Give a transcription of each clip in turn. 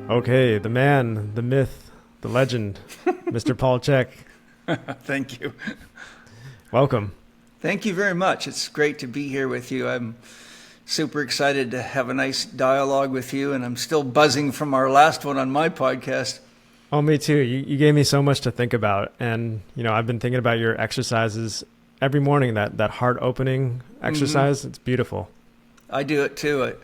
Okay, the man, the myth, the legend, Mr. Paul Chek. Thank you. Welcome. Thank you very much. It's great to be here with you. I'm super excited to have a nice dialogue with you, and I'm still buzzing from our last one on my podcast. Oh, me too. You gave me so much to think about. And, I've been thinking about your exercises every morning, that heart opening exercise. It's beautiful. I do it too.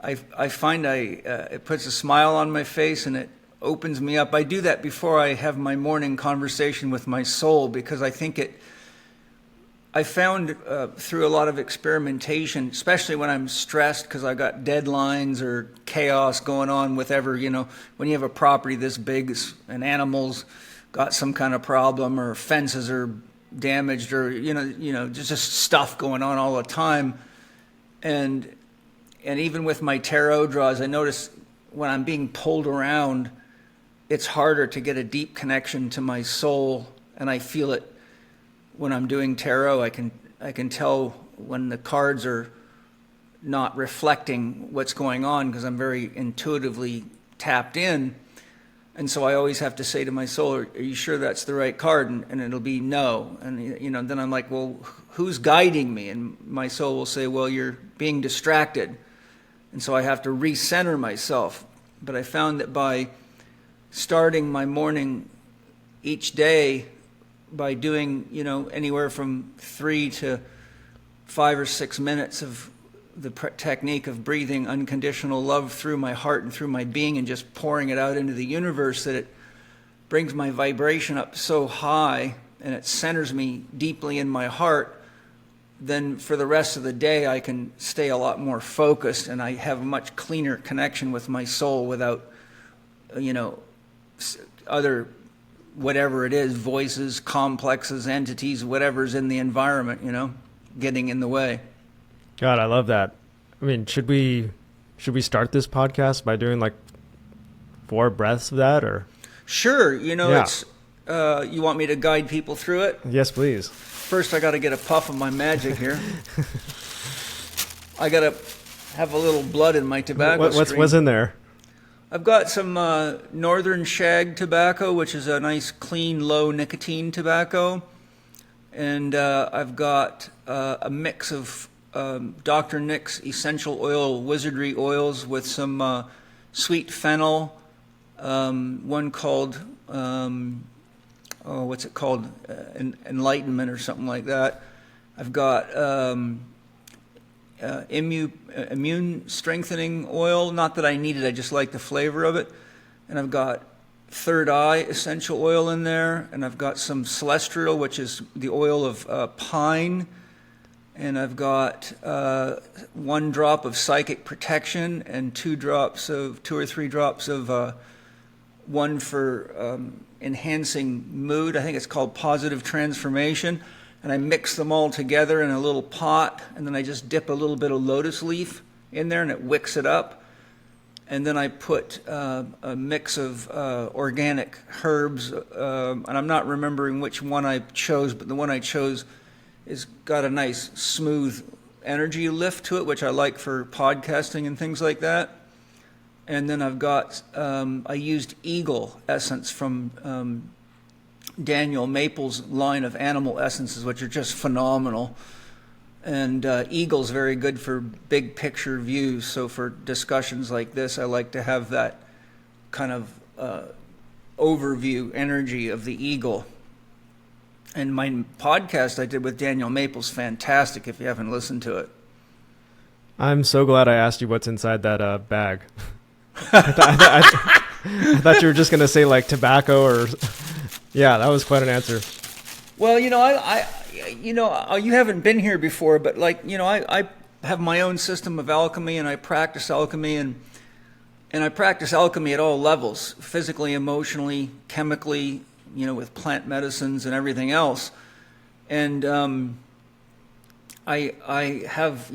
I find it puts a smile on my face and it opens me up. I do that before I have my morning conversation with my soul, because I think I found through a lot of experimentation, especially when I'm stressed because I got deadlines or chaos going on with when you have a property this big and animals got some kind of problem or fences are damaged or, just stuff going on all the time. And even with my tarot draws, I notice when I'm being pulled around, it's harder to get a deep connection to my soul, and I feel it when I'm doing tarot. I can tell when the cards are not reflecting what's going on because I'm very intuitively tapped in. And so I always have to say to my soul, are you sure that's the right card? And it'll be no. And then I'm like, well, who's guiding me? And my soul will say, well, you're being distracted. And so I have to recenter myself. But I found that by starting my morning each day by doing, anywhere from 3 to 5 or 6 minutes of the technique of breathing unconditional love through my heart and through my being and just pouring it out into the universe, that it brings my vibration up so high and it centers me deeply in my heart, then for the rest of the day I can stay a lot more focused and I have a much cleaner connection with my soul without, other whatever it is, voices, complexes, entities, whatever's in the environment, getting in the way. God, I love that. I mean, should we start this podcast by doing like 4 breaths of that, or? Sure. It's you want me to guide people through it? Yes, please. First, I got to get a puff of my magic here. I got to have a little blood in my tobacco stream. What's in there? I've got some Northern Shag tobacco, which is a nice, clean, low nicotine tobacco. And I've got a mix of Dr. Nick's essential oil, wizardry oils with some sweet fennel, one called, what's it called? Enlightenment or something like that. I've got immune strengthening oil, not that I need it, I just like the flavor of it. And I've got Third Eye essential oil in there, and I've got some celestial, which is the oil of pine, and I've got 1 drop of psychic protection and 2 or 3 drops of one for enhancing mood. I think it's called positive transformation. And I mix them all together in a little pot, and then I just dip a little bit of lotus leaf in there, and it wicks it up. And then I put a mix of organic herbs, and I'm not remembering which one I chose, but the one I chose has got a nice smooth energy lift to it, which I like for podcasting and things like that. And then I've got, I used Eagle essence from Daniel Maple's line of animal essences, which are just phenomenal. And Eagle's very good for big picture views. So for discussions like this, I like to have that kind of overview energy of the Eagle. And my podcast I did with Daniel Maple's fantastic if you haven't listened to it. I'm so glad I asked you what's inside that bag. I thought you were just going to say like tobacco or... Yeah, that was quite an answer. Well, you haven't been here before, but I have my own system of alchemy, and I practice alchemy, and I practice alchemy at all levels, physically, emotionally, chemically, with plant medicines and everything else. And I have,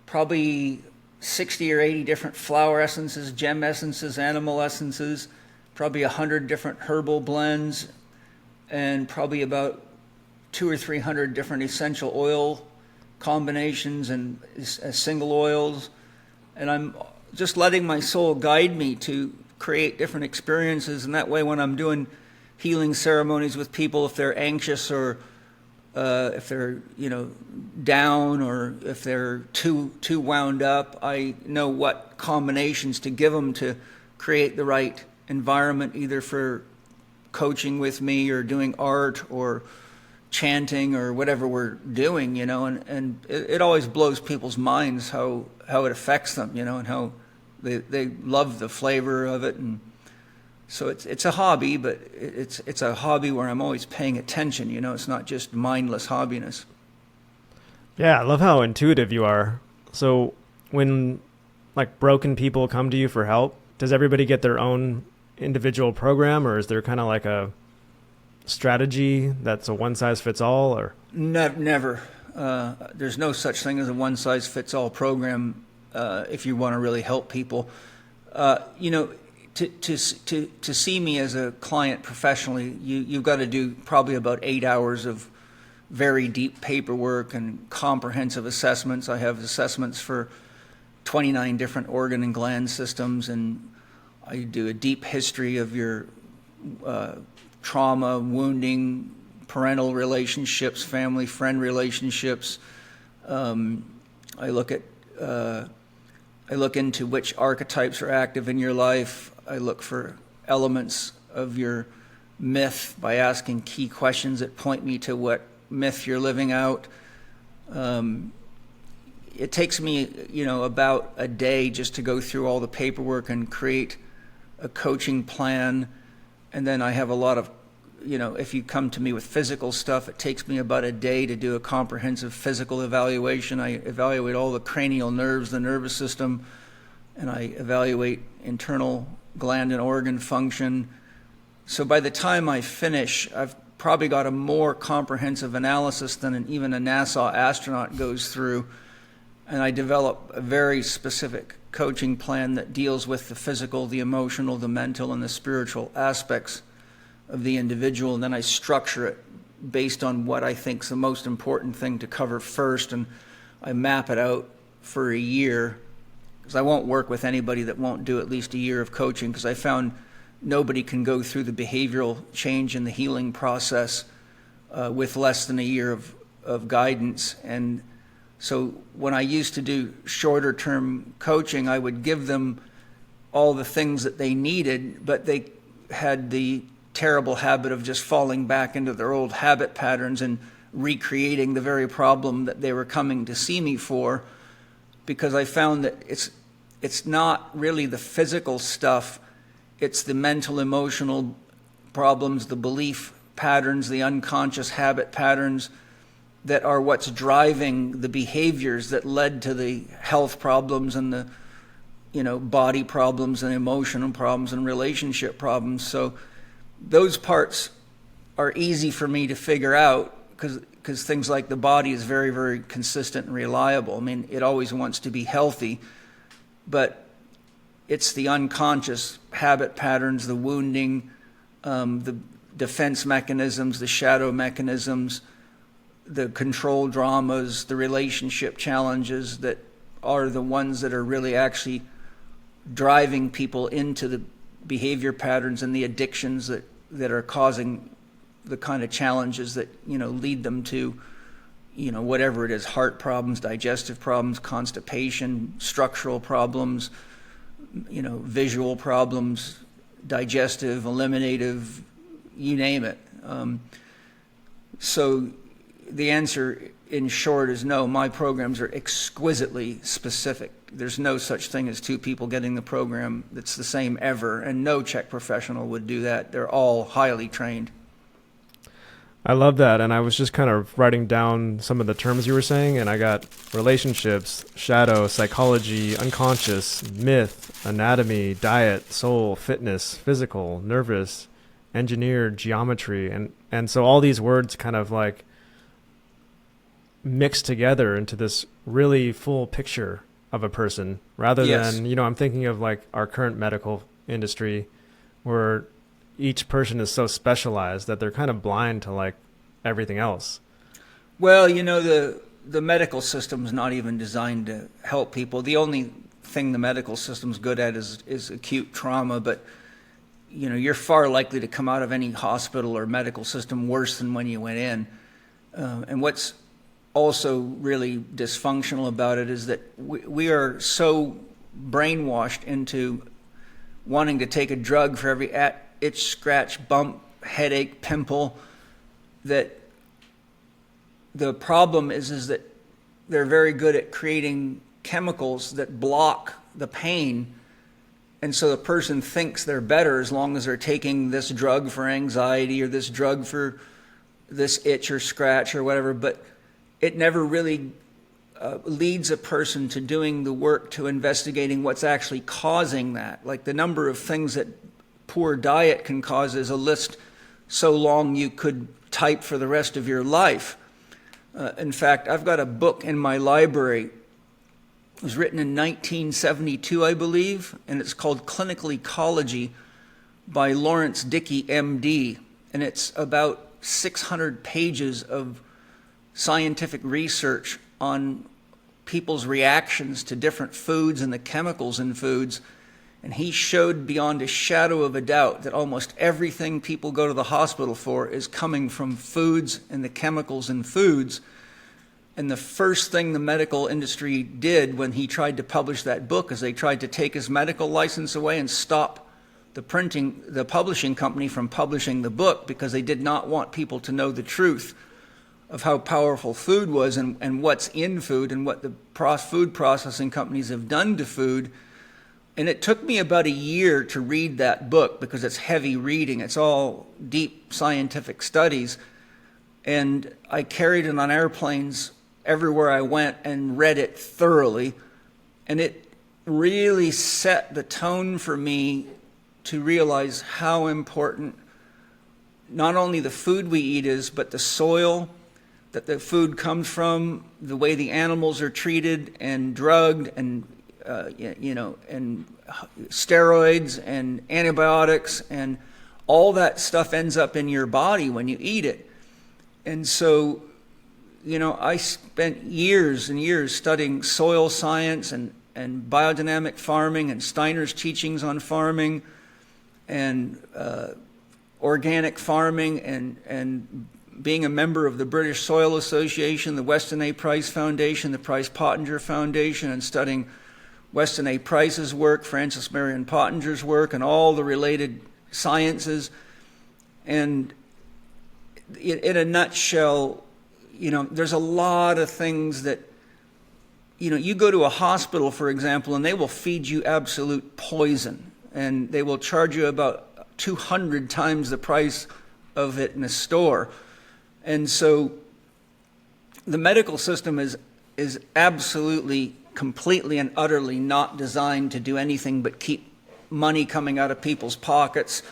probably 60 or 80 different flower essences, gem essences, animal essences, probably 100 different herbal blends, and probably about 200 or 300 different essential oil combinations and single oils. And I'm just letting my soul guide me to create different experiences. And that way, when I'm doing healing ceremonies with people, if they're anxious or if they're down, or if they're too wound up, I know what combinations to give them to create the right environment, either for coaching with me or doing art or chanting or whatever we're doing, and it always blows people's minds how it affects them, and how they love the flavor of it. And so it's a hobby, but it's a hobby where I'm always paying attention, it's not just mindless hobbiness. Yeah, I love how intuitive you are. So when like broken people come to you for help, does everybody get their own individual program, or is there kind of like a strategy that's a one size fits all? Or never. There's no such thing as a one size fits all program if you want to really help people. To see me as a client professionally, you've got to do probably about 8 hours of very deep paperwork and comprehensive assessments. I have assessments for 29 different organ and gland systems, and I do a deep history of your trauma, wounding, parental relationships, family, friend relationships. I look into which archetypes are active in your life. I look for elements of your myth by asking key questions that point me to what myth you're living out. It takes me, about a day just to go through all the paperwork and create a coaching plan. And then I have a lot of, if you come to me with physical stuff, it takes me about a day to do a comprehensive physical evaluation. I evaluate all the cranial nerves, the nervous system, and I evaluate internal gland and organ function. So by the time I finish, I've probably got a more comprehensive analysis than even a NASA astronaut goes through. And I develop a very specific coaching plan that deals with the physical, the emotional, the mental, and the spiritual aspects of the individual. And then I structure it based on what I think is the most important thing to cover first. And I map it out for a year, because I won't work with anybody that won't do at least a year of coaching, because I found nobody can go through the behavioral change and the healing process with less than a year of guidance. And so when I used to do shorter term coaching, I would give them all the things that they needed, but they had the terrible habit of just falling back into their old habit patterns and recreating the very problem that they were coming to see me for, because I found that it's not really the physical stuff, it's the mental, emotional problems, the belief patterns, the unconscious habit patterns that are what's driving the behaviors that led to the health problems and the body problems and emotional problems and relationship problems. So those parts are easy for me to figure out, because things like the body is very, very consistent and reliable. I mean, it always wants to be healthy, but it's the unconscious habit patterns, the wounding, the defense mechanisms, the shadow mechanisms, the control dramas, the relationship challenges that are the ones that are really actually driving people into the behavior patterns and the addictions that are causing the kind of challenges that lead them to whatever it is: heart problems, digestive problems, constipation, structural problems, visual problems, digestive, eliminative, you name it. So the answer in short is no. My programs are exquisitely specific. There's no such thing as two people getting the program that's the same ever, and no Chek professional would do that. They're all highly trained. I love that. And I was just kind of writing down some of the terms you were saying, and I got relationships, shadow, psychology, unconscious, myth, anatomy, diet, soul, fitness, physical, nervous, engineer, geometry. And so all these words kind of like mixed together into this really full picture of a person, rather Yes. than, I'm thinking of like our current medical industry where each person is so specialized that they're kind of blind to like everything else. Well, the medical system is not even designed to help people. The only thing the medical system's good at is acute trauma, but you're far likely to come out of any hospital or medical system worse than when you went in. And what's also really dysfunctional about it is that we are so brainwashed into wanting to take a drug for every itch, scratch, bump, headache, pimple, that the problem is that they're very good at creating chemicals that block the pain. And so the person thinks they're better as long as they're taking this drug for anxiety or this drug for this itch or scratch or whatever, but it never really leads a person to doing the work to investigating what's actually causing that. Like the number of things that poor diet can cause is a list so long you could type for the rest of your life. In fact, I've got a book in my library. It was written in 1972, I believe, and it's called Clinical Ecology by Lawrence Dickey, MD. And it's about 600 pages of scientific research on people's reactions to different foods and the chemicals in foods. And he showed beyond a shadow of a doubt that almost everything people go to the hospital for is coming from foods and the chemicals in foods. And the first thing the medical industry did when he tried to publish that book is they tried to take his medical license away and stop the publishing company from publishing the book, because they did not want people to know the truth of how powerful food was and what's in food and what the food processing companies have done to food. And it took me about a year to read that book because it's heavy reading. It's all deep scientific studies. And I carried it on airplanes everywhere I went and read it thoroughly. And it really set the tone for me to realize how important not only the food we eat is, but the soil that the food comes from, the way the animals are treated and drugged and and steroids and antibiotics, and all that stuff ends up in your body when you eat it. And so, I spent years and years studying soil science and biodynamic farming and Steiner's teachings on farming and organic farming and being a member of the British Soil Association, the Weston A. Price Foundation, the Price Pottinger Foundation, and studying Weston A. Price's work, Francis Marion Pottinger's work, and all the related sciences. And in a nutshell, there's a lot of things that, you go to a hospital, for example, and they will feed you absolute poison, and they will charge you about 200 times the price of it in a store. And so the medical system is absolutely, completely and utterly not designed to do anything but keep money coming out of people's pockets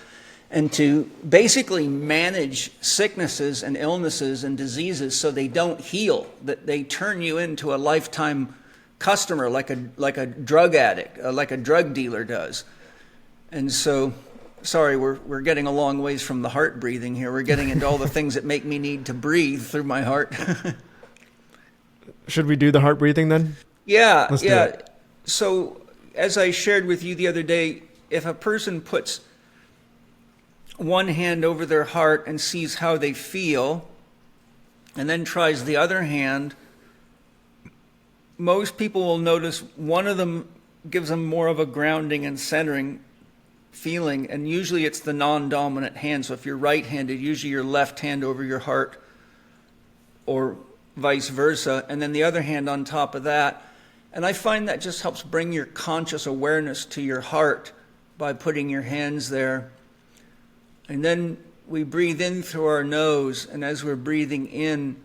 and to basically manage sicknesses and illnesses and diseases so they don't heal, that they turn you into a lifetime customer like a drug addict, like a drug dealer does. And so, sorry, we're getting a long ways from the heart breathing here. We're getting into all the things that make me need to breathe through my heart. Should we do the heart breathing then? Yeah, Let's do yeah. it. So, as I shared with you the other day, if a person puts one hand over their heart and sees how they feel, and then tries the other hand, most people will notice one of them gives them more of a grounding and centering feeling, and usually it's the non-dominant hand. So if you're right-handed, usually your left hand over your heart, or vice versa, and then the other hand on top of that. And I find that just helps bring your conscious awareness to your heart by putting your hands there. And then we breathe in through our nose, and as we're breathing in,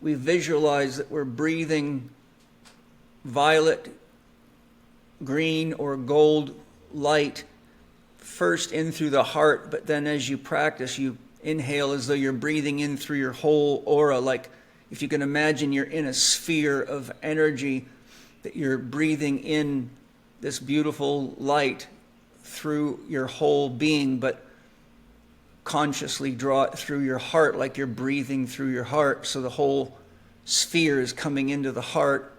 we visualize that we're breathing violet, green, or gold light first in through the heart, but then as you practice, you inhale as though you're breathing in through your whole aura, like if you can imagine you're in a sphere of energy, that you're breathing in this beautiful light through your whole being, but consciously draw it through your heart like you're breathing through your heart, so the whole sphere is coming into the heart.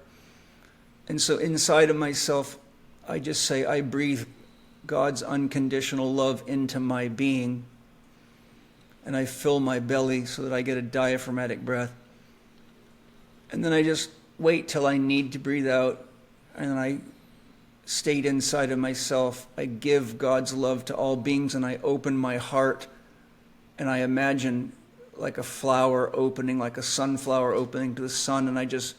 And so inside of myself, I just say, I breathe God's unconditional love into my being, and I fill my belly so that I get a diaphragmatic breath. And then I just wait till I need to breathe out, and I state inside of myself, I give God's love to all beings, and I open my heart, and I imagine like a flower opening, like a sunflower opening to the sun, and I just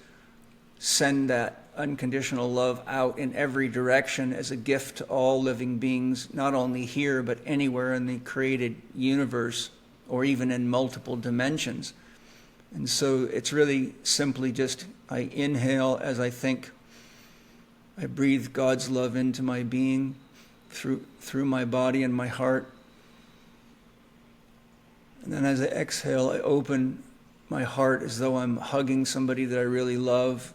send that unconditional love out in every direction as a gift to all living beings, not only here, but anywhere in the created universe, or even in multiple dimensions. And so it's really simply just, I inhale as I think, I breathe God's love into my being through my body and my heart. And then as I exhale, I open my heart as though I'm hugging somebody that I really love.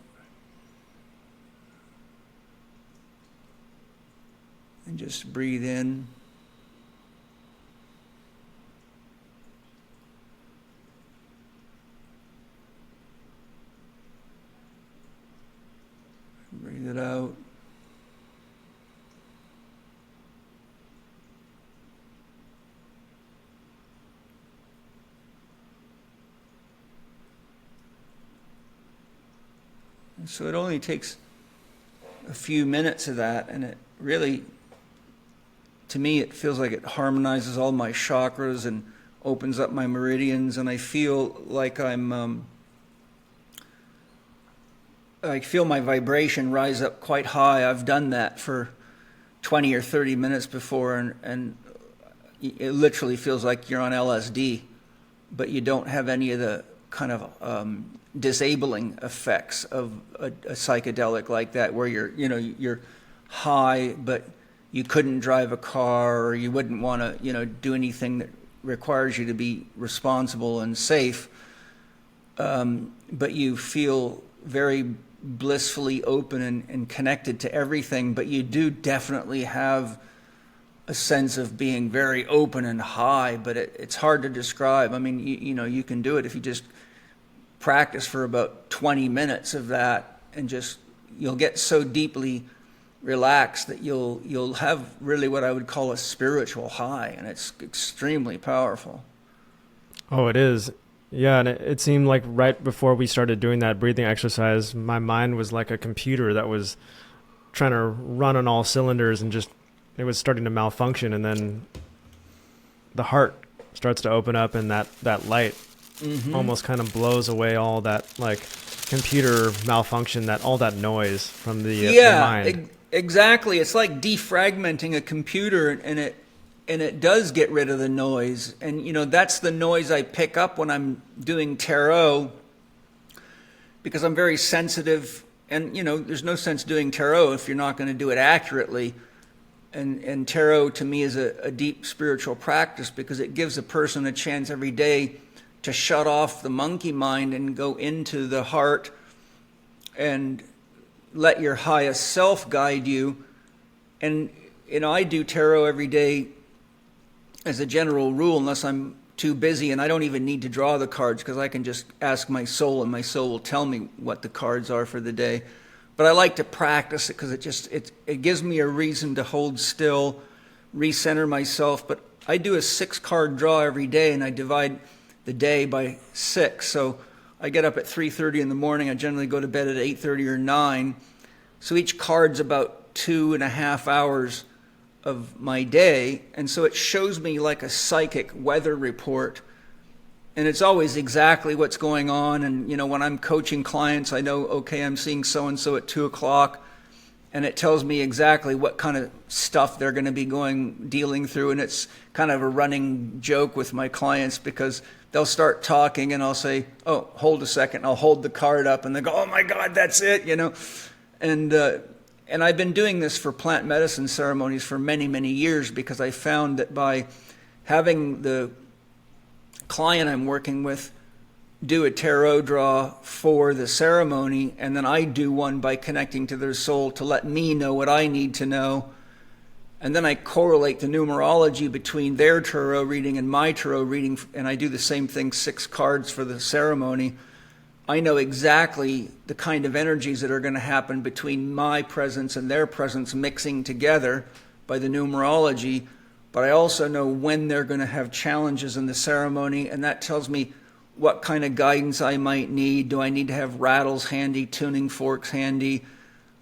And just breathe in. Breathe it out. And so it only takes a few minutes of that, and it really, to me, it feels like it harmonizes all my chakras and opens up my meridians, and I feel like I feel my vibration rise up quite high. I've done that for 20 or 30 minutes before, and it literally feels like you're on LSD, but you don't have any of the kind of disabling effects of a psychedelic like that, where you're high, but you couldn't drive a car, or you wouldn't want to do anything that requires you to be responsible and safe. But you feel very blissfully open and connected to everything, but you do definitely have a sense of being very open and high, but it's hard to describe. I mean, you can do it if you just practice for about 20 minutes of that, and just you'll get so deeply relaxed that you'll have really what I would call a spiritual high, and it's extremely powerful. Oh, it is. Yeah, and it seemed like right before we started doing that breathing exercise, my mind was like a computer that was trying to run on all cylinders, and just it was starting to malfunction, and then the heart starts to open up, and that light almost kind of blows away all that like computer malfunction, all that noise from the mind. Exactly. It's like defragmenting a computer, and it does get rid of the noise. And that's the noise I pick up when I'm doing tarot, because I'm very sensitive, and there's no sense doing tarot if you're not going to do it accurately. And tarot to me is a deep spiritual practice, because it gives a person a chance every day to shut off the monkey mind and go into the heart and let your highest self guide you. And I do tarot every day as a general rule, unless I'm too busy, and I don't even need to draw the cards, because I can just ask my soul, and my soul will tell me what the cards are for the day. But I like to practice it, because it gives me a reason to hold still, recenter myself. But I do a 6-card draw every day, and I divide the day by 6. So I get up at 3:30 in the morning. I generally go to bed at 8:30 or 9. So each card's about 2.5 hours of my day. And so it shows me like a psychic weather report. And it's always exactly what's going on. And, when I'm coaching clients, I know, okay, I'm seeing so-and-so at 2 o'clock. And it tells me exactly what kind of stuff they're going to be dealing through. And it's kind of a running joke with my clients, because they'll start talking and I'll say, oh, hold a second. I'll hold the card up, and they go, oh my God, that's it, And I've been doing this for plant medicine ceremonies for many, many years, because I found that by having the client I'm working with do a tarot draw for the ceremony, and then I do one by connecting to their soul to let me know what I need to know. And then I correlate the numerology between their tarot reading and my tarot reading, and I do the same thing, 6 cards for the ceremony. I know exactly the kind of energies that are going to happen between my presence and their presence mixing together by the numerology, but I also know when they're going to have challenges in the ceremony, and that tells me what kind of guidance I might need. Do I need to have rattles handy, tuning forks handy?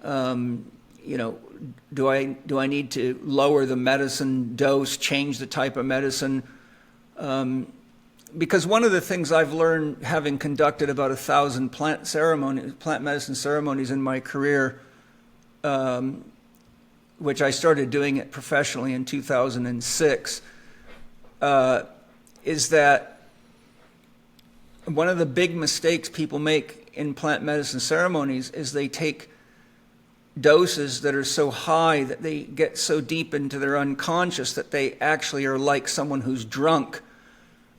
Do I need to lower the medicine dose, change the type of medicine? Because one of the things I've learned, having conducted about 1,000 plant medicine ceremonies in my career, which I started doing it professionally in 2006, is that one of the big mistakes people make in plant medicine ceremonies is they take doses that are so high that they get so deep into their unconscious that they actually are like someone who's drunk,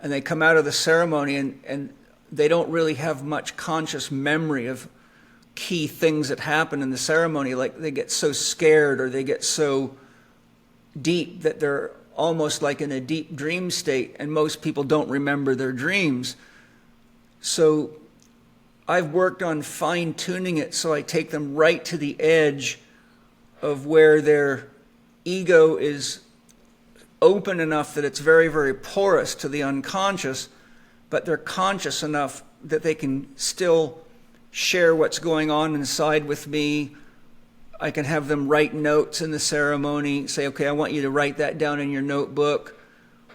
and they come out of the ceremony and they don't really have much conscious memory of key things that happen in the ceremony. Like they get so scared or they get so deep that they're almost like in a deep dream state, and most people don't remember their dreams. So I've worked on fine-tuning it so I take them right to the edge of where their ego is open enough that it's very, very porous to the unconscious, but they're conscious enough that they can still share what's going on inside with me. I can have them write notes in the ceremony, say, okay, I want you to write that down in your notebook,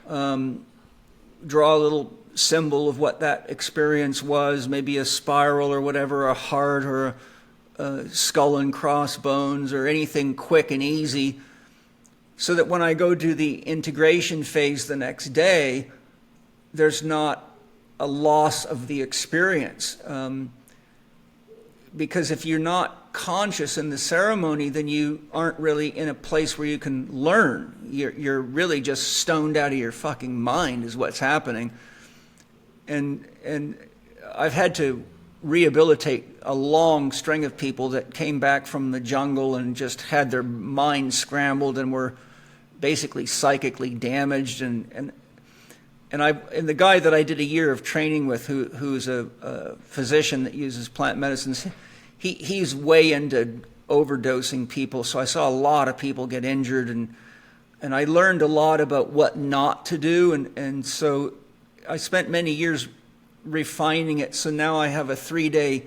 draw a little symbol of what that experience was, maybe a spiral or whatever, a heart or a skull and crossbones or anything quick and easy, so that when I go to the integration phase the next day, there's not a loss of the experience. Because if you're not conscious in the ceremony, then you aren't really in a place where you can learn. You're really just stoned out of your fucking mind is what's happening. And I've had to rehabilitate a long string of people that came back from the jungle and just had their minds scrambled and were basically psychically damaged. And the guy that I did a year of training with, who's a physician that uses plant medicines, he's way into overdosing people. So I saw a lot of people get injured, and I learned a lot about what not to do. And so I spent many years refining it. So now I have a 3-day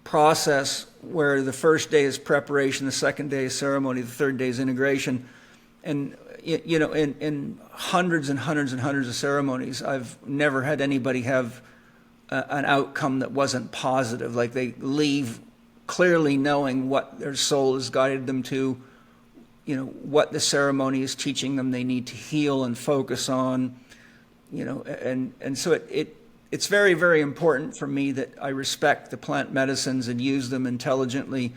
process where the first day is preparation, the second day is ceremony, the third day is integration. And in hundreds and hundreds and hundreds of ceremonies, I've never had anybody have an outcome that wasn't positive. Like they leave clearly knowing what their soul has guided them to, what the ceremony is teaching them they need to heal and focus on, and so it's very, very important for me that I respect the plant medicines and use them intelligently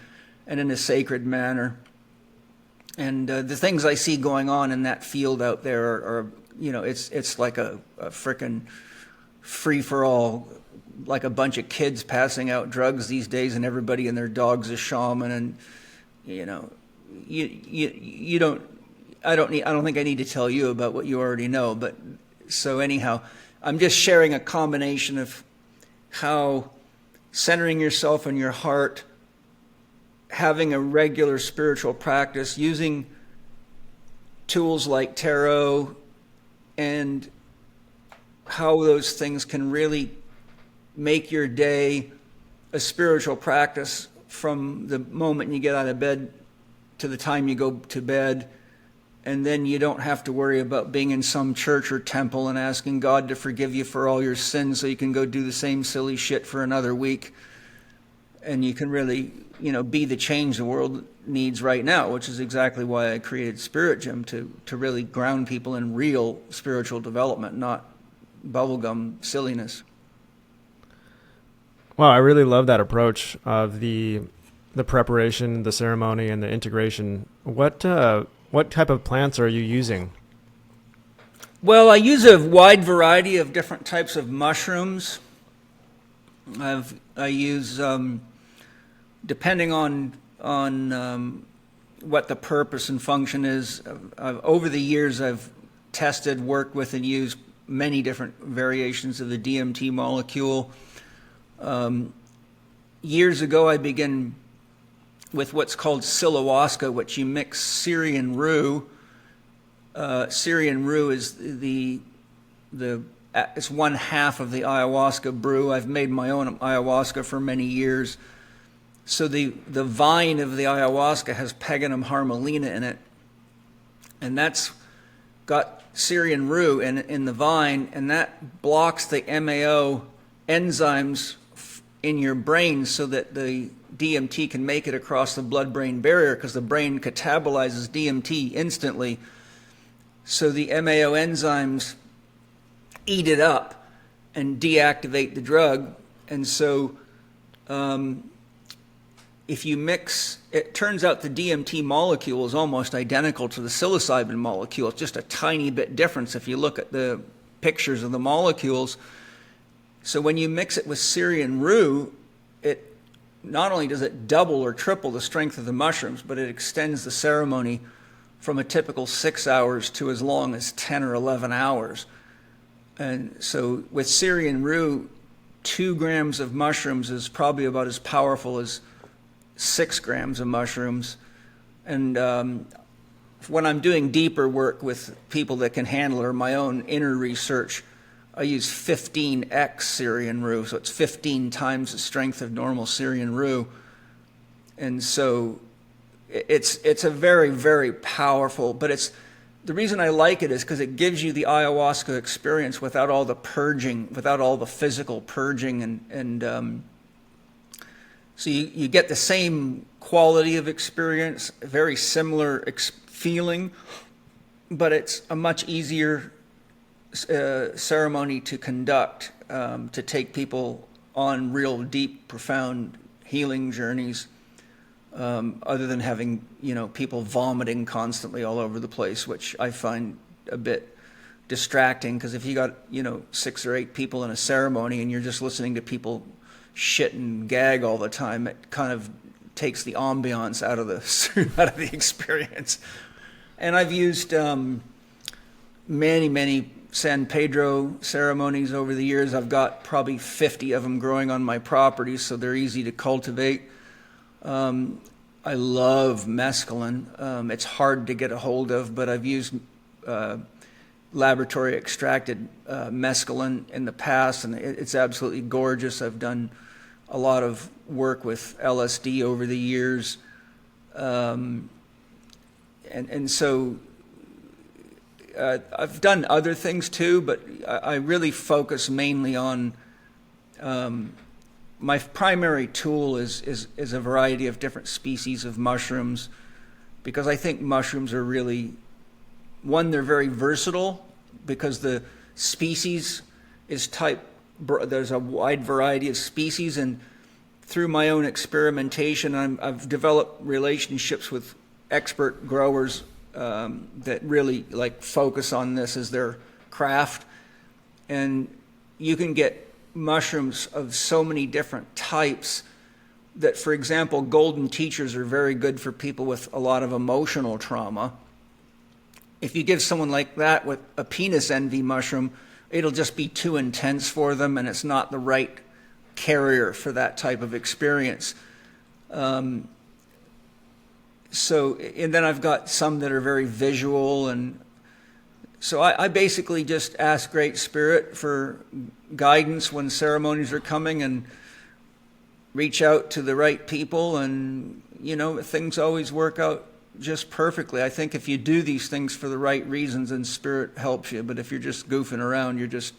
and in a sacred manner. And the things I see going on in that field out there are it's like a frickin' free-for-all, like a bunch of kids passing out drugs these days, and everybody and their dog's a shaman. And you don't. I don't think I need to tell you about what you already know. But so anyhow, I'm just sharing a combination of how centering yourself in your heart, having a regular spiritual practice, using tools like tarot, and how those things can really make your day a spiritual practice from the moment you get out of bed to the time you go to bed. And then you don't have to worry about being in some church or temple and asking God to forgive you for all your sins so you can go do the same silly shit for another week. And you can really, be the change the world needs right now, which is exactly why I created Spirit Gym, to really ground people in real spiritual development, not bubblegum silliness. Wow, I really love that approach of the preparation, the ceremony, and the integration. What type of plants are you using? Well, I use a wide variety of different types of mushrooms. I use, depending on what the purpose and function is. Over the years, I've tested, worked with, and used many different variations of the DMT molecule. Years ago, I began with what's called Silawaska, which you mix Syrian rue. Syrian rue is it's one half of the ayahuasca brew. I've made my own ayahuasca for many years. So the vine of the ayahuasca has Peganum harmalina in it, and that's got Syrian rue in the vine, and that blocks the MAO enzymes in your brain so that the DMT can make it across the blood-brain barrier, because the brain catabolizes DMT instantly. So the MAO enzymes eat it up and deactivate the drug. And so if you mix, it turns out the DMT molecule is almost identical to the psilocybin molecule. It's just a tiny bit difference if you look at the pictures of the molecules. So when you mix it with Syrian rue, it not only does it double or triple the strength of the mushrooms, but it extends the ceremony from a typical 6 hours to as long as 10 or 11 hours. And so with Syrian rue, 2 grams of mushrooms is probably about as powerful as 6 grams of mushrooms. And when I'm doing deeper work with people that can handle, or my own inner research, I use 15x Syrian rue, so it's 15 times the strength of normal Syrian rue. And so it's a very, very powerful, but the reason I like it is because it gives you the ayahuasca experience without all the purging, without all the physical purging, and so you get the same quality of experience, a very similar feeling, but it's a much easier ceremony to conduct, to take people on real deep, profound healing journeys, other than having, people vomiting constantly all over the place, which I find a bit distracting, because if you got, 6 or 8 people in a ceremony and you're just listening to people shit and gag all the time, it kind of takes the ambiance out of the experience. And I've used many San Pedro ceremonies over the years. I've got probably 50 of them growing on my property, so they're easy to cultivate. I love mescaline. It's hard to get a hold of, but I've used laboratory extracted mescaline in the past, and it's absolutely gorgeous. I've done a lot of work with LSD over the years, and so I've done other things too, but I really focus mainly on my primary tool is a variety of different species of mushrooms, because I think mushrooms are really, they're very versatile, because the species is there's a wide variety of species, and through my own experimentation, I've developed relationships with expert growers that really focus on this as their craft. And you can get mushrooms of so many different types that, for example, golden teachers are very good for people with a lot of emotional trauma. If you give someone like that with a penis envy mushroom, it'll just be too intense for them, and it's not the right carrier for that type of experience. And then I've got some that are very visual, and so I basically just ask Great Spirit for guidance when ceremonies are coming, and reach out to the right people, and things always work out just perfectly. I think if you do these things for the right reasons, then Spirit helps you. But if you're just goofing around, you're just,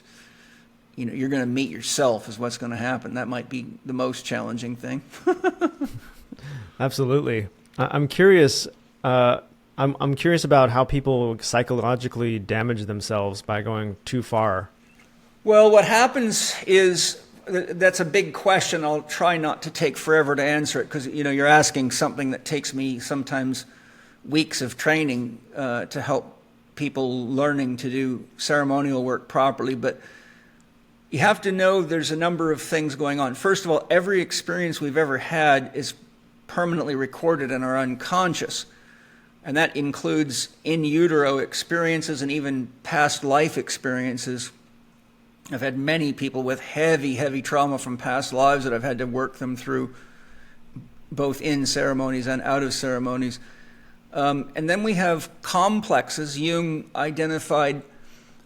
you're going to meet yourself is what's going to happen. That might be the most challenging thing. Absolutely. I'm curious. I'm curious about how people psychologically damage themselves by going too far. Well, what happens is, that's a big question. I'll try not to take forever to answer it, because you're asking something that takes me sometimes weeks of training to help people learning to do ceremonial work properly. But you have to know there's a number of things going on. First of all, every experience we've ever had is permanently recorded in our unconscious. And that includes in utero experiences and even past life experiences. I've had many people with heavy, heavy trauma from past lives that I've had to work them through, both in ceremonies and out of ceremonies. And then we have complexes. Jung identified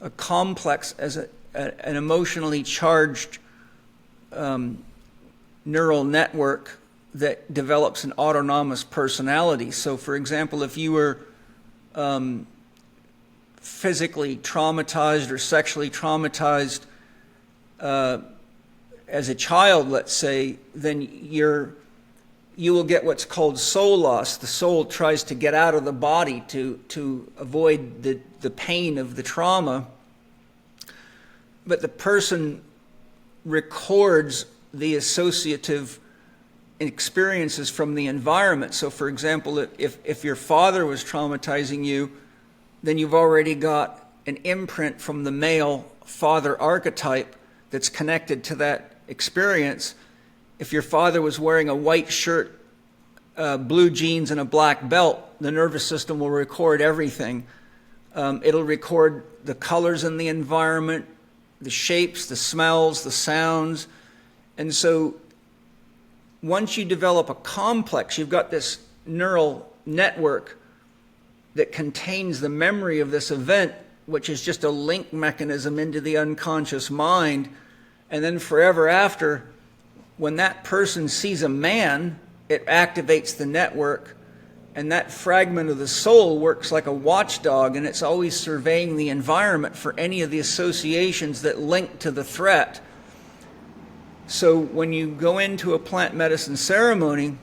a complex as an emotionally charged neural network that develops an autonomous personality. So, for example, if you were physically traumatized or sexually traumatized as a child, let's say, then you will get what's called soul loss. The soul tries to get out of the body to avoid the pain of the trauma. But the person records the associative experiences from the environment. So, for example, if your father was traumatizing you, then you've already got an imprint from the male father archetype that's connected to that experience. If your father was wearing a white shirt, blue jeans, and a black belt, the nervous system will record everything. It'll record the colors in the environment, the shapes, the smells, the sounds. And so once you develop a complex, you've got this neural network that contains the memory of this event, which is just a link mechanism into the unconscious mind. And then forever after, when that person sees a man, it activates the network, and that fragment of the soul works like a watchdog, and it's always surveying the environment for any of the associations that link to the threat. So when you go into a plant medicine ceremony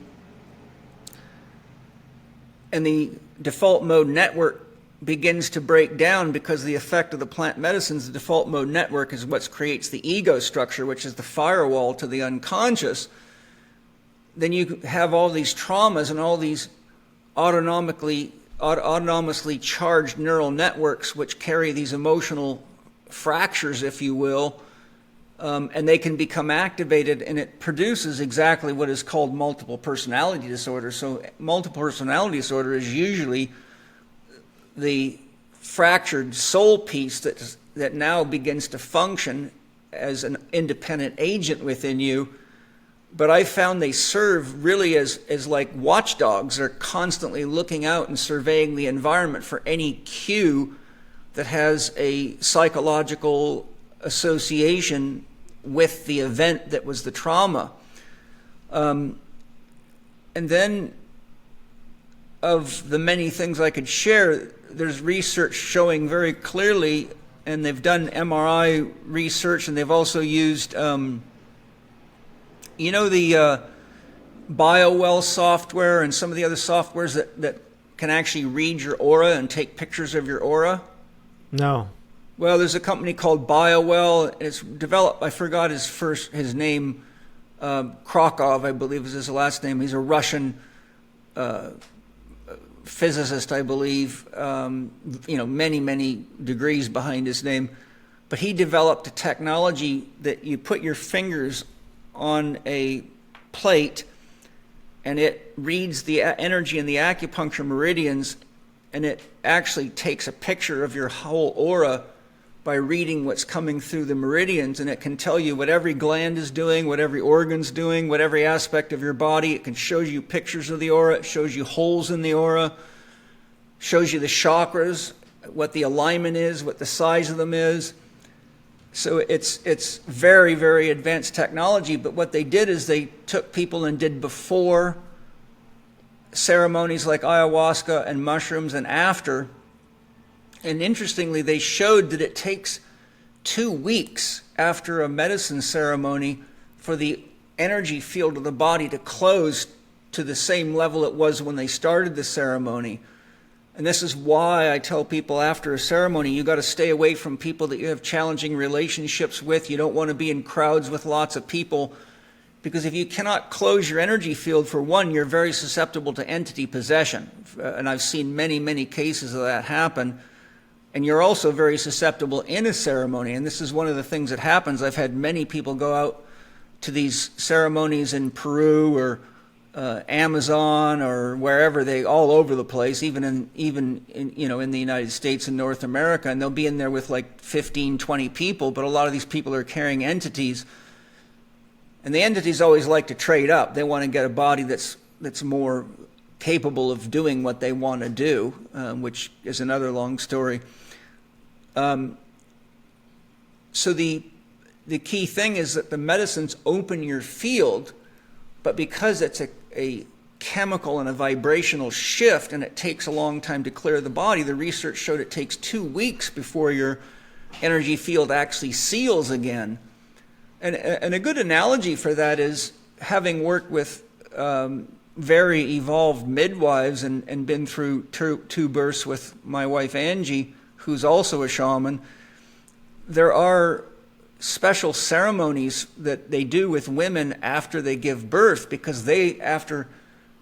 and the default mode network begins to break down because the effect of the plant medicines, the default mode network is what creates the ego structure, which is the firewall to the unconscious, then you have all these traumas and all these autonomously charged neural networks which carry these emotional fractures, if you will, and they can become activated, and it produces exactly what is called multiple personality disorder. So multiple personality disorder is usually the fractured soul piece that now begins to function as an independent agent within you. But I found they serve really as like watchdogs. They're constantly looking out and surveying the environment for any cue that has a psychological association with the event that was the trauma. And then of the many things I could share, there's research showing very clearly, and they've done MRI research, and they've also used, the BioWell software and some of the other softwares that can actually read your aura and take pictures of your aura? No. Well, there's a company called BioWell. It's developed, I forgot his name, Krakow, I believe is his last name. He's a Russian physicist, I believe, many, many degrees behind his name. But he developed a technology that you put your fingers on a plate and it reads the energy in the acupuncture meridians, and it actually takes a picture of your whole aura by reading what's coming through the meridians, and it can tell you what every gland is doing, what every organ's doing, what every aspect of your body. It can show you pictures of the aura, it shows you holes in the aura, shows you the chakras, what the alignment is, what the size of them is. So it's very, very advanced technology, but what they did is they took people and did before ceremonies like ayahuasca and mushrooms and after. And interestingly, they showed that it takes 2 weeks after a medicine ceremony for the energy field of the body to close to the same level it was when they started the ceremony. And this is why I tell people after a ceremony, you got to stay away from people that you have challenging relationships with. You don't want to be in crowds with lots of people, because if you cannot close your energy field, for one, you're very susceptible to entity possession. And I've seen many, many cases of that happen. And you're also very susceptible in a ceremony. And this is one of the things that happens. I've had many people go out to these ceremonies in Peru or Amazon or wherever, they all over the place, even in in the United States and North America, and they'll be in there with like 15, 20 people, but a lot of these people are carrying entities, and the entities always like to trade up. They want to get a body that's more capable of doing what they want to do, which is another long story. So the key thing is that the medicines open your field, but because it's a chemical and a vibrational shift, and it takes a long time to clear the body, the research showed it takes 2 weeks before your energy field actually seals again. And a good analogy for that is, having worked with very evolved midwives and been through two births with my wife Angie, who's also a shaman, there are special ceremonies that they do with women after they give birth, because they, after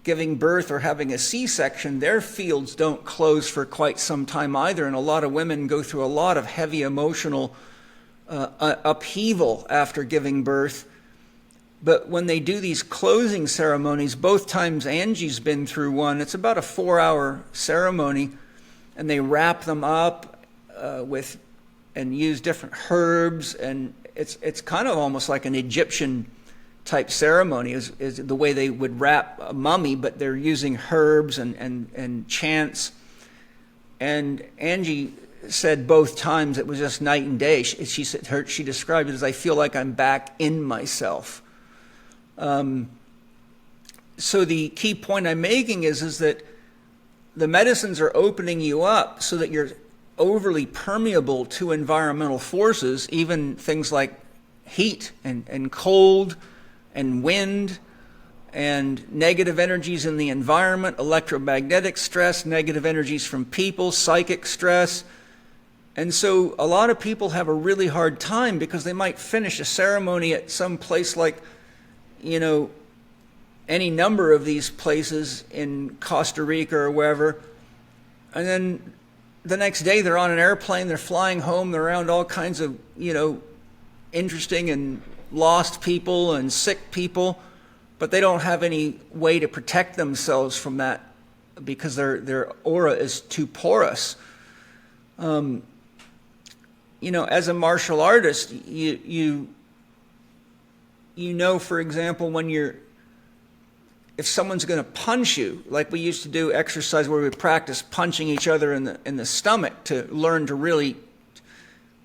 giving birth or having a C-section, their fields don't close for quite some time either, and a lot of women go through a lot of heavy emotional upheaval after giving birth. But when they do these closing ceremonies, both times Angie's been through one, it's about a 4-hour ceremony, and they wrap them up with and use different herbs, and it's kind of almost like an Egyptian type ceremony is the way they would wrap a mummy, but they're using herbs and chants. And Angie said both times it was just night and day. She said, she described it as, I feel like I'm back in myself. So the key point I'm making is that the medicines are opening you up so that you're overly permeable to environmental forces, even things like heat and cold and wind and negative energies in the environment, electromagnetic stress, negative energies from people, psychic stress. And so a lot of people have a really hard time, because they might finish a ceremony at some place like, any number of these places in Costa Rica or wherever, and then the next day they're on an airplane, they're flying home, they're around all kinds of, interesting and lost people and sick people, but they don't have any way to protect themselves from that because their aura is too porous. As a martial artist, you know, for example, if someone's going to punch you, like we used to do exercise where we practice punching each other in the stomach to learn to really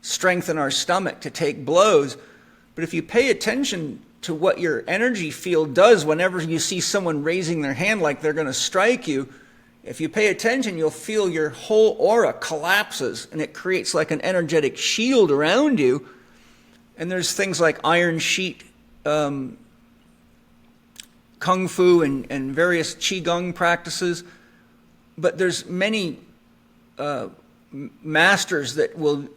strengthen our stomach to take blows. But if you pay attention to what your energy field does whenever you see someone raising their hand like they're going to strike you, if you pay attention, you'll feel your whole aura collapses, and it creates like an energetic shield around you. And there's things like iron sheet Kung Fu and various Qigong practices, but there's many masters that will,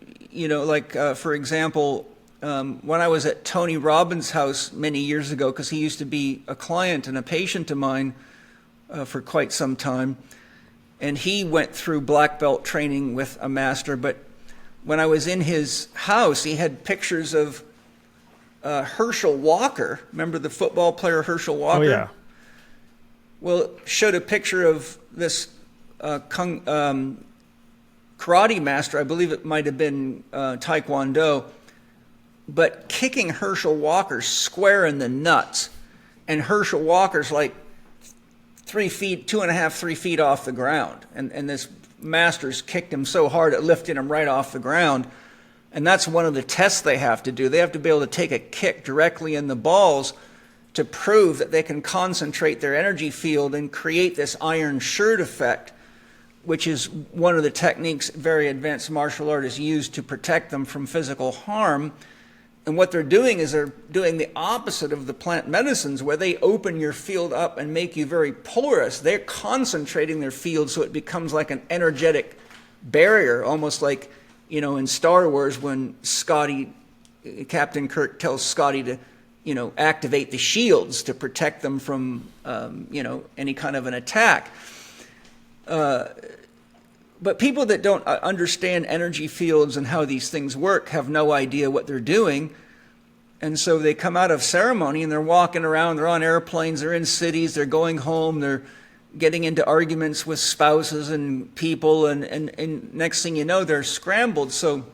for example, when I was at Tony Robbins' house many years ago, because he used to be a client and a patient of mine for quite some time, and he went through black belt training with a master, but when I was in his house, he had pictures of Herschel Walker. Remember the football player Herschel Walker? Oh, yeah. Well, showed a picture of this karate master. I believe it might have been Taekwondo, but kicking Herschel Walker square in the nuts. And Herschel Walker's like 3 feet, 2.5, 3 feet off the ground. And this master's kicked him so hard it lifted him right off the ground. And that's one of the tests they have to do. They have to be able to take a kick directly in the balls to prove that they can concentrate their energy field and create this iron shirt effect, which is one of the techniques very advanced martial artists use to protect them from physical harm. And what they're doing is they're doing the opposite of the plant medicines, where they open your field up and make you very porous. They're concentrating their field so it becomes like an energetic barrier, almost like, in Star Wars when Captain Kirk tells Scotty to, activate the shields to protect them from, any kind of an attack. But people that don't understand energy fields and how these things work have no idea what they're doing. And so they come out of ceremony and they're walking around, they're on airplanes, they're in cities, they're going home, they're getting into arguments with spouses and people, and next thing you know, they're scrambled. So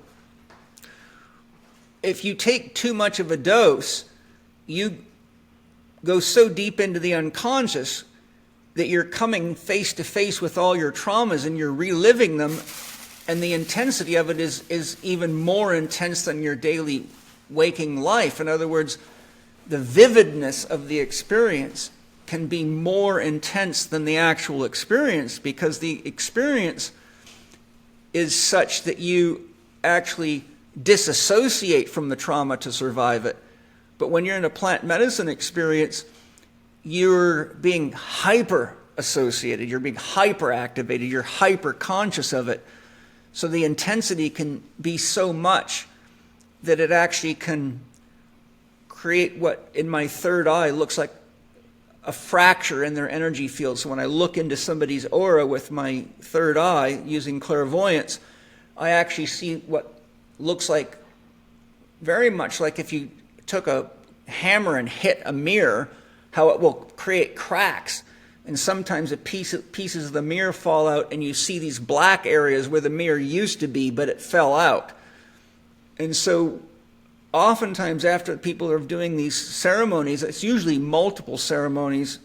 if you take too much of a dose, you go so deep into the unconscious that you're coming face to face with all your traumas and you're reliving them, and the intensity of it is even more intense than your daily waking life. In other words, the vividness of the experience can be more intense than the actual experience, because the experience is such that you actually disassociate from the trauma to survive it. But when you're in a plant medicine experience, you're being hyper associated, you're being hyper activated, you're hyper conscious of it. So the intensity can be so much that it actually can create what in my third eye looks like a fracture in their energy field. So when I look into somebody's aura with my third eye using clairvoyance, I actually see what looks like, very much like if you took a hammer and hit a mirror, how it will create cracks. And sometimes pieces of the mirror fall out and you see these black areas where the mirror used to be, but it fell out. And so oftentimes after people are doing these ceremonies, it's usually multiple ceremonies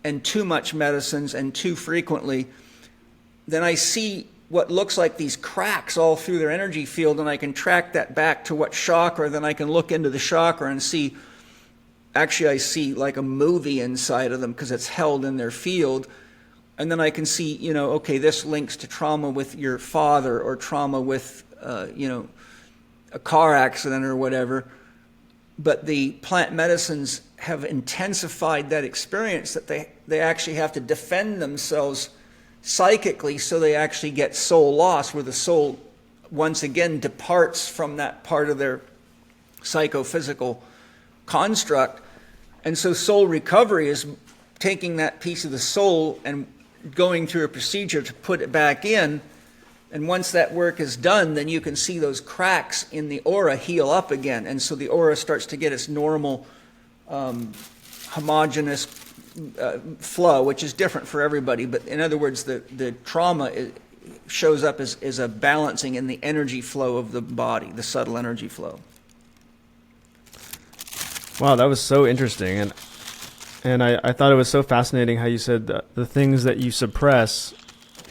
and too much medicines and too frequently, then I see what looks like these cracks all through their energy field, and I can track that back to what chakra. Then I can look into the chakra and see, actually I see like a movie inside of them because it's held in their field. And then I can see, okay, this links to trauma with your father, or trauma with, a car accident or whatever. But the plant medicines have intensified that experience, that they actually have to defend themselves psychically, so they actually get soul loss, where the soul once again departs from that part of their psychophysical construct. And so soul recovery is taking that piece of the soul and going through a procedure to put it back in. And once that work is done, then you can see those cracks in the aura heal up again. And so the aura starts to get its normal homogeneous flow, which is different for everybody. But in other words, the trauma shows up as a balancing in the energy flow of the body, the subtle energy flow. Wow, that was so interesting. And I thought it was so fascinating how you said that the things that you suppress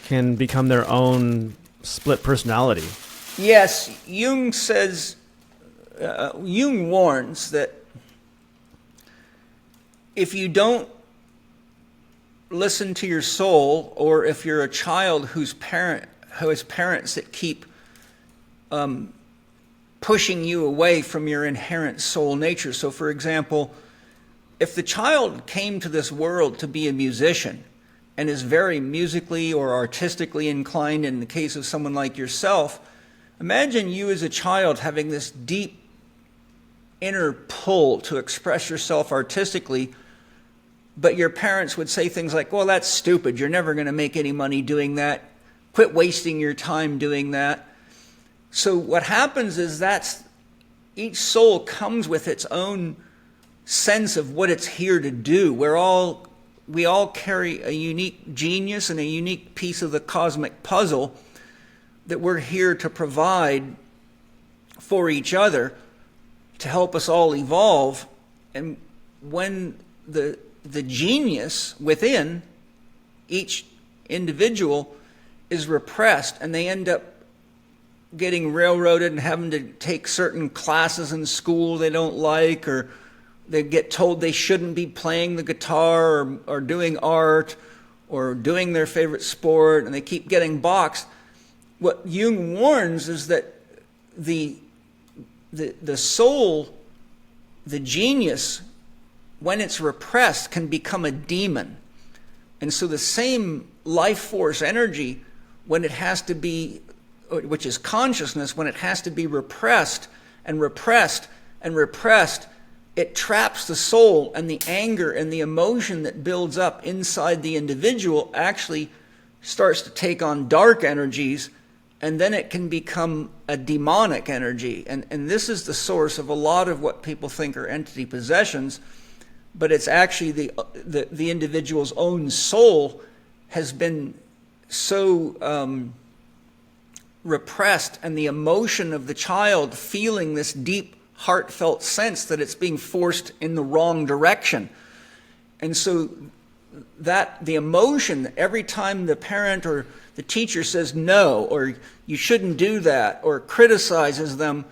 can become their own split personality. Yes, Jung says, Jung warns that if you don't listen to your soul, or if you're a child who has parents that keep pushing you away from your inherent soul nature. So for example, if the child came to this world to be a musician and is very musically or artistically inclined, in the case of someone like yourself, imagine you as a child having this deep inner pull to express yourself artistically, but your parents would say things like, well, that's stupid. You're never going to make any money doing that. Quit wasting your time doing that. So what happens is each soul comes with its own sense of what it's here to do. We all carry a unique genius and a unique piece of the cosmic puzzle that we're here to provide for each other to help us all evolve. And when the genius within each individual is repressed, and they end up getting railroaded and having to take certain classes in school they don't like, or they get told they shouldn't be playing the guitar or doing art or doing their favorite sport, and they keep getting boxed. What Jung warns is that the soul, the genius, when it's repressed, can become a demon. And so the same life force energy, when it has to be, which is consciousness, when it has to be repressed and repressed and repressed, it traps the soul, and the anger and the emotion that builds up inside the individual actually starts to take on dark energies and then it can become a demonic energy. And this is the source of a lot of what people think are entity possessions, but it's actually the individual's own soul has been so repressed, and the emotion of the child feeling this deep, heartfelt sense that it's being forced in the wrong direction. And so that the emotion, every time the parent or the teacher says no, or you shouldn't do that, or criticizes them,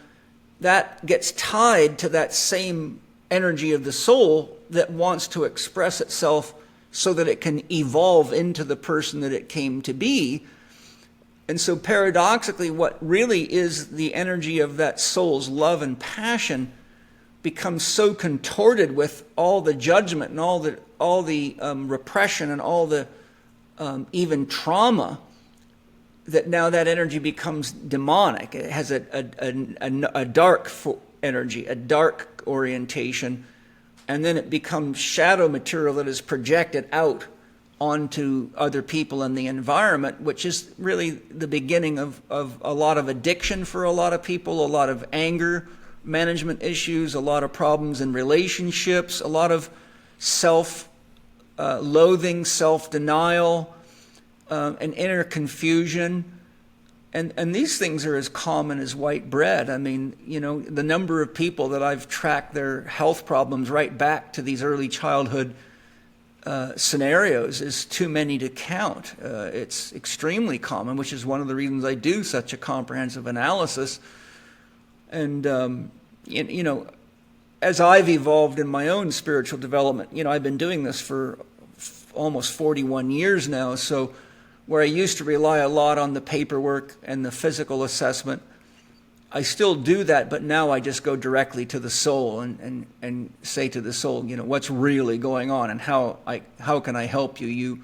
that gets tied to that same energy of the soul that wants to express itself so that it can evolve into the person that it came to be. And so paradoxically, what really is the energy of that soul's love and passion becomes so contorted with all the judgment and all the repression and all the even trauma, that now that energy becomes demonic. It has a dark energy, a dark orientation, and then it becomes shadow material that is projected out onto other people in the environment, which is really the beginning of a lot of addiction for a lot of people, a lot of anger management issues, a lot of problems in relationships, a lot of self-loathing, self-denial, and inner confusion. And these things are as common as white bread. I mean, you know, the number of people that I've tracked their health problems right back to these early childhood scenarios is too many to count. It's extremely common, which is one of the reasons I do such a comprehensive analysis. And, you know, as I've evolved in my own spiritual development, you know, I've been doing this for almost 41 years now. So where I used to rely a lot on the paperwork and the physical assessment, I still do that, but now I just go directly to the soul and say to the soul, you know, what's really going on and how can I help you?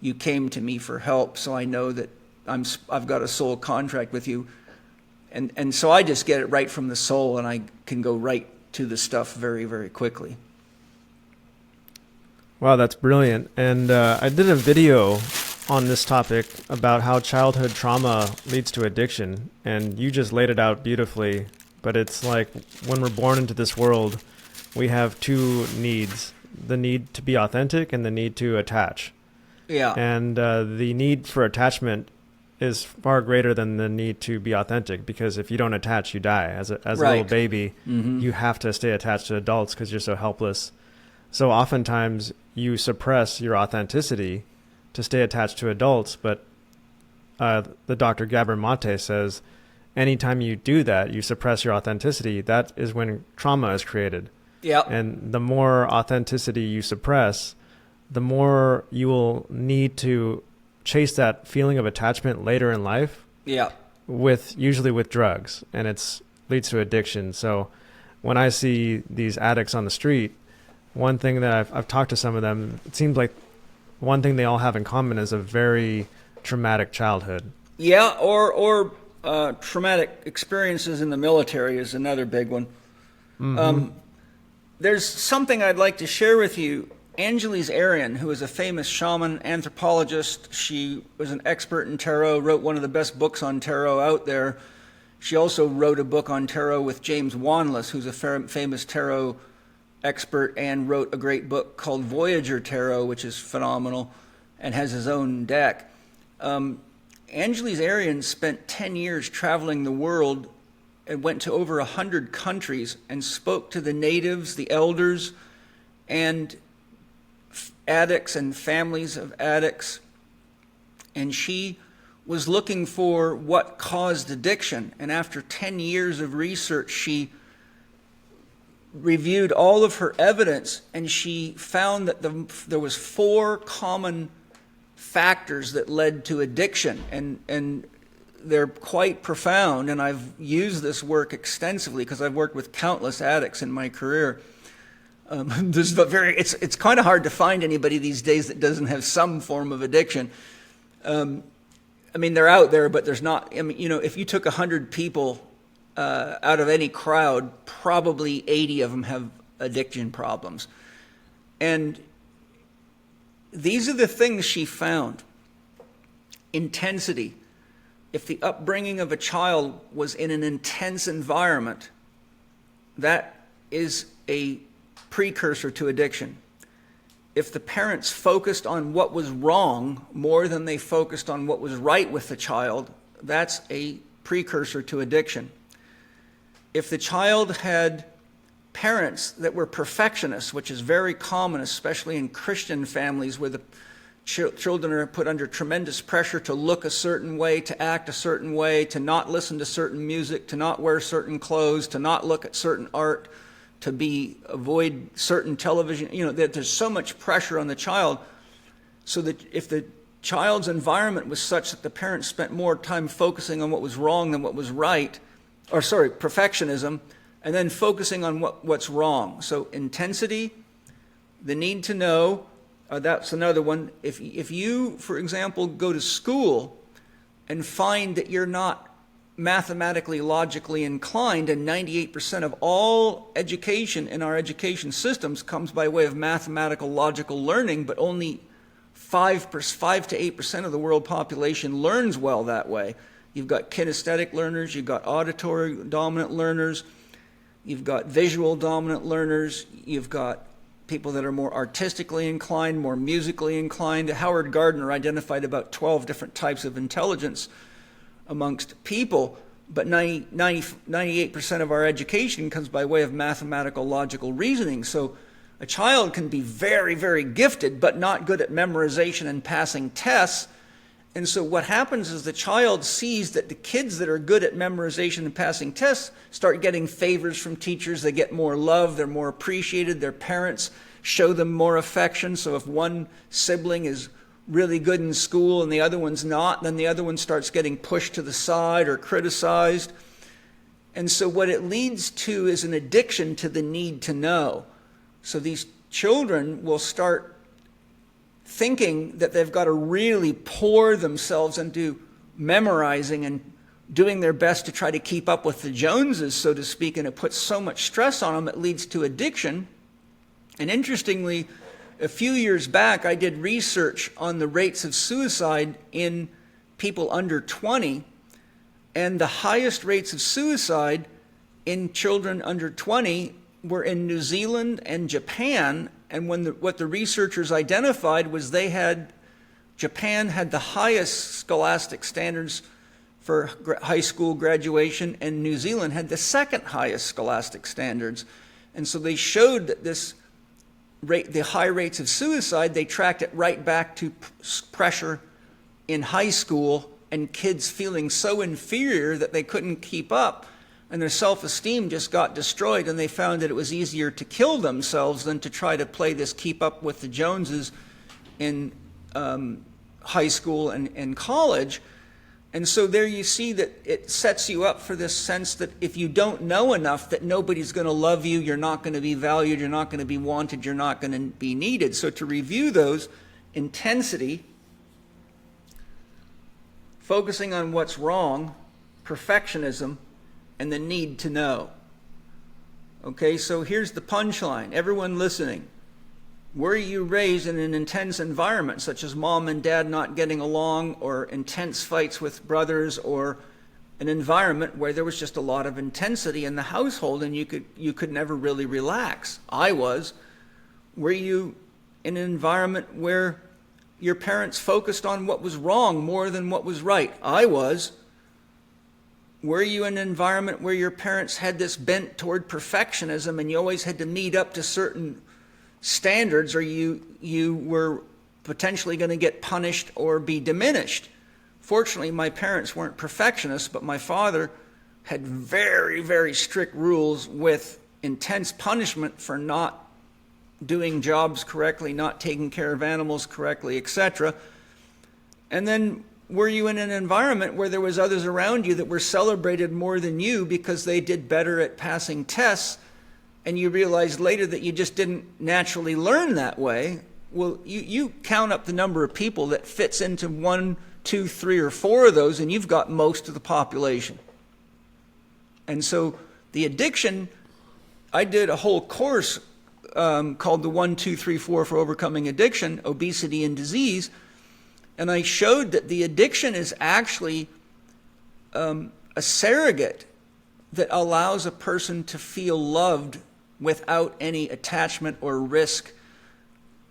You came to me for help, so I know that I've got a soul contract with you. And so I just get it right from the soul, and I can go right to the stuff very, very quickly. Wow, that's brilliant. And I did a video on this topic about how childhood trauma leads to addiction, and you just laid it out beautifully. But it's like when we're born into this world, we have two needs: the need to be authentic and the need to attach. Yeah. And the need for attachment is far greater than the need to be authentic, because if you don't attach, you die. As a little baby, you have to stay attached to adults because you're so helpless. So oftentimes you suppress your authenticity to stay attached to adults, but the Dr. Gabor Mate says anytime you do that, you suppress your authenticity, that is when trauma is created. Yeah. And the more authenticity you suppress, the more you will need to chase that feeling of attachment later in life. Yeah. Usually with drugs, and it leads to addiction. So when I see these addicts on the street, one thing that I've talked to some of them, it seems like one thing they all have in common is a very traumatic childhood. Yeah, or traumatic experiences in the military is another big one. Mm-hmm. There's something I'd like to share with you. Angeles Arian, who is a famous shaman anthropologist, she was an expert in tarot, wrote one of the best books on tarot out there. She also wrote a book on tarot with James Wanless, who's a famous tarot expert, and wrote a great book called Voyager Tarot, which is phenomenal, and has his own deck. Angeles Arian spent 10 years traveling the world and went to over 100 countries and spoke to the natives, the elders, and addicts and families of addicts. And she was looking for what caused addiction. And after 10 years of research, she reviewed all of her evidence, and she found that there was 4 common factors that led to addiction, and they're quite profound. And I've used this work extensively because I've worked with countless addicts in my career. It's kind of hard to find anybody these days that doesn't have some form of addiction. I mean, they're out there, but there's not. I mean, you know, if you took 100 people out of any crowd, probably 80 of them have addiction problems. And these are the things she found. Intensity, if the upbringing of a child was in an intense environment, that is a precursor to addiction. If the parents focused on what was wrong more than they focused on what was right with the child, that's a precursor to addiction. If the child had parents that were perfectionists, which is very common, especially in Christian families where the children are put under tremendous pressure to look a certain way, to act a certain way, to not listen to certain music, to not wear certain clothes, to not look at certain art, to avoid certain television. There's so much pressure on the child. So that if the child's environment was such that the parents spent more time focusing on what was wrong than what was right, perfectionism, and then focusing on what's wrong. So intensity, the need to know, that's another one. If you, for example, go to school and find that you're not mathematically, logically inclined, and 98% of all education in our education systems comes by way of mathematical, logical learning, but only 5 to 8% of the world population learns well that way. You've got kinesthetic learners, you've got auditory dominant learners, you've got visual dominant learners, you've got people that are more artistically inclined, more musically inclined. Howard Gardner identified about 12 different types of intelligence amongst people, but 98% of our education comes by way of mathematical, logical reasoning. So a child can be very, very gifted, but not good at memorization and passing tests. And so what happens is the child sees that the kids that are good at memorization and passing tests start getting favors from teachers. They get more love. They're more appreciated. Their parents show them more affection. So if one sibling is really good in school and the other one's not, then the other one starts getting pushed to the side or criticized. And so what it leads to is an addiction to the need to know. So these children will start thinking that they've got to really pour themselves into memorizing and doing their best to try to keep up with the Joneses, so to speak, and it puts so much stress on them, it leads to addiction. And interestingly, a few years back, I did research on the rates of suicide in people under 20, and the highest rates of suicide in children under 20 were in New Zealand and Japan. And what the researchers identified was Japan had the highest scholastic standards for high school graduation, and New Zealand had the second highest scholastic standards. And so they showed that the high rates of suicide, they tracked it right back to pressure in high school and kids feeling so inferior that they couldn't keep up. And their self-esteem just got destroyed, and they found that it was easier to kill themselves than to try to play this keep up with the Joneses in high school and college. And so there you see that it sets you up for this sense that if you don't know enough, that nobody's going to love you, you're not going to be valued, you're not going to be wanted, you're not going to be needed. So to review those, intensity, focusing on what's wrong, perfectionism, and the need to know. Okay, so here's the punchline. Everyone listening, were you raised in an intense environment, such as mom and dad not getting along, or intense fights with brothers, or an environment where there was just a lot of intensity in the household and you could never really relax? I was. Were you in an environment where your parents focused on what was wrong more than what was right? I was. Were you in an environment where your parents had this bent toward perfectionism and you always had to meet up to certain standards, or you were potentially going to get punished or be diminished? Fortunately, my parents weren't perfectionists, but my father had very, very strict rules with intense punishment for not doing jobs correctly, not taking care of animals correctly, etc. And then were you in an environment where there was others around you that were celebrated more than you because they did better at passing tests, and you realized later that you just didn't naturally learn that way? Well, you count up the number of people that fits into 1, 2, 3, or 4 of those, and you've got most of the population. And so the addiction, I did a whole course called the 1, 2, 3, 4 for Overcoming Addiction, Obesity and Disease. And I showed that the addiction is actually a surrogate that allows a person to feel loved without any attachment or risk.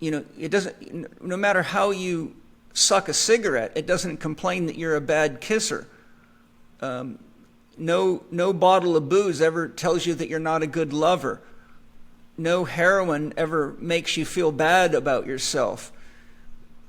It doesn't, no matter how you suck a cigarette, it doesn't complain that you're a bad kisser. No bottle of booze ever tells you that you're not a good lover. No heroin ever makes you feel bad about yourself.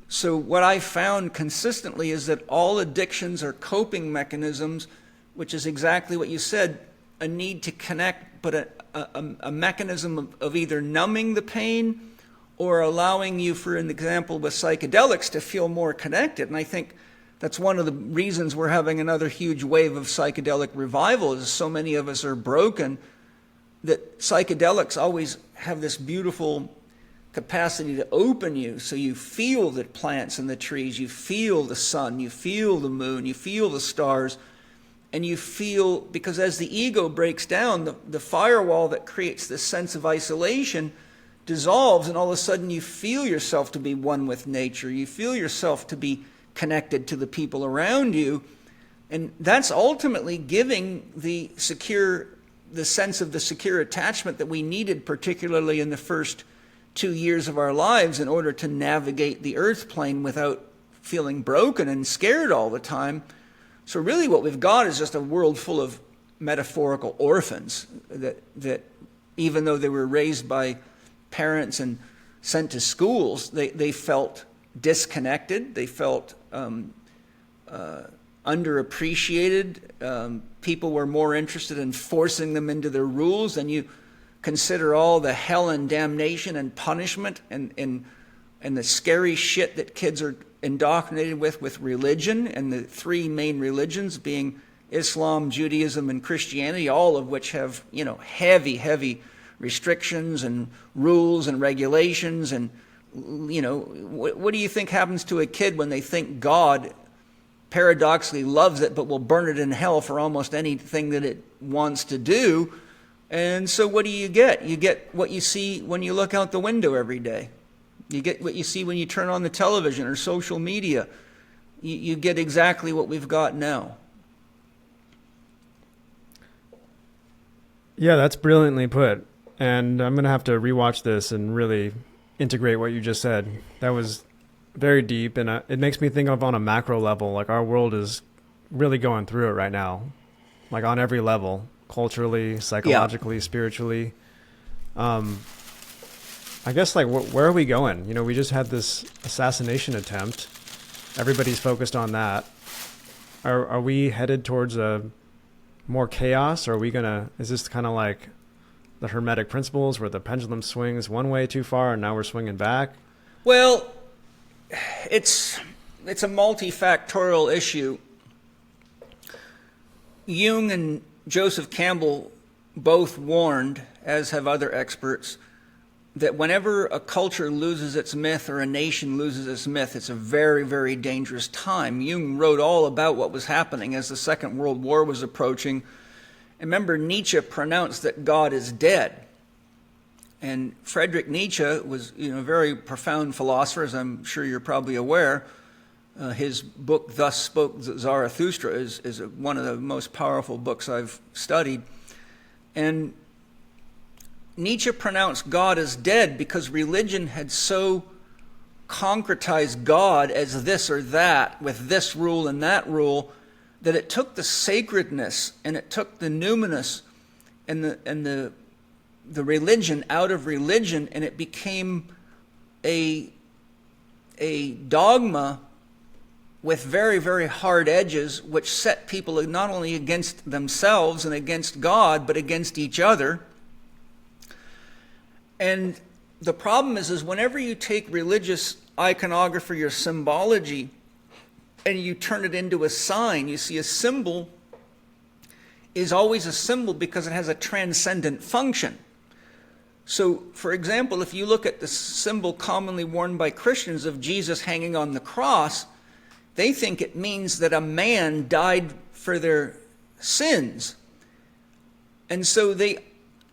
So what I found consistently is that all addictions are coping mechanisms, which is exactly what you said, a need to connect, but a mechanism of either numbing the pain or allowing you, for an example with psychedelics, to feel more connected. And I think that's one of the reasons we're having another huge wave of psychedelic revival, is so many of us are broken, that psychedelics always have this beautiful capacity to open you, so you feel the plants and the trees, you feel the sun, you feel the moon, you feel the stars, and you feel, because as the ego breaks down, the firewall that creates this sense of isolation dissolves, and all of a sudden you feel yourself to be one with nature, you feel yourself to be connected to the people around you, and that's ultimately giving the sense of the secure attachment that we needed, particularly in the first 2 years of our lives, in order to navigate the earth plane without feeling broken and scared all the time. So really what we've got is just a world full of metaphorical orphans that even though they were raised by parents and sent to schools, they felt disconnected, they felt underappreciated. People were more interested in forcing them into their rules than you consider all the hell and damnation and punishment and the scary shit that kids are indoctrinated with religion, and the three main religions being Islam, Judaism, and Christianity, all of which have, heavy restrictions and rules and regulations. And, what do you think happens to a kid when they think God paradoxically loves it but will burn it in hell for almost anything that it wants to do? And so what do? You get what you see when you look out the window every day. You get what you see when you turn on the television or social media. You get exactly what we've got now. Yeah, that's brilliantly put. And I'm going to have to rewatch this and really integrate what you just said. That was very deep, and it makes me think of, on a macro level, like our world is really going through it right now, like on every level. Culturally, psychologically, spiritually. I guess, like, where are we going? We just had this assassination attempt. Everybody's focused on that. Are we headed towards a more chaos? Or are we is this kind of like the Hermetic principles where the pendulum swings one way too far and now we're swinging back? Well, it's a multifactorial issue. Jung and Joseph Campbell both warned, as have other experts, that whenever a culture loses its myth or a nation loses its myth, it's a very, very dangerous time. Jung wrote all about what was happening as the Second World War was approaching. And remember, Nietzsche pronounced that God is dead. And Friedrich Nietzsche was, a very profound philosopher, as I'm sure you're probably aware. His book, Thus Spoke Zarathustra, is one of the most powerful books I've studied. And Nietzsche pronounced God as dead because religion had so concretized God as this or that, with this rule and that rule, that it took the sacredness and it took the numinous and the religion out of religion, and it became a dogma with very, very hard edges, which set people not only against themselves and against God, but against each other. And the problem is whenever you take religious iconography or symbology and you turn it into a sign, you see, a symbol is always a symbol because it has a transcendent function. So, for example, if you look at the symbol commonly worn by Christians of Jesus hanging on the cross, they think it means that a man died for their sins. And so they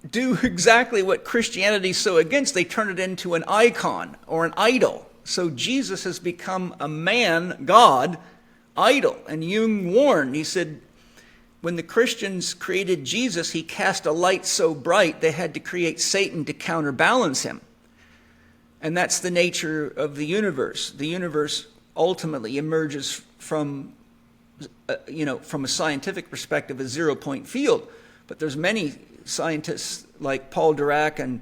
do exactly what Christianity is so against. They turn it into an icon or an idol. So Jesus has become a man, God, idol. And Jung warned, he said, When the Christians created Jesus, he cast a light so bright they had to create Satan to counterbalance him. And that's the nature of the universe. The universe ultimately emerges from, from a scientific perspective, a zero-point field. But there's many scientists like Paul Dirac and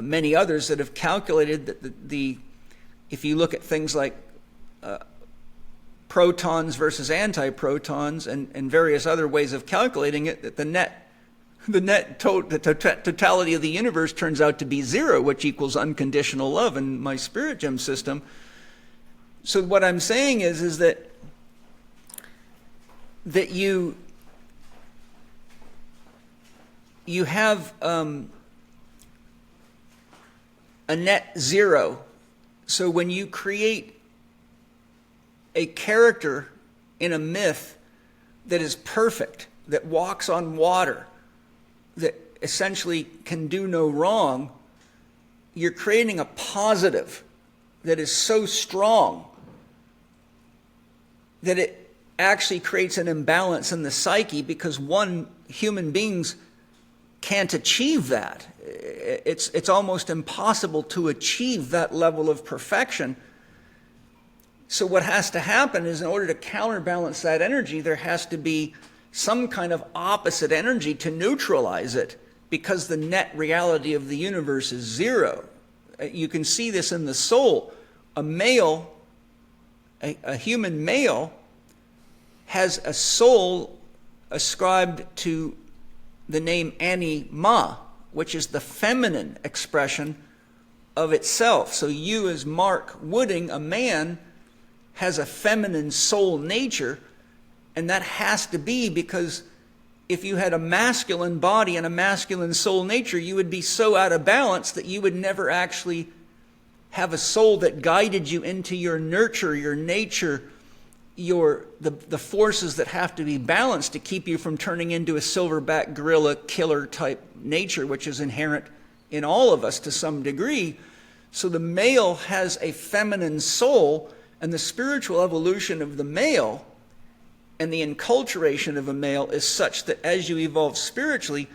many others that have calculated that if you look at things like protons versus antiprotons and various other ways of calculating it, that the totality of the universe turns out to be zero, which equals unconditional love in my spirit gem system. So what I'm saying is that you have a net zero. So when you create a character in a myth that is perfect, that walks on water, that essentially can do no wrong, you're creating a positive that is so strong that it actually creates an imbalance in the psyche, because human beings can't achieve that. It's almost impossible to achieve that level of perfection. So what has to happen is, in order to counterbalance that energy, there has to be some kind of opposite energy to neutralize it, because the net reality of the universe is zero. You can see this in the soul. A human male, has a soul ascribed to the name anima, which is the feminine expression of itself. So you, as Mark Wooding, a man, has a feminine soul nature, and that has to be because if you had a masculine body and a masculine soul nature, you would be so out of balance that you would never actually have a soul that guided you into your nurture, your nature, the forces that have to be balanced to keep you from turning into a silverback gorilla killer type nature, which is inherent in all of us to some degree. So the male has a feminine soul, and the spiritual evolution of the male and the enculturation of a male is such that as you evolve spiritually,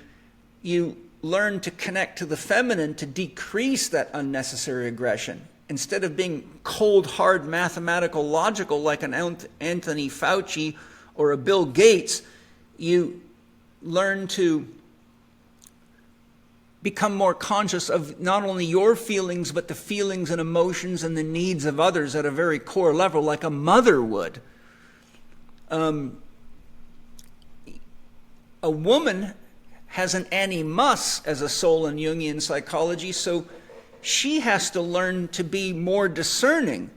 you learn to connect to the feminine to decrease that unnecessary aggression. Instead of being cold, hard, mathematical, logical like an Anthony Fauci or a Bill Gates, you learn to become more conscious of not only your feelings, but the feelings and emotions and the needs of others at a very core level, like a mother would. A woman has an animus as a soul in Jungian psychology, so she has to learn to be more discerning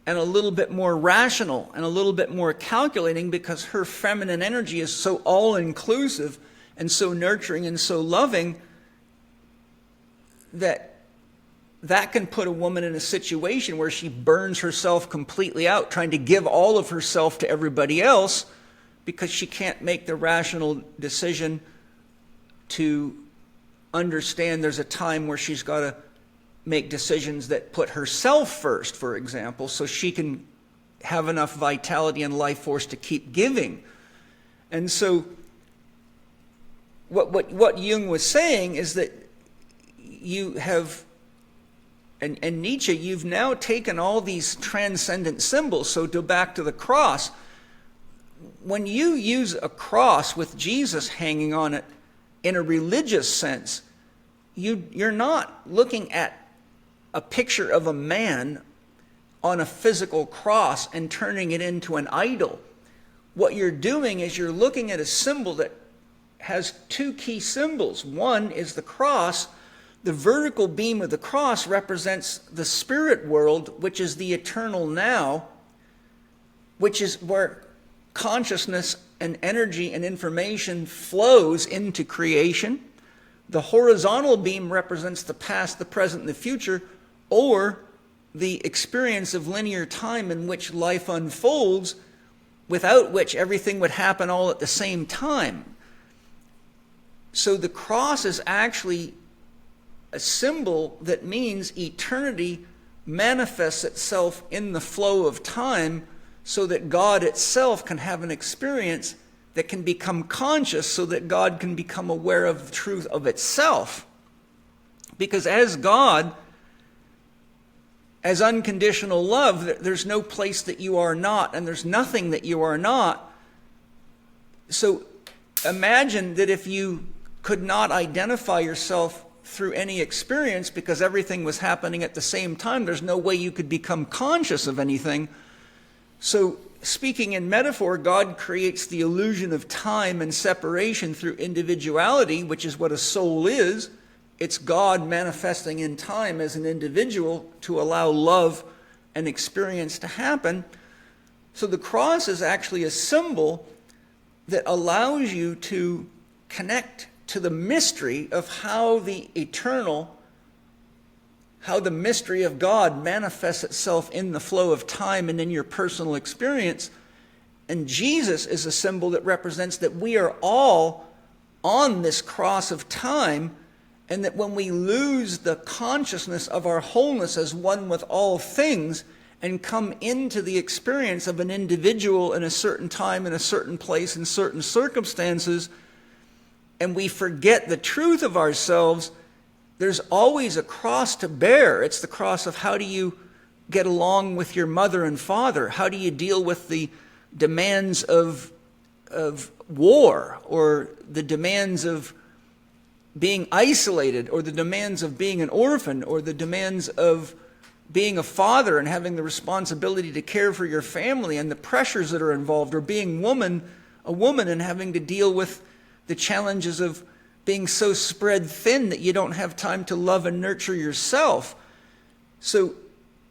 and a little bit more rational and a little bit more calculating, because her feminine energy is so all-inclusive and so nurturing and so loving that can put a woman in a situation where she burns herself completely out, trying to give all of herself to everybody else, because she can't make the rational decision to understand there's a time where she's got to make decisions that put herself first, for example, so she can have enough vitality and life force to keep giving. And so what Jung was saying is that you have, and Nietzsche, you've now taken all these transcendent symbols. So to back to the cross, when you use a cross with Jesus hanging on it in a religious sense, you're not looking at a picture of a man on a physical cross and turning it into an idol. What you're doing is you're looking at a symbol that has two key symbols. One is the cross. The vertical beam of the cross represents the spirit world, which is the eternal now, which is where consciousness and energy and information flows into creation. The horizontal beam represents the past, the present, and the future, or the experience of linear time in which life unfolds, without which everything would happen all at the same time. So the cross is actually a symbol that means eternity manifests itself in the flow of time, so that God itself can have an experience that can become conscious so that God can become aware of the truth of itself. Because as God, as unconditional love, there's no place that you are not, and there's nothing that you are not. So imagine that if you could not identify yourself through any experience because everything was happening at the same time, there's no way you could become conscious of anything. So speaking in metaphor, God creates the illusion of time and separation through individuality, which is what a soul is. It's God manifesting in time as an individual to allow love and experience to happen. So the cross is actually a symbol that allows you to connect to the mystery of how the eternal, how the mystery of God manifests itself in the flow of time and in your personal experience. And Jesus is a symbol that represents that we are all on this cross of time, and that when we lose the consciousness of our wholeness as one with all things and come into the experience of an individual in a certain time, in a certain place, in certain circumstances, and we forget the truth of ourselves, there's always a cross to bear. It's the cross of how do you get along with your mother and father? How do you deal with the demands of war, or the demands of being isolated, or the demands of being an orphan, or the demands of being a father and having the responsibility to care for your family and the pressures that are involved, or being a woman and having to deal with the challenges of being so spread thin that you don't have time to love and nurture yourself. So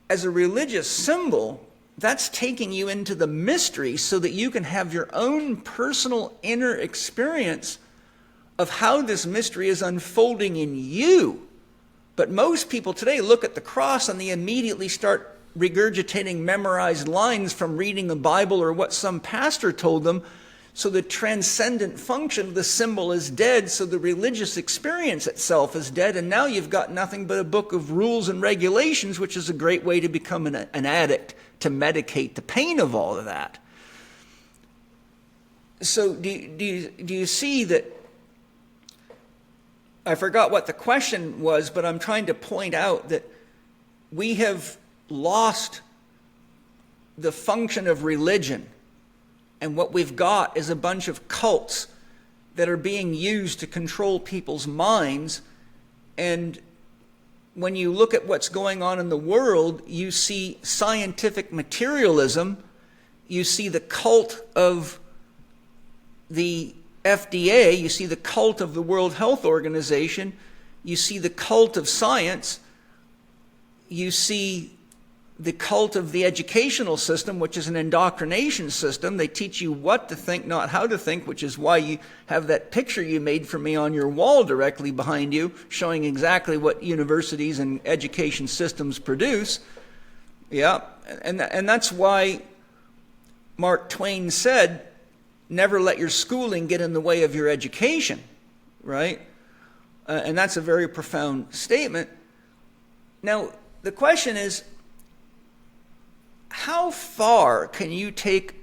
as a religious symbol, that's taking you into the mystery so that you can have your own personal inner experience of how this mystery is unfolding in you. But most people today look at the cross and they immediately start regurgitating memorized lines from reading the Bible or what some pastor told them. So the transcendent function of the symbol is dead, so the religious experience itself is dead, and now you've got nothing but a book of rules and regulations, which is a great way to become an addict, to medicate the pain of all of that. So do you see that? I forgot what the question was, but I'm trying to point out that we have lost the function of religion. And what we've got is a bunch of cults that are being used to control people's minds. And when you look at what's going on in the world, you see scientific materialism, you see the cult of the FDA, you see the cult of the World Health Organization, you see the cult of science, you see the cult of the educational system, which is an indoctrination system. They teach you what to think, not how to think, which is why you have that picture you made for me on your wall directly behind you, showing exactly what universities and education systems produce. Yeah, and that's why Mark Twain said, never let your schooling get in the way of your education, right? And that's a very profound statement. Now, the question is, how far can you take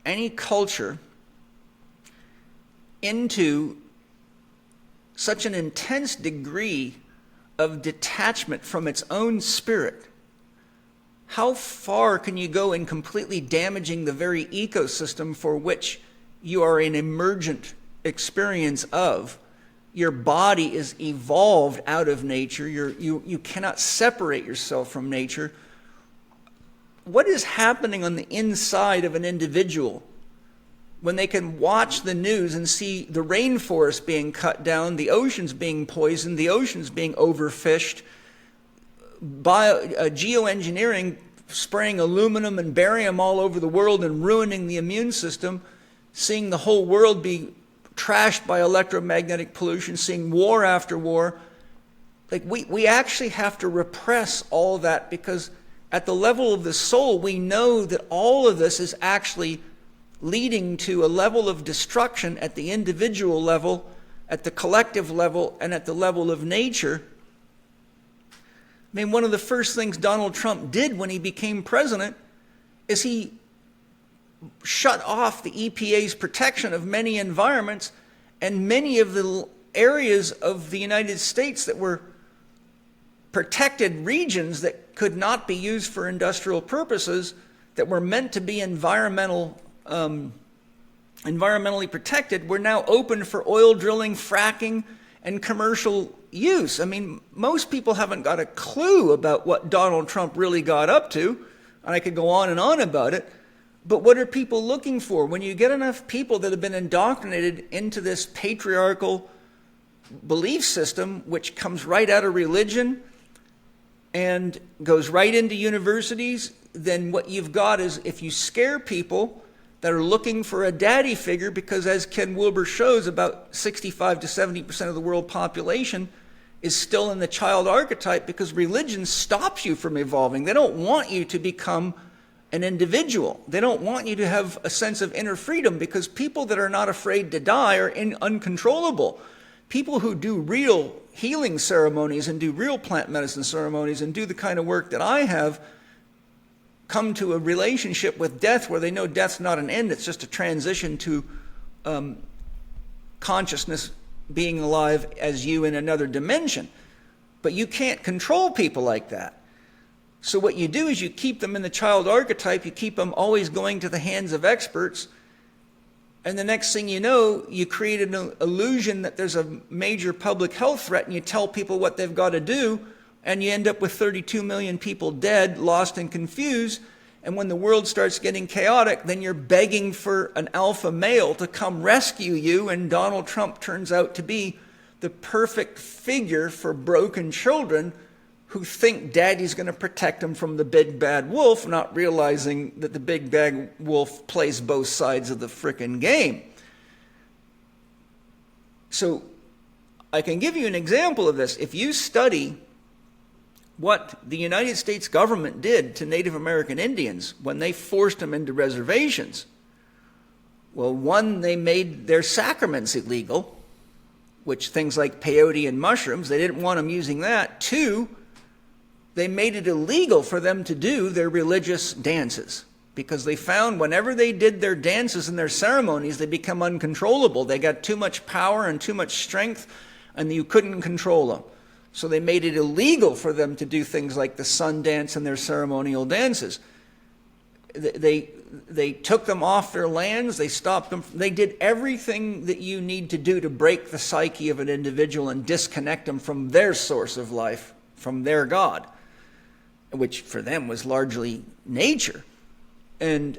any culture into such an intense degree of detachment from its own spirit? How far can you go in completely damaging the very ecosystem for which you are an emergent experience of? Your body is evolved out of nature. You cannot separate yourself from nature. What is happening on the inside of an individual when they can watch the news and see the rainforest being cut down, the oceans being poisoned, the oceans being overfished, geoengineering spraying aluminum and barium all over the world and ruining the immune system, seeing the whole world be trashed by electromagnetic pollution, seeing war after war? Like we actually have to repress all that, because at the level of the soul, we know that all of this is actually leading to a level of destruction at the individual level, at the collective level, and at the level of nature. I mean, one of the first things Donald Trump did when he became president is he shut off the EPA's protection of many environments, and many of the areas of the United States that were protected regions that could not be used for industrial purposes, that were meant to be environmentally protected, were now open for oil drilling, fracking, and commercial use. I mean, most people haven't got a clue about what Donald Trump really got up to, and I could go on and on about it. But what are people looking for? When you get enough people that have been indoctrinated into this patriarchal belief system, which comes right out of religion and goes right into universities, then what you've got is, if you scare people that are looking for a daddy figure, because as Ken Wilber shows, about 65 to 70% of the world population is still in the child archetype, because religion stops you from evolving. They don't want you to become an individual. They don't want you to have a sense of inner freedom, because people that are not afraid to die are uncontrollable. People who do real healing ceremonies and do real plant medicine ceremonies and do the kind of work that I have come to a relationship with death where they know death's not an end, it's just a transition to consciousness being alive as you in another dimension. But you can't control people like that. So what you do is you keep them in the child archetype, you keep them always going to the hands of experts, and the next thing you know, you create an illusion that there's a major public health threat, and you tell people what they've got to do, and you end up with 32 million people dead, lost and confused. And when the world starts getting chaotic, then you're begging for an alpha male to come rescue you, and Donald Trump turns out to be the perfect figure for broken children who think daddy's going to protect them from the big bad wolf, not realizing that the big bad wolf plays both sides of the frickin' game. So I can give you an example of this. If you study what the United States government did to Native American Indians when they forced them into reservations, well, one, they made their sacraments illegal, which things like peyote and mushrooms, they didn't want them using that. Two, they made it illegal for them to do their religious dances, because they found whenever they did their dances and their ceremonies, they become uncontrollable. They got too much power and too much strength, and you couldn't control them. So they made it illegal for them to do things like the sun dance and their ceremonial dances. They took them off their lands, they stopped them. They did everything that you need to do to break the psyche of an individual and disconnect them from their source of life, from their God, which for them was largely nature. And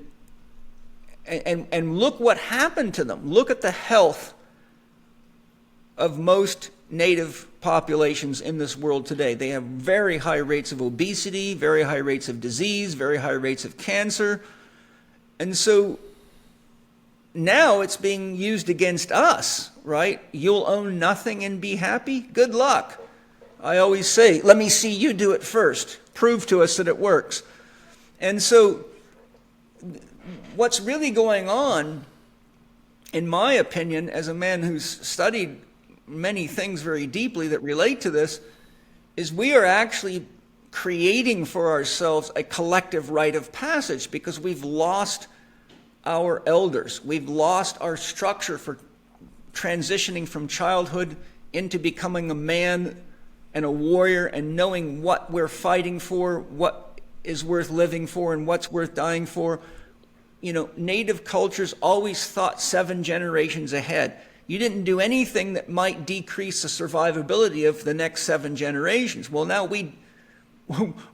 look what happened to them. Look at the health of most native populations in this world today. They have very high rates of obesity, very high rates of disease, very high rates of cancer. And so now it's being used against us, right? You'll own nothing and be happy? Good luck. I always say, let me see you do it first. Prove to us that it works. And so what's really going on, in my opinion, as a man who's studied many things very deeply that relate to this, is we are actually creating for ourselves a collective rite of passage, because we've lost our elders. We've lost our structure for transitioning from childhood into becoming a man and a warrior, and knowing what we're fighting for, what is worth living for, and what's worth dying for. You know, native cultures always thought 7 generations ahead. You didn't do anything that might decrease the survivability of the next 7 generations. Well, now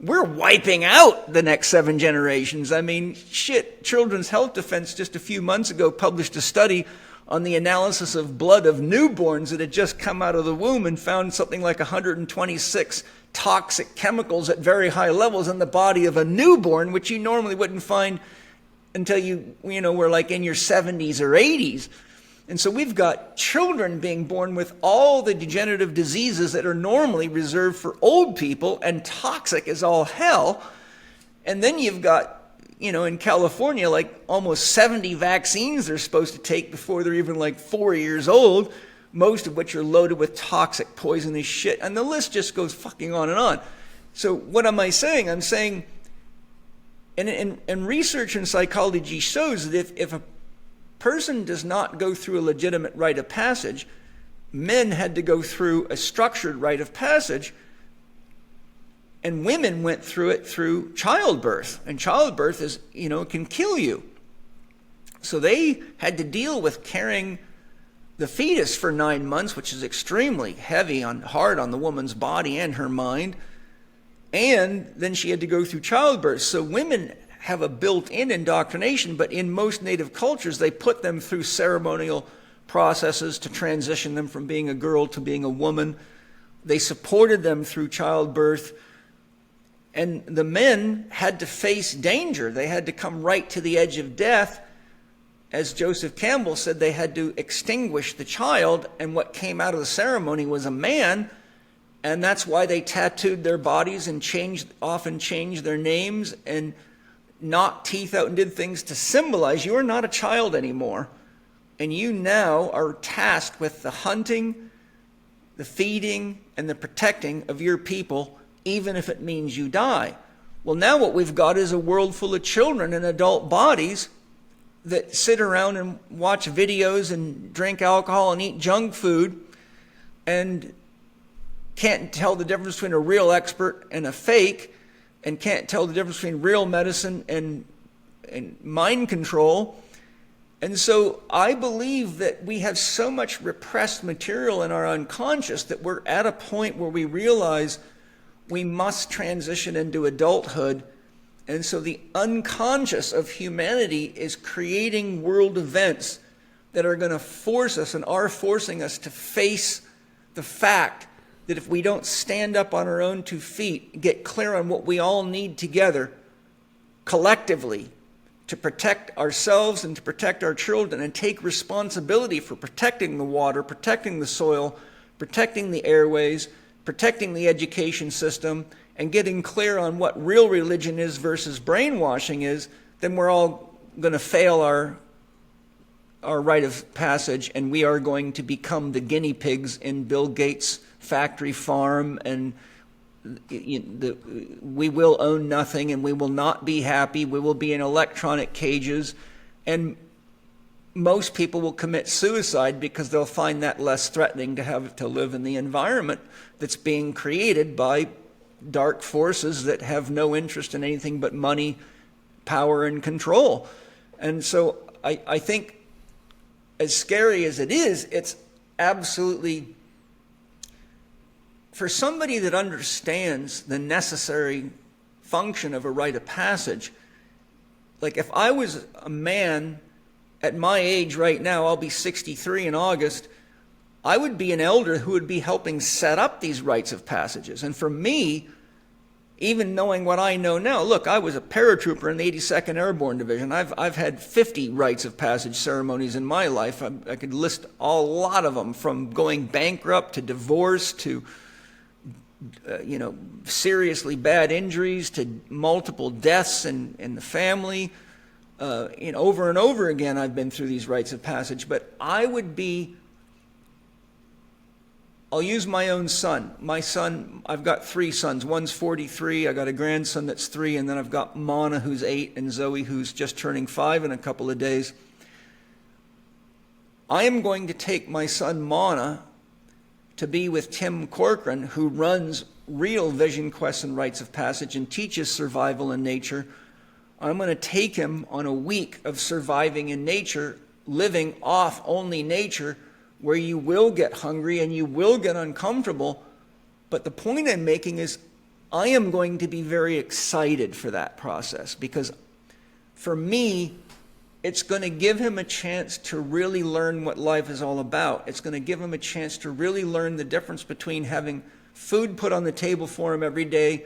we're wiping out the next 7 generations. I mean, shit, Children's Health Defense just a few months ago published a study on the analysis of blood of newborns that had just come out of the womb, and found something like 126 toxic chemicals at very high levels in the body of a newborn, which you normally wouldn't find until you were like in your 70s or 80s. And so we've got children being born with all the degenerative diseases that are normally reserved for old people, and toxic as all hell. And then you've got, in California, like almost 70 vaccines they're supposed to take before they're even like 4 years old, most of which are loaded with toxic, poisonous shit. And the list just goes fucking on and on. So what am I saying? I'm saying And research in psychology shows that if a person does not go through a legitimate rite of passage, men had to go through a structured rite of passage, and women went through it through childbirth. And childbirth is, can kill you. So they had to deal with carrying the fetus for 9 months, which is extremely hard on the woman's body and her mind. And then she had to go through childbirth. So women have a built-in indoctrination, but in most native cultures, they put them through ceremonial processes to transition them from being a girl to being a woman. They supported them through childbirth. And the men had to face danger. They had to come right to the edge of death. As Joseph Campbell said, they had to extinguish the child, and what came out of the ceremony was a man. And that's why they tattooed their bodies and often changed their names and knocked teeth out and did things to symbolize you are not a child anymore. And you now are tasked with the hunting, the feeding, and the protecting of your people, even if it means you die. Well, now what we've got is a world full of children in adult bodies that sit around and watch videos and drink alcohol and eat junk food and can't tell the difference between a real expert and a fake, and can't tell the difference between real medicine and mind control. And so I believe that we have so much repressed material in our unconscious that we're at a point where we realize we must transition into adulthood. And so the unconscious of humanity is creating world events that are going to force us and are forcing us to face the fact that if we don't stand up on our own 2 feet, get clear on what we all need together collectively to protect ourselves and to protect our children and take responsibility for protecting the water, protecting the soil, protecting the airways, protecting the education system, and getting clear on what real religion is versus brainwashing is, then we're all going to fail our rite of passage, and we are going to become the guinea pigs in Bill Gates' factory farm, and we will own nothing, and we will not be happy. We will be in electronic cages, and most people will commit suicide because they'll find that less threatening to have to live in the environment that's being created by dark forces that have no interest in anything but money, power, and control. And so I think, as scary as it is, it's absolutely, for somebody that understands the necessary function of a rite of passage, like if I was a man at my age right now, I'll be 63 in August, I would be an elder who would be helping set up these rites of passages. And for me, even knowing what I know now, look, I was a paratrooper in the 82nd Airborne Division. I've had 50 rites of passage ceremonies in my life. I could list a lot of them, from going bankrupt to divorce to seriously bad injuries to multiple deaths in the family. Over and over again, I've been through these rites of passage. But I'll use my own son. My son, I've got 3 sons. One's 43. I got a grandson that's 3, and then I've got Mana, who's 8, and Zoe, who's just turning 5 in a couple of days. I am going to take my son Mana to be with Tim Corcoran, who runs real Vision Quests and Rites of Passage and teaches survival in nature. I'm going to take him on a week of surviving in nature, living off only nature, where you will get hungry and you will get uncomfortable. But the point I'm making is I am going to be very excited for that process, because for me, it's going to give him a chance to really learn what life is all about. It's going to give him a chance to really learn the difference between having food put on the table for him every day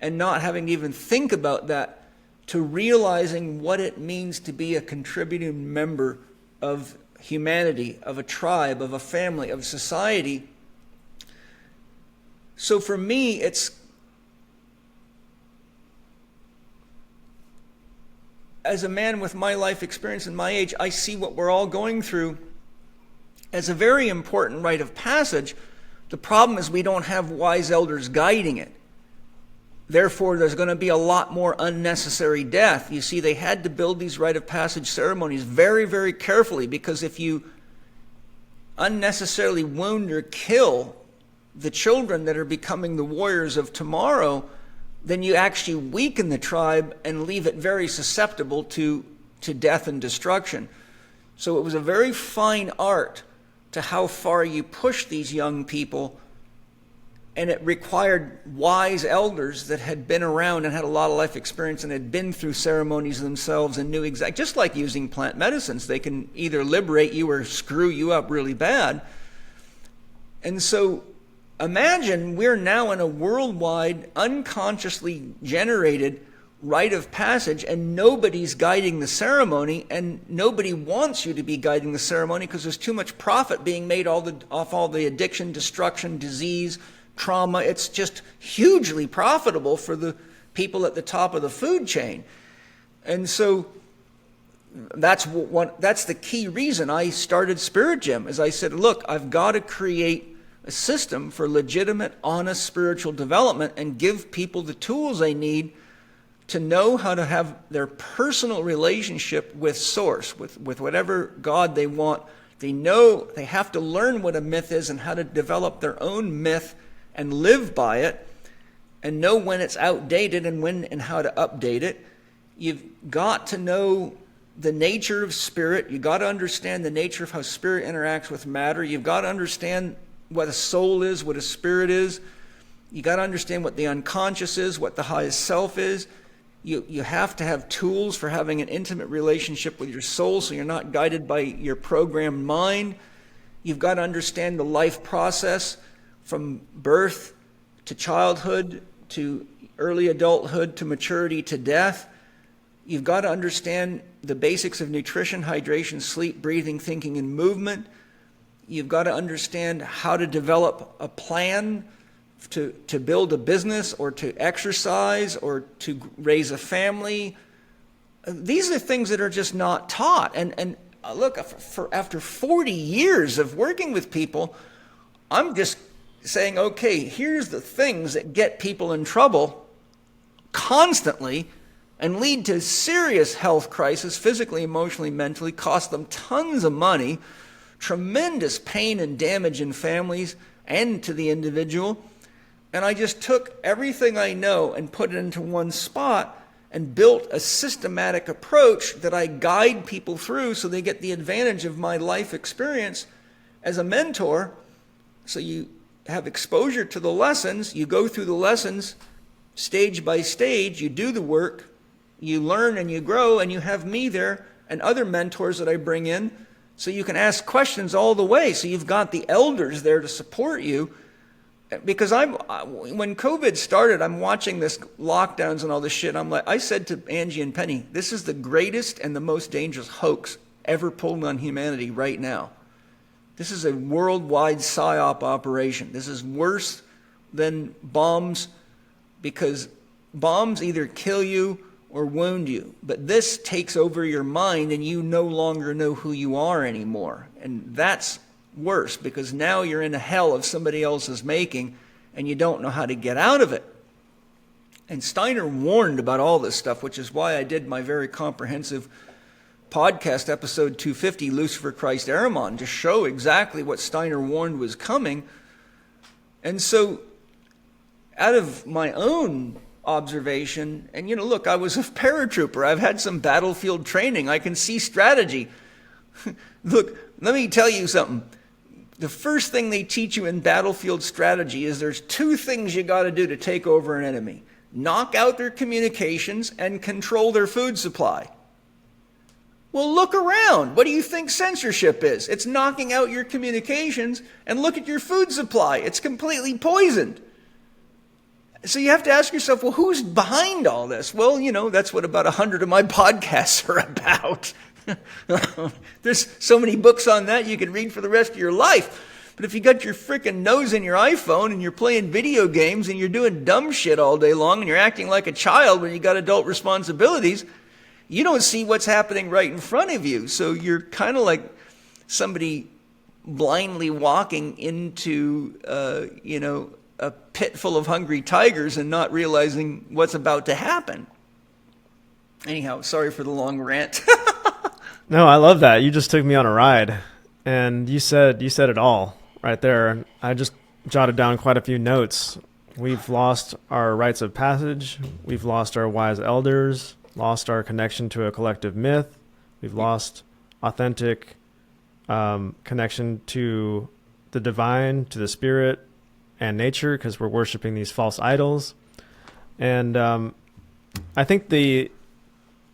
and not having to even think about that, to realizing what it means to be a contributing member of humanity, of a tribe, of a family, of society. So for me, it's, as a man with my life experience and my age, I see what we're all going through as a very important rite of passage. The problem is we don't have wise elders guiding it. Therefore, there's going to be a lot more unnecessary death. You see, they had to build these rite of passage ceremonies very, very carefully, because if you unnecessarily wound or kill the children that are becoming the warriors of tomorrow, then you actually weaken the tribe and leave it very susceptible to death and destruction. So it was a very fine art to how far you push these young people, and it required wise elders that had been around and had a lot of life experience and had been through ceremonies themselves and knew exactly, just like using plant medicines, they can either liberate you or screw you up really bad. And so imagine we're now in a worldwide, unconsciously generated rite of passage, and nobody's guiding the ceremony, and nobody wants you to be guiding the ceremony because there's too much profit being made off all the addiction, destruction, disease, trauma. It's just hugely profitable for the people at the top of the food chain. And so that's the key reason I started Spirit Gym, is I said, look, I've got to create a system for legitimate, honest spiritual development and give people the tools they need to know how to have their personal relationship with Source, with whatever God they want. They know they have to learn what a myth is and how to develop their own myth and live by it, and know when it's outdated and when and how to update it. You've got to know the nature of spirit. You've got to understand the nature of how spirit interacts with matter. You've got to understand what a soul is, what a spirit is. You got to understand what the unconscious is, what the highest self is. You have to have tools for having an intimate relationship with your soul, so you're not guided by your programmed mind. You've got to understand the life process from birth to childhood to early adulthood to maturity to death. You've got to understand the basics of nutrition, hydration, sleep, breathing, thinking, and movement. You've got to understand how to develop a plan to build a business or to exercise or to raise a family. These are things that are just not taught. And look, after 40 years of working with people, I'm just saying, okay, here's the things that get people in trouble constantly and lead to serious health crisis, physically, emotionally, mentally, cost them tons of money, tremendous pain and damage in families and to the individual. And I just took everything I know and put it into one spot and built a systematic approach that I guide people through so they get the advantage of my life experience as a mentor. So you have exposure to the lessons, you go through the lessons stage by stage, you do the work, you learn and you grow, and you have me there and other mentors that I bring in so you can ask questions all the way. So you've got the elders there to support you. Because when COVID started, I'm watching this lockdowns and all this shit. I said to Angie and Penny, this is the greatest and the most dangerous hoax ever pulled on humanity right now. This is a worldwide psyop operation. This is worse than bombs, because bombs either kill you or wound you. But this takes over your mind and you no longer know who you are anymore. And that's worse, because now you're in a hell of somebody else's making and you don't know how to get out of it. And Steiner warned about all this stuff, which is why I did my very comprehensive podcast, episode 250, Lucifer, Christ, Ahriman, to show exactly what Steiner warned was coming. And so out of my own observation, and look, I was a paratrooper. I've had some battlefield training. I can see strategy. Look, let me tell you something. The first thing they teach you in battlefield strategy is there's two things you got to do to take over an enemy: knock out their communications and control their food supply. Well, look around. What do you think censorship is? It's knocking out your communications, and look at your food supply. It's completely poisoned. So you have to ask yourself, well, who's behind all this? Well, that's what about 100 of my podcasts are about. There's so many books on that you could read for the rest of your life. But if you got your freaking nose in your iPhone and you're playing video games and you're doing dumb shit all day long and you're acting like a child when you got adult responsibilities, you don't see what's happening right in front of you. So you're kind of like somebody blindly walking into, a pit full of hungry tigers and not realizing what's about to happen. Anyhow, sorry for the long rant. No, I love that. You just took me on a ride, and you said it all right there. And I just jotted down quite a few notes. We've lost our rites of passage. We've lost our wise elders, lost our connection to a collective myth. We've lost authentic connection to the divine, to the spirit and nature, because we're worshiping these false idols. And I think the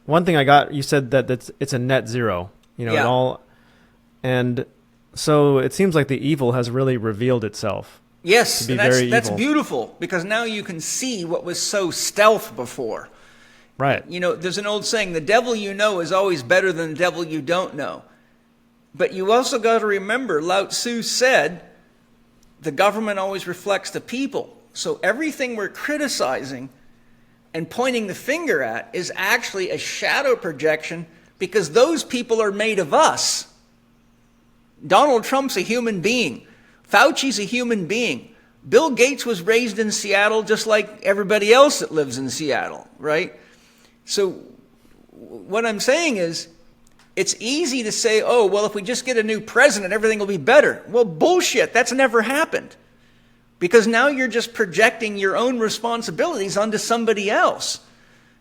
one thing I got, you said that it's a net zero, you know, Yeah. it all, and so it seems like the evil has really revealed itself. Yes, To be and very that's evil. beautiful, because now you can see what was so stealth before. Right. You know, there's an old saying, the devil you know is always better than the devil you don't know. But you also got to remember, Lao Tzu said, the government always reflects the people. So everything we're criticizing and pointing the finger at is actually a shadow projection, because those people are made of us. Donald Trump's a human being. Fauci's a human being. Bill Gates was raised in Seattle just like everybody else that lives in Seattle, right? So what I'm saying is, it's easy to say, oh, well, if we just get a new president, everything will be better. Well, bullshit, that's never happened. Because now you're just projecting your own responsibilities onto somebody else.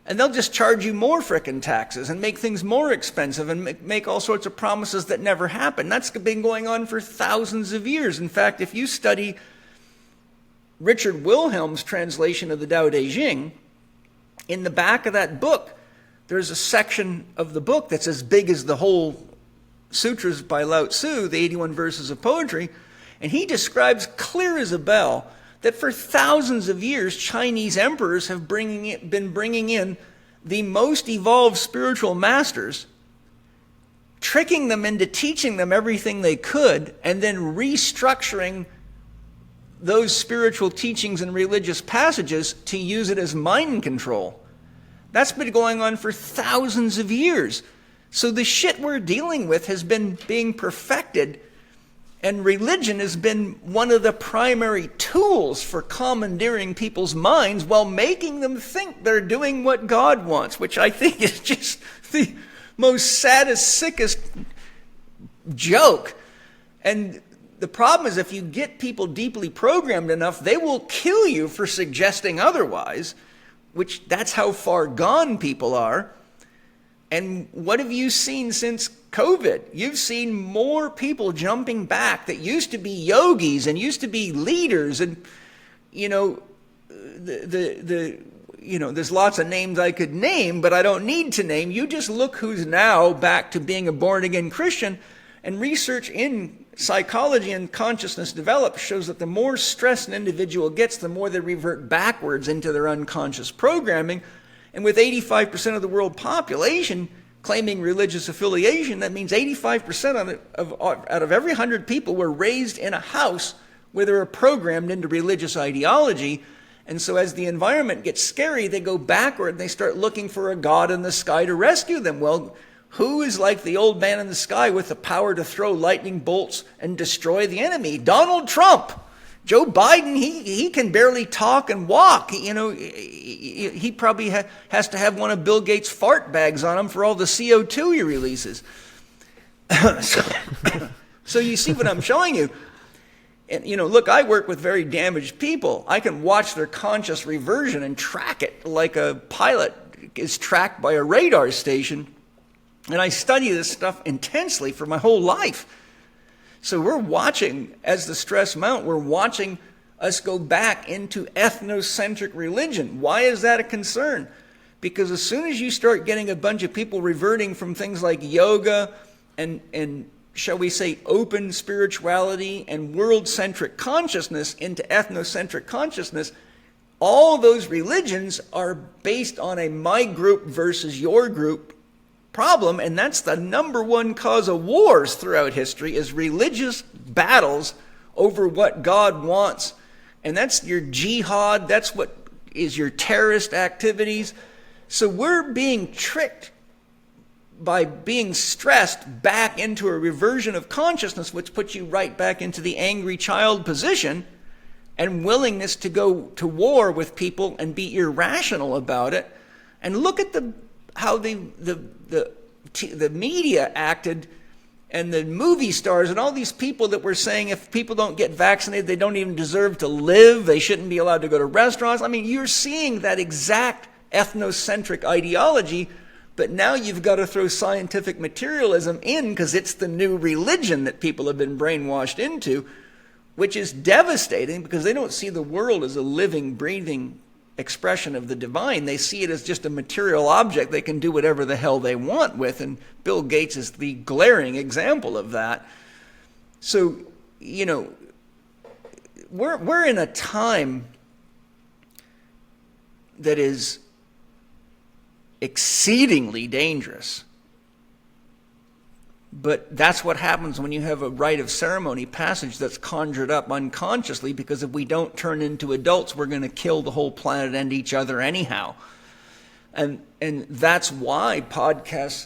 And they'll just charge you more frickin' taxes and make things more expensive and make all sorts of promises that never happen. That's been going on for thousands of years. In fact, if you study Richard Wilhelm's translation of the Tao Te Ching, in the back of that book, there's a section of the book that's as big as the whole sutras by Lao Tzu, the 81 verses of poetry, and he describes clear as a bell that for thousands of years, Chinese emperors have been bringing in the most evolved spiritual masters, tricking them into teaching them everything they could, and then restructuring those spiritual teachings and religious passages to use it as mind control. That's been going on for thousands of years. So the shit we're dealing with has been being perfected, and religion has been one of the primary tools for commandeering people's minds while making them think they're doing what God wants, which I think is just the most saddest, sickest joke. And the problem is, if you get people deeply programmed enough, they will kill you for suggesting otherwise, which that's how far gone people are. And what have you seen since COVID? You've seen more people jumping back that used to be yogis and used to be leaders, and you know, there's lots of names I could name, but I don't need to name. You just look who's now back to being a born-again Christian, and research in psychology and consciousness development shows that the more stress an individual gets, the more they revert backwards into their unconscious programming. And with 85% of the world population claiming religious affiliation, that means 85% out of every 100 people were raised in a house where they were programmed into religious ideology. And so as the environment gets scary, they go backward and they start looking for a God in the sky to rescue them. Well, who is like the old man in the sky with the power to throw lightning bolts and destroy the enemy? Donald Trump. Joe Biden, he can barely talk and walk. He probably has to have one of Bill Gates' fart bags on him for all the CO2 he releases. So you see what I'm showing you. And, look, I work with very damaged people. I can watch their conscious reversion and track it like a pilot is tracked by a radar station. And I study this stuff intensely for my whole life. So we're watching, as the stress mount, we're watching us go back into ethnocentric religion. Why is that a concern? Because as soon as you start getting a bunch of people reverting from things like yoga and shall we say, open spirituality and world-centric consciousness into ethnocentric consciousness, all those religions are based on a my group versus your group problem, and that's the number one cause of wars throughout history, is religious battles over what God wants. And that's your jihad, that's what is your terrorist activities. So we're being tricked by being stressed back into a reversion of consciousness, which puts you right back into the angry child position. and willingness to go to war with people and be irrational about it. And look at how the media acted, and the movie stars and all these people that were saying if people don't get vaccinated, they don't even deserve to live. They shouldn't be allowed to go to restaurants. I mean, you're seeing that exact ethnocentric ideology, but now you've got to throw scientific materialism in because it's the new religion that people have been brainwashed into, which is devastating because they don't see the world as a living, breathing expression of the divine. They see it as just a material object they can do whatever the hell they want with, and Bill Gates is the glaring example of that. So, you know, we're in a time that is exceedingly dangerous. But that's what happens when you have a rite of ceremony passage that's conjured up unconsciously, because if we don't turn into adults, we're going to kill the whole planet and each other anyhow. And that's why podcasts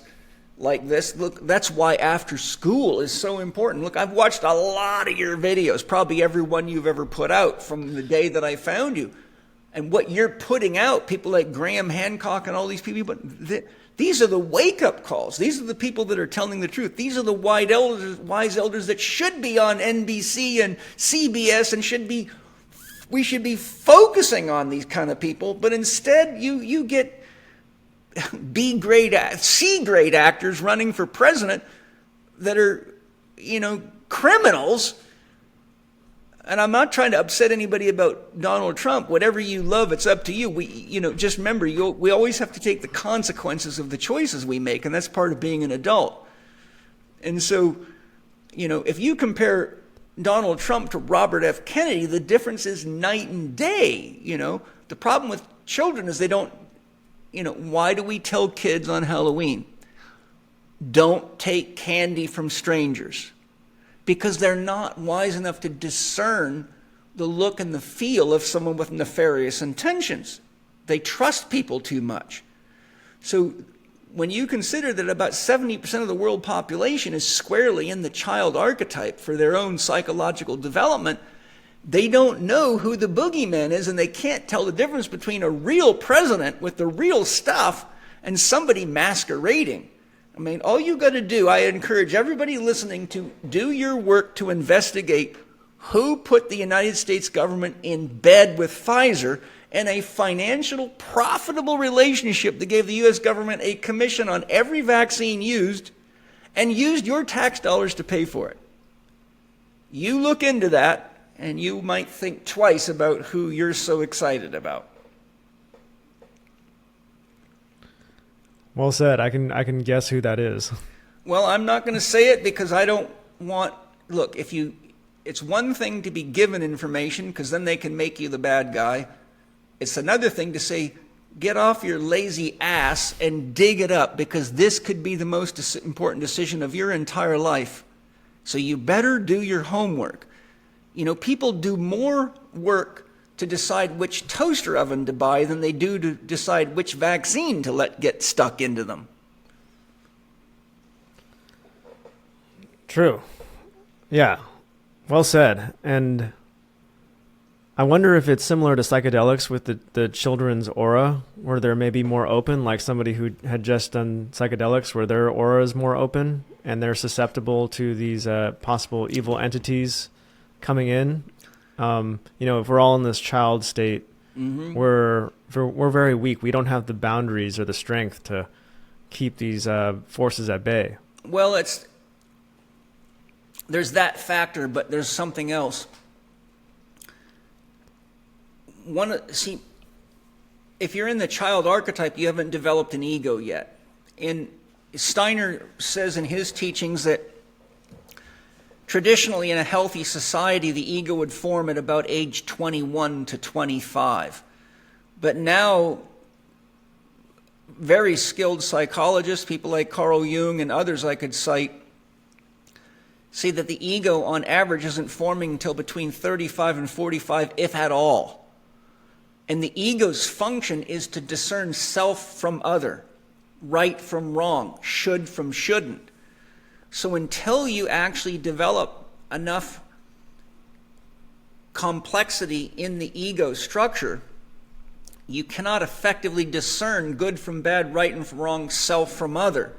like this, look, that's why after school is so important. Look, I've watched a lot of your videos, probably every one you've ever put out from the day that I found you. And what you're putting out, people like Graham Hancock and all these people, but these are the wake-up calls. These are the people that are telling the truth. These are the wise elders that should be on NBC and CBS, and we should be focusing on these kind of people. But instead, you get B-grade, C-grade actors running for president that are, you know, criminals. And I'm not trying to upset anybody about Donald Trump. Whatever you love, it's up to you. Just remember, we always have to take the consequences of the choices we make, and that's part of being an adult. And so, you know, if you compare Donald Trump to Robert F. Kennedy, the difference is night and day. You know, the problem with children is they don't, you know, why do we tell kids on Halloween, don't take candy from strangers? Because they're not wise enough to discern the look and the feel of someone with nefarious intentions. They trust people too much. So when you consider that about 70% of the world population is squarely in the child archetype for their own psychological development, they don't know who the boogeyman is, and they can't tell the difference between a real president with the real stuff and somebody masquerading. I mean, all you got to do, I encourage everybody listening to do your work to investigate who put the United States government in bed with Pfizer and a financial, profitable relationship that gave the U.S. government a commission on every vaccine used and used your tax dollars to pay for it. You look into that, and you might think twice about who you're so excited about. Well said. I can guess who that is. Well, I'm not going to say it because I don't want, look, it's one thing to be given information because then they can make you the bad guy. It's another thing to say, get off your lazy ass and dig it up, because this could be the most important decision of your entire life. So you better do your homework. You know, people do more work to decide which toaster oven to buy than they do to decide which vaccine to let get stuck into them. True. Yeah. Well said. And I wonder if it's similar to psychedelics with the children's aura, where they're maybe more open, like somebody who had just done psychedelics, where their aura is more open and they're susceptible to these possible evil entities coming in. You know, if we're all in this child state, we're very weak. We don't have the boundaries or the strength to keep these forces at bay. Well, there's that factor, but there's something else. If you're in the child archetype, you haven't developed an ego yet. And Steiner says in his teachings that traditionally, in a healthy society, the ego would form at about age 21 to 25. But now, very skilled psychologists, people like Carl Jung and others I could cite, say that the ego, on average, isn't forming until between 35 and 45, if at all. And the ego's function is to discern self from other, right from wrong, should from shouldn't. So until you actually develop enough complexity in the ego structure, you cannot effectively discern good from bad, right and from wrong, self from other.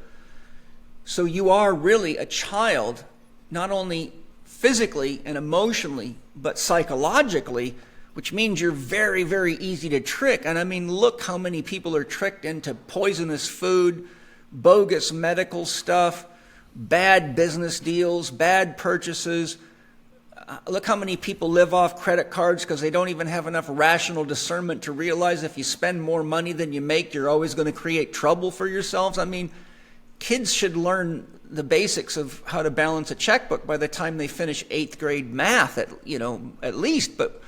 So you are really a child, not only physically and emotionally, but psychologically, which means you're very, very easy to trick. And I mean, look how many people are tricked into poisonous food, bogus medical stuff, bad business deals, bad purchases. Look how many people live off credit cards because they don't even have enough rational discernment to realize if you spend more money than you make, you're always going to create trouble for yourselves. I mean, kids should learn the basics of how to balance a checkbook by the time they finish 8th grade math, at least. But,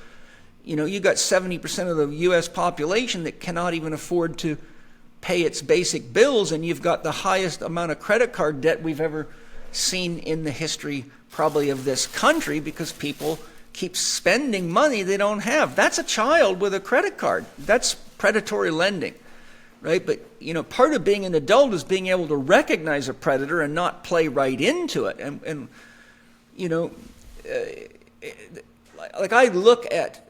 you got 70% of the U.S. population that cannot even afford to pay its basic bills, and you've got the highest amount of credit card debt we've ever seen in the history probably of this country, because people keep spending money they don't have. That's a child with a credit card. That's predatory lending, right? But, part of being an adult is being able to recognize a predator and not play right into it. And like I look at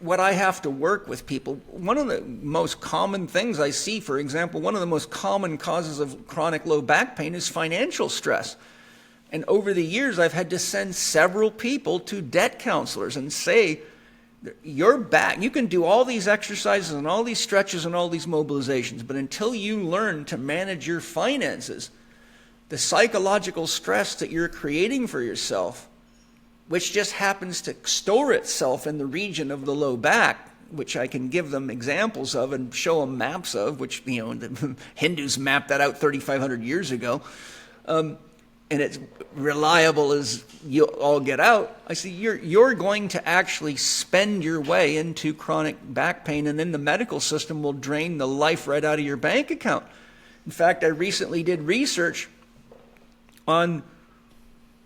what I have to work with people. One of the most common things I see, for example, one of the most common causes of chronic low back pain is financial stress. And over the years, I've had to send several people to debt counselors and say, your back, you can do all these exercises and all these stretches and all these mobilizations, but until you learn to manage your finances, the psychological stress that you're creating for yourself, which just happens to store itself in the region of the low back, which I can give them examples of and show them maps of, which, the Hindus mapped that out 3,500 years ago. And it's reliable as you all get out. I see you're going to actually spend your way into chronic back pain, and then the medical system will drain the life right out of your bank account. In fact, I recently did research on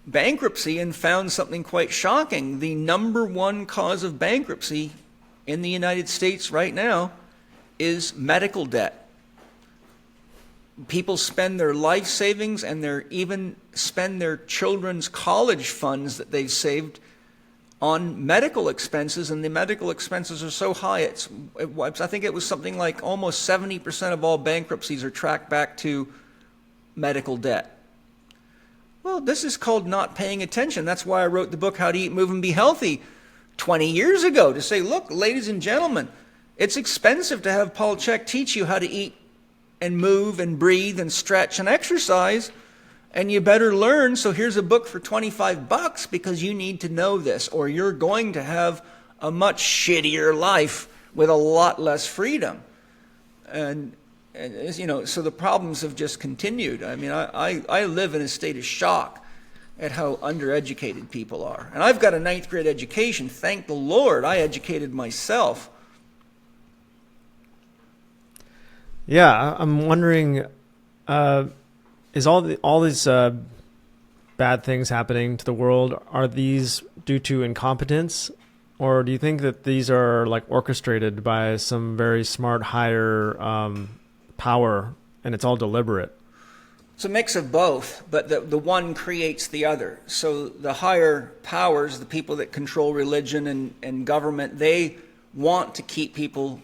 bankruptcy and found something quite shocking. The number one cause of bankruptcy in the United States right now is medical debt. People spend their life savings and even spend their children's college funds that they've saved on medical expenses, and the medical expenses are so high. I think it was something like almost 70% of all bankruptcies are tracked back to medical debt. Well, this is called not paying attention. That's why I wrote the book, How to Eat, Move, and Be Healthy, 20 years ago, to say, look, ladies and gentlemen, it's expensive to have Paul Chek teach you how to eat and move and breathe and stretch and exercise, and you better learn. So here's a book for $25 because you need to know this, or you're going to have a much shittier life with a lot less freedom. And so the problems have just continued. I mean, I live in a state of shock at how undereducated people are. And I've got a 9th grade education. Thank the Lord I educated myself. Yeah, I'm wondering, is all these bad things happening to the world, are these due to incompetence, or do you think that these are like orchestrated by some very smart higher power, and it's all deliberate? It's a mix of both, but the one creates the other. So the higher powers, the people that control religion and government, they want to keep people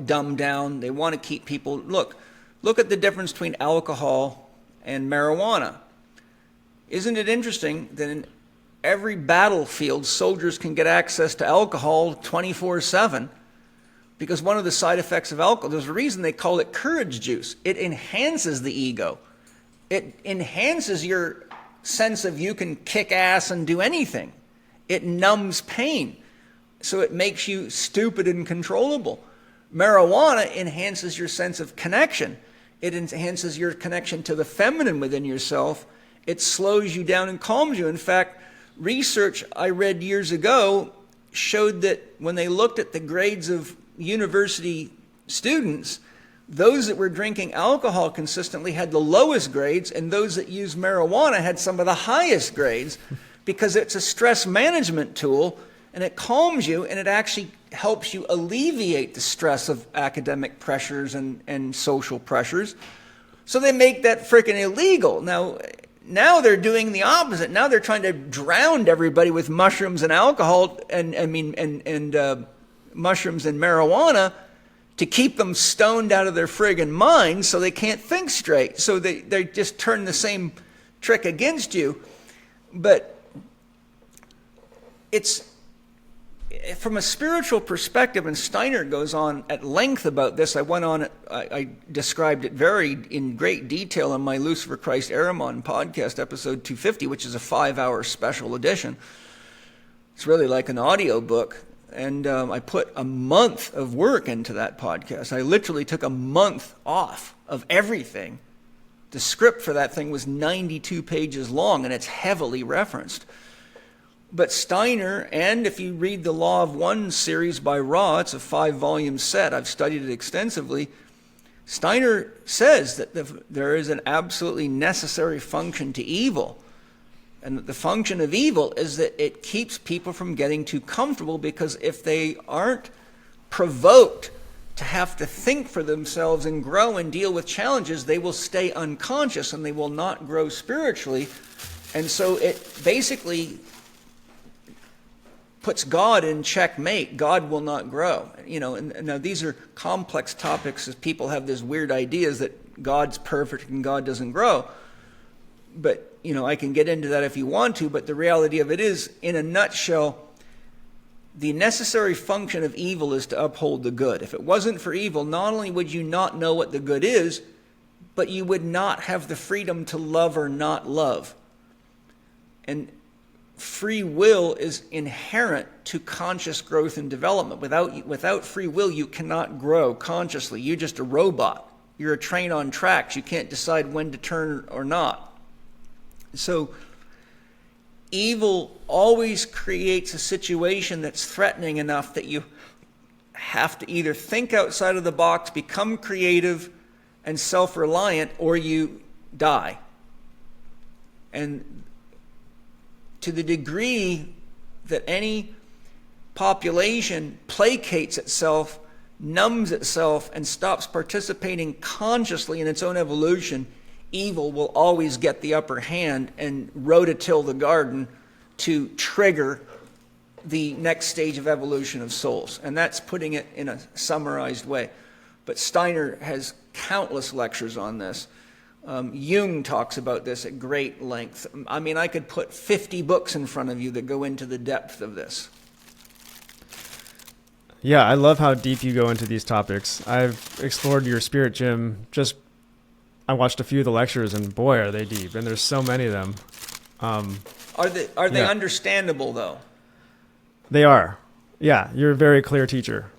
dumbed down. They want to keep people, look at the difference between alcohol and marijuana. Isn't it interesting that in every battlefield, soldiers can get access to alcohol 24/7? Because one of the side effects of alcohol, there's a reason they call it courage juice. It enhances the ego. It enhances your sense of you can kick ass and do anything. It numbs pain. So it makes you stupid and controllable. Marijuana enhances your sense of connection. It enhances your connection to the feminine within yourself. It slows you down and calms you. In fact, research I read years ago showed that when they looked at the grades of university students, those that were drinking alcohol consistently had the lowest grades, and those that used marijuana had some of the highest grades, because it's a stress management tool, and it calms you, and it actually helps you alleviate the stress of academic pressures and social pressures. So they make that freaking illegal. Now, now they're doing the opposite. Now they're trying to drown everybody with mushrooms and alcohol, and mushrooms and marijuana, to keep them stoned out of their friggin' minds so they can't think straight. So they just turn the same trick against you. But it's, from a spiritual perspective, and Steiner goes on at length about this. I described it in great detail in my Lucifer Christ Eremon podcast, episode 250, which is a 5-hour special edition. It's really like an audio book. And I put a month of work into that podcast. I literally took a month off of everything. The script for that thing was 92 pages long, and it's heavily referenced. But Steiner, and if you read the Law of One series by Ra, it's a 5-volume set. I've studied it extensively. Steiner says that there is an absolutely necessary function to evil. And the function of evil is that it keeps people from getting too comfortable, because if they aren't provoked to have to think for themselves and grow and deal with challenges, they will stay unconscious and they will not grow spiritually. And so it basically puts God in checkmate. God will not grow. And now these are complex topics, as people have these weird ideas that God's perfect and God doesn't grow. But I can get into that if you want to, but the reality of it is, in a nutshell, the necessary function of evil is to uphold the good. If it wasn't for evil, not only would you not know what the good is, but you would not have the freedom to love or not love. And free will is inherent to conscious growth and development. Without free will, you cannot grow consciously. You're just a robot. You're a train on tracks. You can't decide when to turn or not. So evil always creates a situation that's threatening enough that you have to either think outside of the box, become creative and self-reliant, or you die. And to the degree that any population placates itself, numbs itself, and stops participating consciously in its own evolution, evil will always get the upper hand and rototill the garden to trigger the next stage of evolution of souls. And that's putting it in a summarized way. But Steiner has countless lectures on this. Jung talks about this at great length. I mean, I could put 50 books in front of you that go into the depth of this. Yeah, I love how deep you go into these topics. I've explored your spirit gym. I watched a few of the lectures, and boy, are they deep. And there's so many of them. Are they understandable, though? They are. Yeah, you're a very clear teacher.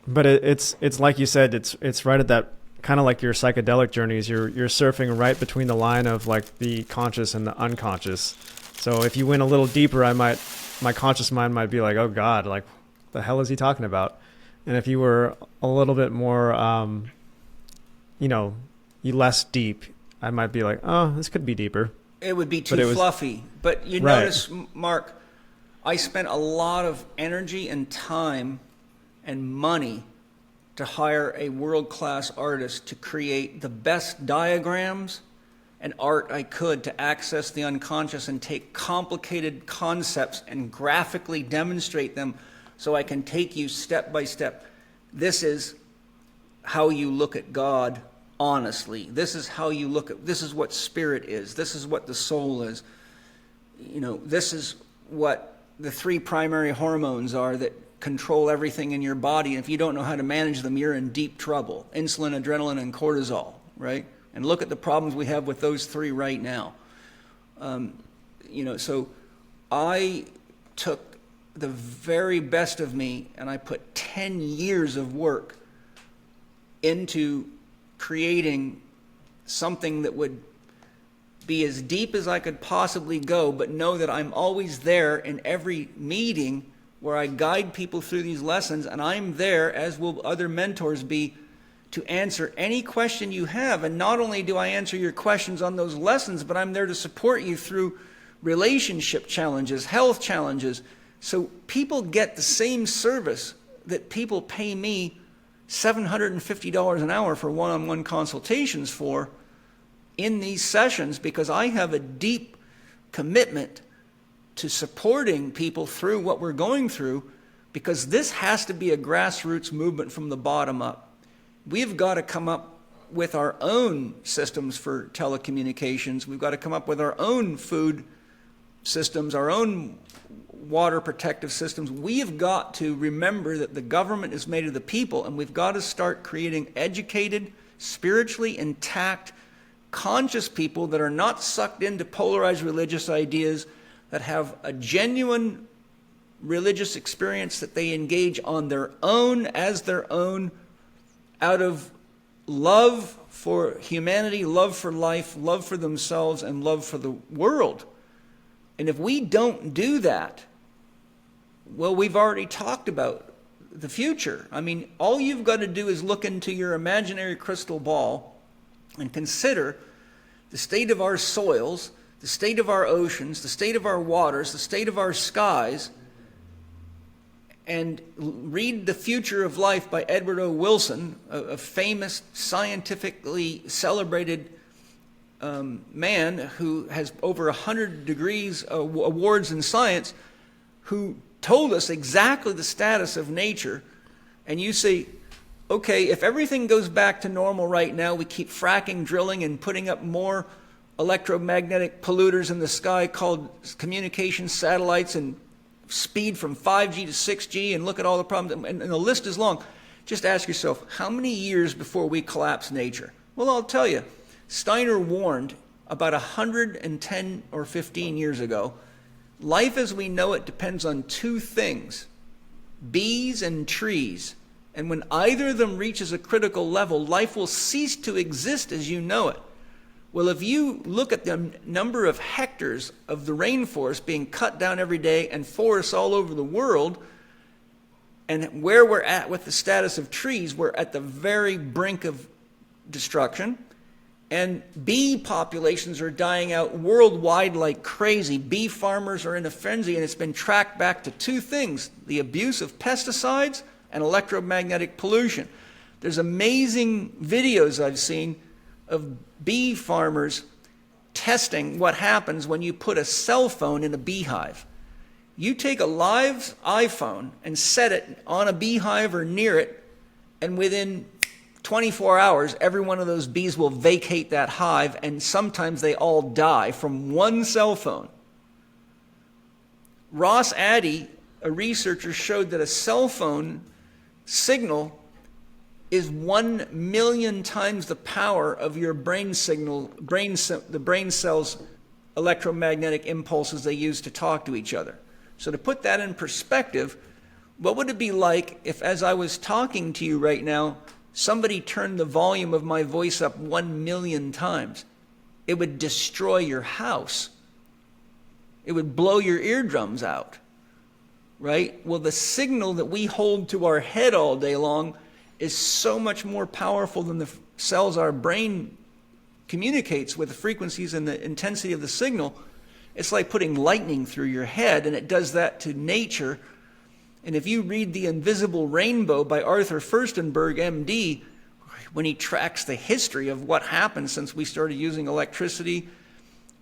But it's like you said, it's right at that, kind of like your psychedelic journeys. You're surfing right between the line of like the conscious and the unconscious. So if you went a little deeper, my conscious mind might be like, oh God, like the hell is he talking about? And if you were a little bit more, less deep, I might be like, oh, this could be deeper. It would be too fluffy. But you notice, Mark, I spent a lot of energy and time and money to hire a world-class artist to create the best diagrams and art I could to access the unconscious and take complicated concepts and graphically demonstrate them so I can take you step by step. This is how you look at God honestly. This is how you this is what spirit is. This is what the soul is. This is what the 3 primary hormones are that control everything in your body. And if you don't know how to manage them, you're in deep trouble. Insulin, adrenaline, and cortisol, right? And look at the problems we have with those 3 right now. So I took the very best of me and I put 10 years of work into creating something that would be as deep as I could possibly go, but know that I'm always there in every meeting where I guide people through these lessons, and I'm there, as will other mentors be, to answer any question you have. And not only do I answer your questions on those lessons, but I'm there to support you through relationship challenges, health challenges. So people get the same service that people pay me $750 an hour for one-on-one consultations for, in these sessions because I have a deep commitment to supporting people through what we're going through, because this has to be a grassroots movement from the bottom up. We've got to come up with our own systems for telecommunications. We've got to come up with our own food systems, our own water protective systems. We have got to remember that the government is made of the people, and we've got to start creating educated, spiritually intact, conscious people that are not sucked into polarized religious ideas, that have a genuine religious experience that they engage on their own, as their own, out of love for humanity, love for life, love for themselves, and love for the world. And if we don't do that, well, we've already talked about the future. I mean, all you've got to do is look into your imaginary crystal ball and consider the state of our soils, the state of our oceans, the state of our waters, the state of our skies, and read The Future of Life by Edward O. Wilson, a famous, scientifically celebrated man who has over 100 degrees awards in science, who told us exactly the status of nature. And you say, okay, if everything goes back to normal right now, we keep fracking, drilling, and putting up more electromagnetic polluters in the sky called communication satellites, and speed from 5G to 6G, and look at all the problems, and the list is long. Just ask yourself, how many years before we collapse nature? Well, I'll tell you, Steiner warned about 110 or 15 years ago, life as we know it depends on two things, bees and trees. And when either of them reaches a critical level, life will cease to exist as you know it. Well, if you look at the number of hectares of the rainforest being cut down every day, and forests all over the world, and where we're at with the status of trees, we're at the very brink of destruction. And bee populations are dying out worldwide like crazy. Bee farmers are in a frenzy, and it's been tracked back to two things: the abuse of pesticides and electromagnetic pollution. There's amazing videos I've seen of bee farmers testing what happens when you put a cell phone in a beehive. You take a live iPhone and set it on a beehive or near it, and within 24 hours, every one of those bees will vacate that hive, and sometimes they all die from one cell phone. Ross Addy, a researcher, showed that a cell phone signal is 1 million times the power of your brain signal, the brain cells' electromagnetic impulses they use to talk to each other. So to put that in perspective, what would it be like if, as I was talking to you right now, somebody turned the volume of my voice up 1 million times? It would destroy your house. It would blow your eardrums out, right? Well, the signal that we hold to our head all day long is so much more powerful than the cells our brain communicates with, the frequencies and the intensity of the signal. It's like putting lightning through your head, and it does that to nature. And if you read The Invisible Rainbow by Arthur Firstenberg, MD, when he tracks the history of what happened since we started using electricity,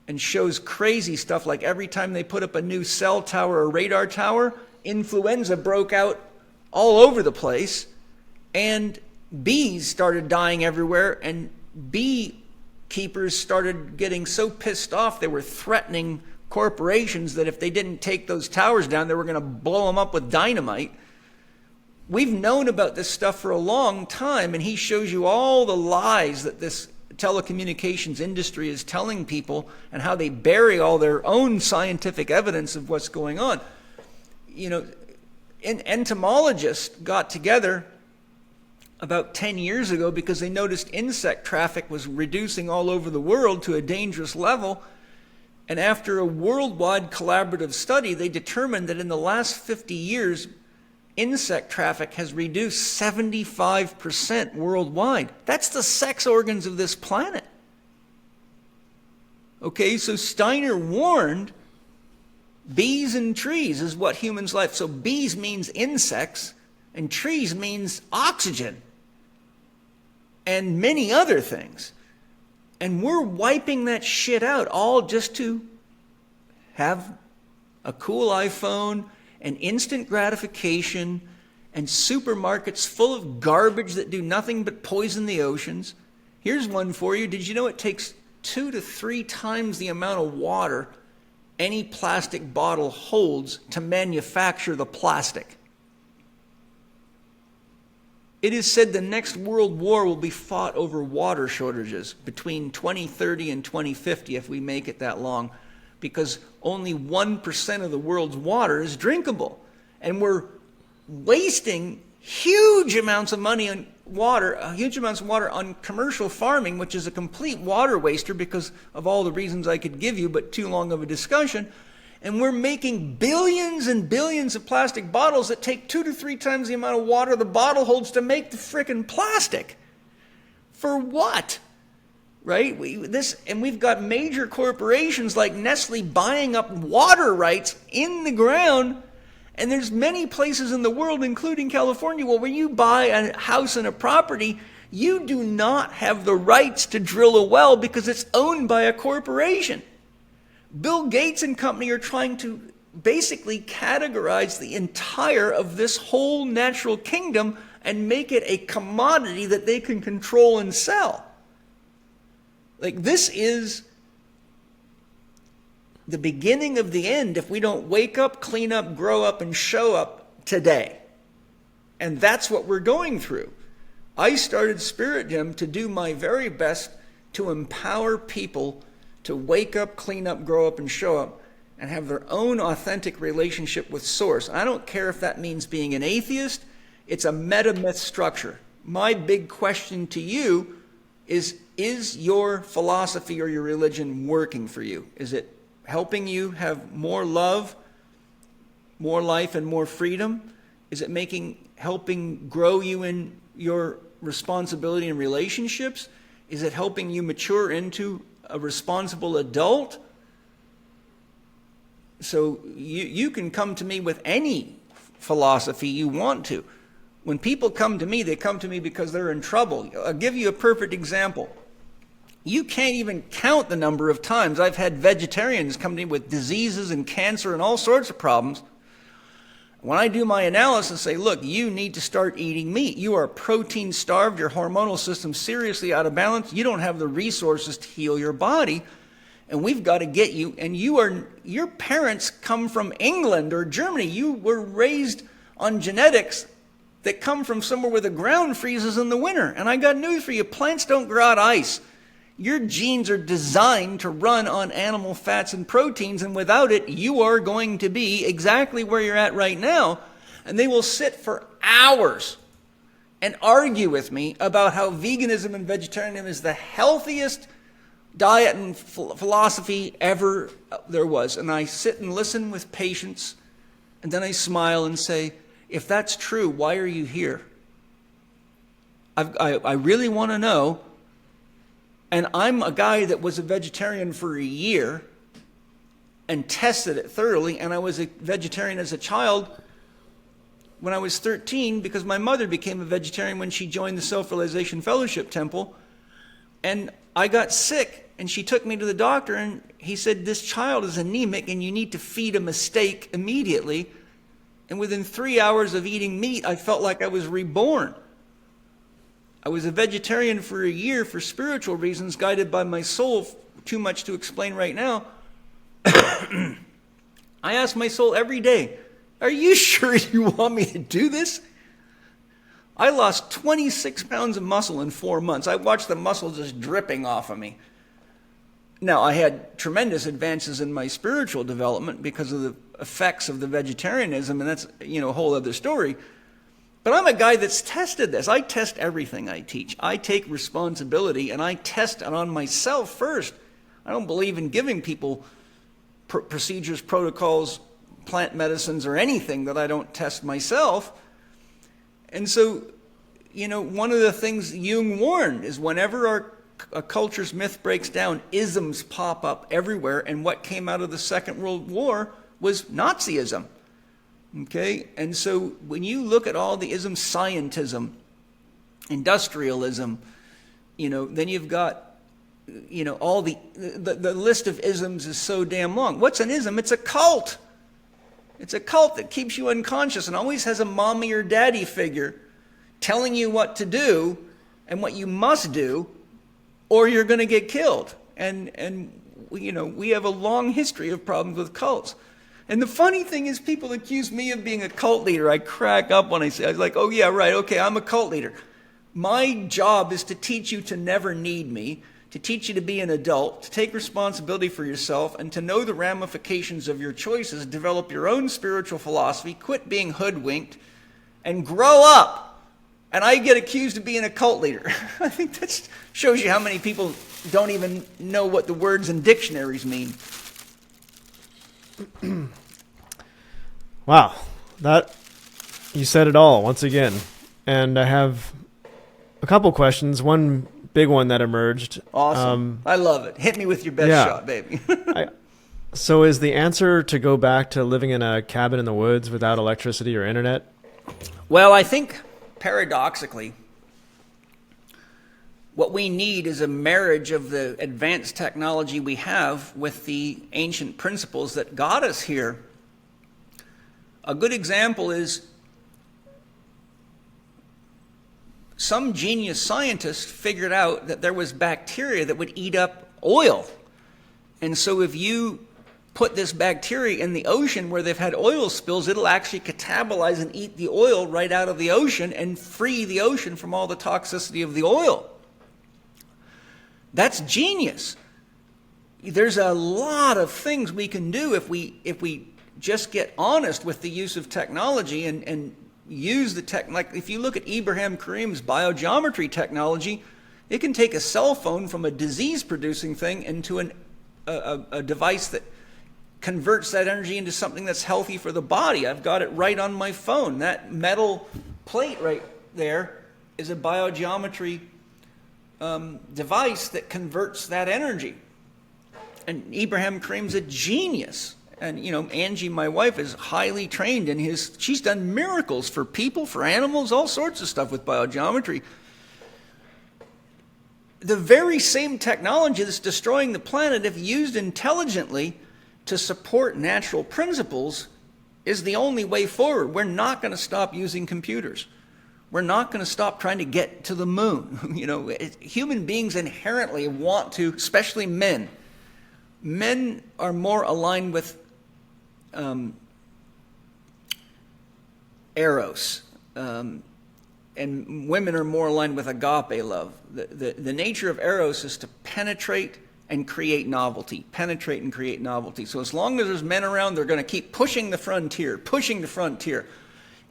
and shows crazy stuff like every time they put up a new cell tower or radar tower, influenza broke out all over the place, and bees started dying everywhere, and beekeepers started getting so pissed off they were threatening corporations that if they didn't take those towers down, they were going to blow them up with dynamite. We've known about this stuff for a long time, and he shows you all the lies that this telecommunications industry is telling people, and how they bury all their own scientific evidence of what's going on. You know, entomologists got together about 10 years ago because they noticed insect traffic was reducing all over the world to a dangerous level. And after a worldwide collaborative study, they determined that in the last 50 years, insect traffic has reduced 75% worldwide. That's the sex organs of this planet. Okay, so Steiner warned bees and trees is what humans like. So bees means insects, and trees means oxygen, and many other things. And we're wiping that shit out all just to have a cool iPhone and instant gratification and supermarkets full of garbage that do nothing but poison the oceans. Here's one for you. Did you know it takes 2 to 3 times the amount of water any plastic bottle holds to manufacture the plastic? It is said the next world war will be fought over water shortages between 2030 and 2050 if we make it that long, because only 1% of the world's water is drinkable. And we're wasting huge amounts of money on water, huge amounts of water on commercial farming, which is a complete water waster because of all the reasons I could give you, but too long of a discussion. And we're making billions and billions of plastic bottles that take 2 to 3 times the amount of water the bottle holds to make the frickin' plastic. For what? Right? We've got major corporations like Nestle buying up water rights in the ground. And there's many places in the world, including California, where when you buy a house and a property, you do not have the rights to drill a well because it's owned by a corporation. Bill Gates and company are trying to basically categorize the entire of this whole natural kingdom and make it a commodity that they can control and sell. Like, this is the beginning of the end if we don't wake up, clean up, grow up, and show up today. And that's what we're going through. I started Spirit Gym to do my very best to empower people to wake up, clean up, grow up, and show up, and have their own authentic relationship with Source. I don't care if that means being an atheist. It's a meta-myth structure. My big question to you is your philosophy or your religion working for you? Is it helping you have more love, more life, and more freedom? Is it helping grow you in your responsibility in relationships? Is it helping you mature into a responsible adult? So you can come to me with any philosophy you want to. When people come to me, they come to me because they're in trouble. I'll give you a perfect example. You can't even count the number of times I've had vegetarians come to me with diseases and cancer and all sorts of problems. When I do my analysis, say, look, you need to start eating meat. You are protein starved. Your hormonal system's seriously out of balance. You don't have the resources to heal your body. And we've got to get you. And your parents come from England or Germany. You were raised on genetics that come from somewhere where the ground freezes in the winter. And I got news for you. Plants don't grow out ice. Your genes are designed to run on animal fats and proteins, and without it, you are going to be exactly where you're at right now. And they will sit for hours and argue with me about how veganism and vegetarianism is the healthiest diet and philosophy ever there was. And I sit and listen with patience, and then I smile and say, if that's true, why are you here? I really want to know. And I'm a guy that was a vegetarian for a year and tested it thoroughly. And I was a vegetarian as a child when I was 13 because my mother became a vegetarian when she joined the Self-Realization Fellowship Temple. And I got sick and she took me to the doctor and he said, this child is anemic and you need to feed him a steak immediately. And within 3 hours of eating meat, I felt like I was reborn. I was a vegetarian for a year for spiritual reasons, guided by my soul, too much to explain right now. I ask my soul every day, are you sure you want me to do this? I lost 26 pounds of muscle in 4 months. I watched the muscle just dripping off of me. Now, I had tremendous advances in my spiritual development because of the effects of the vegetarianism, and that's, a whole other story. But I'm a guy that's tested this. I test everything I teach. I take responsibility, and I test it on myself first. I don't believe in giving people procedures, protocols, plant medicines, or anything that I don't test myself. And so, one of the things Jung warned is whenever a culture's myth breaks down, isms pop up everywhere, and what came out of the Second World War was Nazism. Okay, and so when you look at all the isms, scientism, industrialism, then you've got all the list of isms is so damn long. What's an ism? It's a cult. It's a cult that keeps you unconscious and always has a mommy or daddy figure telling you what to do and what you must do, or you're going to get killed. And we have a long history of problems with cults. And the funny thing is, people accuse me of being a cult leader. I crack up when I say, I was like, oh yeah, right, okay, I'm a cult leader. My job is to teach you to never need me, to teach you to be an adult, to take responsibility for yourself, and to know the ramifications of your choices, develop your own spiritual philosophy, quit being hoodwinked, and grow up. And I get accused of being a cult leader. I think that shows you how many people don't even know what the words in dictionaries mean. Wow, you said it all once again. And I have a couple questions. One big one that emerged. Awesome. I love it. Hit me with your best shot, baby. So is the answer to go back to living in a cabin in the woods without electricity or internet? Well, I think paradoxically, what we need is a marriage of the advanced technology we have with the ancient principles that got us here. A good example is some genius scientist figured out that there was bacteria that would eat up oil. And so if you put this bacteria in the ocean where they've had oil spills, it'll actually catabolize and eat the oil right out of the ocean and free the ocean from all the toxicity of the oil. That's genius. There's a lot of things we can do if we just get honest with the use of technology and use the tech. Like if you look at Ibrahim Karim's biogeometry technology, it can take a cell phone from a disease-producing thing into a device that converts that energy into something that's healthy for the body. I've got it right on my phone. That metal plate right there is a biogeometry device that converts that energy. And Ibrahim Karim's a genius. And, Angie, my wife, is highly trained in she's done miracles for people, for animals, all sorts of stuff with biogeometry. The very same technology that's destroying the planet, if used intelligently to support natural principles, is the only way forward. We're not going to stop using computers. We're not going to stop trying to get to the moon. Human beings inherently want to, especially men. Men are more aligned with eros, and women are more aligned with agape love. The nature of eros is to penetrate and create novelty. Penetrate and create novelty. So as long as there's men around, they're going to keep pushing the frontier, pushing the frontier.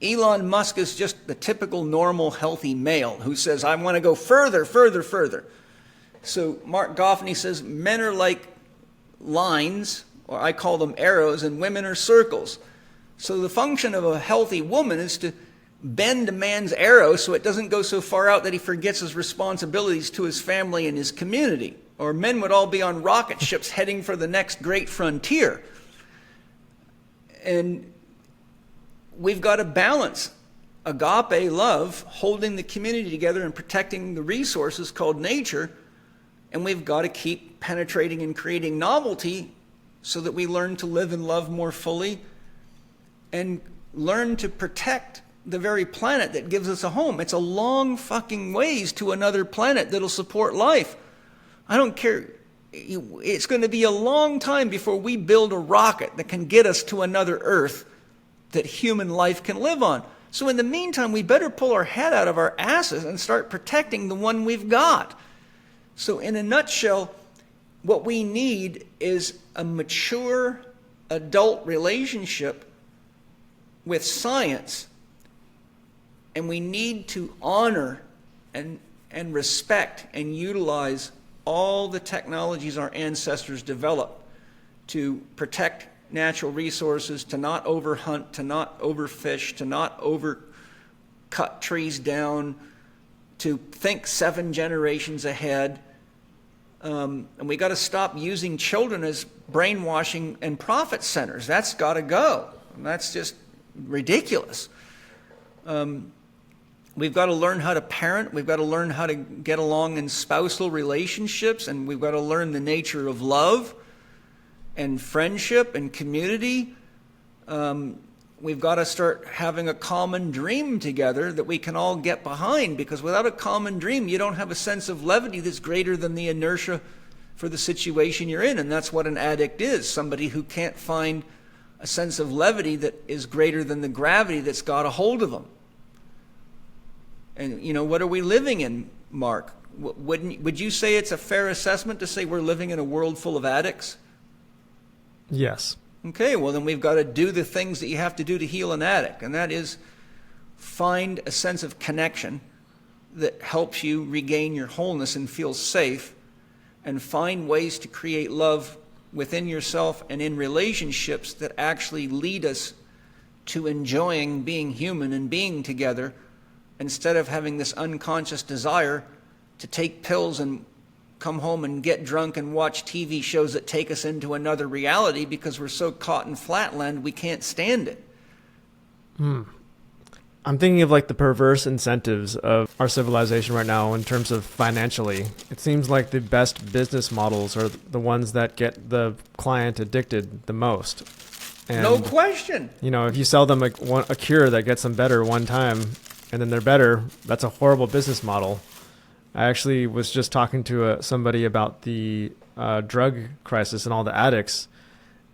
Elon Musk is just the typical normal healthy male who says, I want to go further, further, further. So Mark Goffney says men are like lines, or I call them arrows, and women are circles. So the function of a healthy woman is to bend a man's arrow so it doesn't go so far out that he forgets his responsibilities to his family and his community. Or men would all be on rocket ships heading for the next great frontier. And we've got to balance agape love, holding the community together and protecting the resources called nature, and we've got to keep penetrating and creating novelty so that we learn to live and love more fully and learn to protect the very planet that gives us a home. It's a long fucking ways to another planet that'll support life. I don't care. It's going to be a long time before we build a rocket that can get us to another Earth that human life can live on. So in the meantime, we better pull our head out of our asses and start protecting the one we've got. So in a nutshell, what we need is a mature adult relationship with science, and we need to honor and respect and utilize all the technologies our ancestors developed to protect natural resources, to not overhunt, to not overfish, to not overcut trees down, to think 7 generations ahead. And we got to stop using children as brainwashing and profit centers. That's got to go. That's just ridiculous. We've got to learn how to parent. We've got to learn how to get along in spousal relationships. And we've got to learn the nature of love and friendship and community. We've got to start having a common dream together that we can all get behind, because without a common dream, you don't have a sense of levity that's greater than the inertia for the situation you're in. And that's what an addict is, somebody who can't find a sense of levity that is greater than the gravity that's got a hold of them. And, you know, what are we living in, Mark? Would you say it's a fair assessment to say we're living in a world full of addicts? Yes. Okay, well then we've got to do the things that you have to do to heal an addict, and that is find a sense of connection that helps you regain your wholeness and feel safe, and find ways to create love within yourself and in relationships that actually lead us to enjoying being human and being together, instead of having this unconscious desire to take pills and come home and get drunk and watch TV shows that take us into another reality because we're so caught in flatland we can't stand it. I'm thinking of like the perverse incentives of our civilization right now in terms of financially. It seems like the best business models are the ones that get the client addicted the most. And, no question. You know, if you sell them a cure that gets them better one time and then they're better, that's a horrible business model. I actually was just talking to somebody about the drug crisis and all the addicts,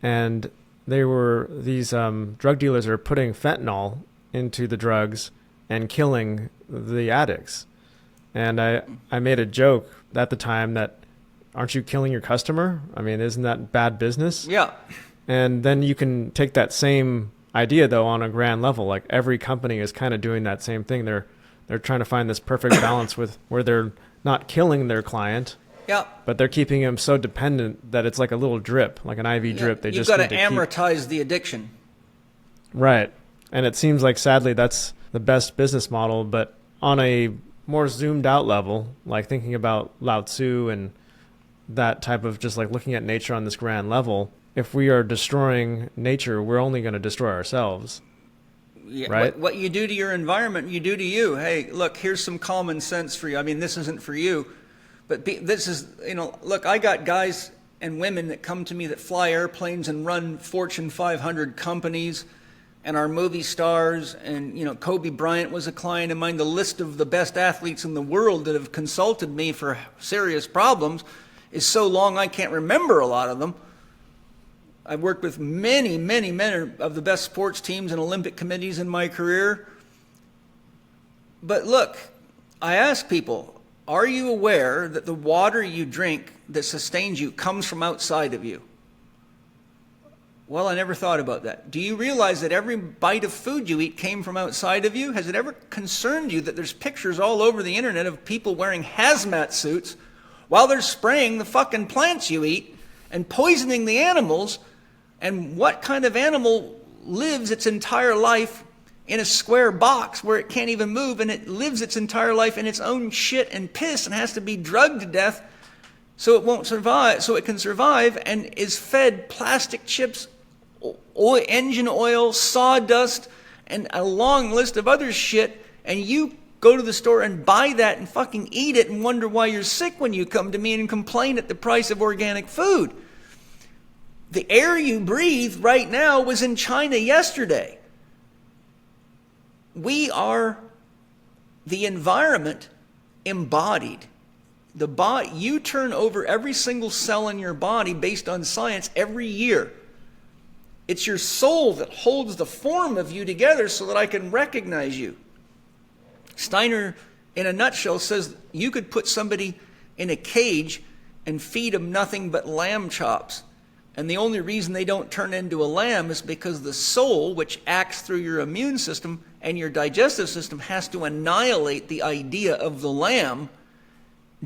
and these drug dealers are putting fentanyl into the drugs and killing the addicts. And I made a joke at the time that, aren't you killing your customer? I mean, isn't that bad business? Yeah. And then you can take that same idea, though, on a grand level. Like every company is kind of doing that same thing. They're trying to find this perfect balance with where they're not killing their client, yeah, but they're keeping him so dependent that it's like a little drip, like an IV drip. They You've just got need to to amortize the addiction. Right. And it seems like, sadly, that's the best business model. But on a more zoomed out level, like thinking about Lao Tzu and that type of just like looking at nature on this grand level, if we are destroying nature, we're only going to destroy ourselves. Yeah, right? What you do to your environment, you do to you. Hey, look, here's some common sense for you. I mean, this isn't for you, but this is, you know, look, I got guys and women that come to me that fly airplanes and run Fortune 500 companies and are movie stars. And, you know, Kobe Bryant was a client of mine. The list of the best athletes in the world that have consulted me for serious problems is so long I can't remember a lot of them. I've worked with many of the best sports teams and Olympic committees in my career. But look, I ask people, are you aware that the water you drink that sustains you comes from outside of you? Well, I never thought about that. Do you realize that every bite of food you eat came from outside of you? Has it ever concerned you that there's pictures all over the internet of people wearing hazmat suits while they're spraying the fucking plants you eat and poisoning the animals? And what kind of animal lives its entire life in a square box where it can't even move, and it lives its entire life in its own shit and piss and has to be drugged to death so it won't survive, so it can survive, and is fed plastic chips, engine oil, sawdust, and a long list of other shit, and you go to the store and buy that and fucking eat it and wonder why you're sick when you come to me and complain at the price of organic food. The air you breathe right now was in China yesterday. We are the environment embodied. You turn over every single cell in your body based on science every year. It's your soul that holds the form of you together so that I can recognize you. Steiner, in a nutshell, says you could put somebody in a cage and feed them nothing but lamb chops. And the only reason they don't turn into a lamb is because the soul, which acts through your immune system and your digestive system, has to annihilate the idea of the lamb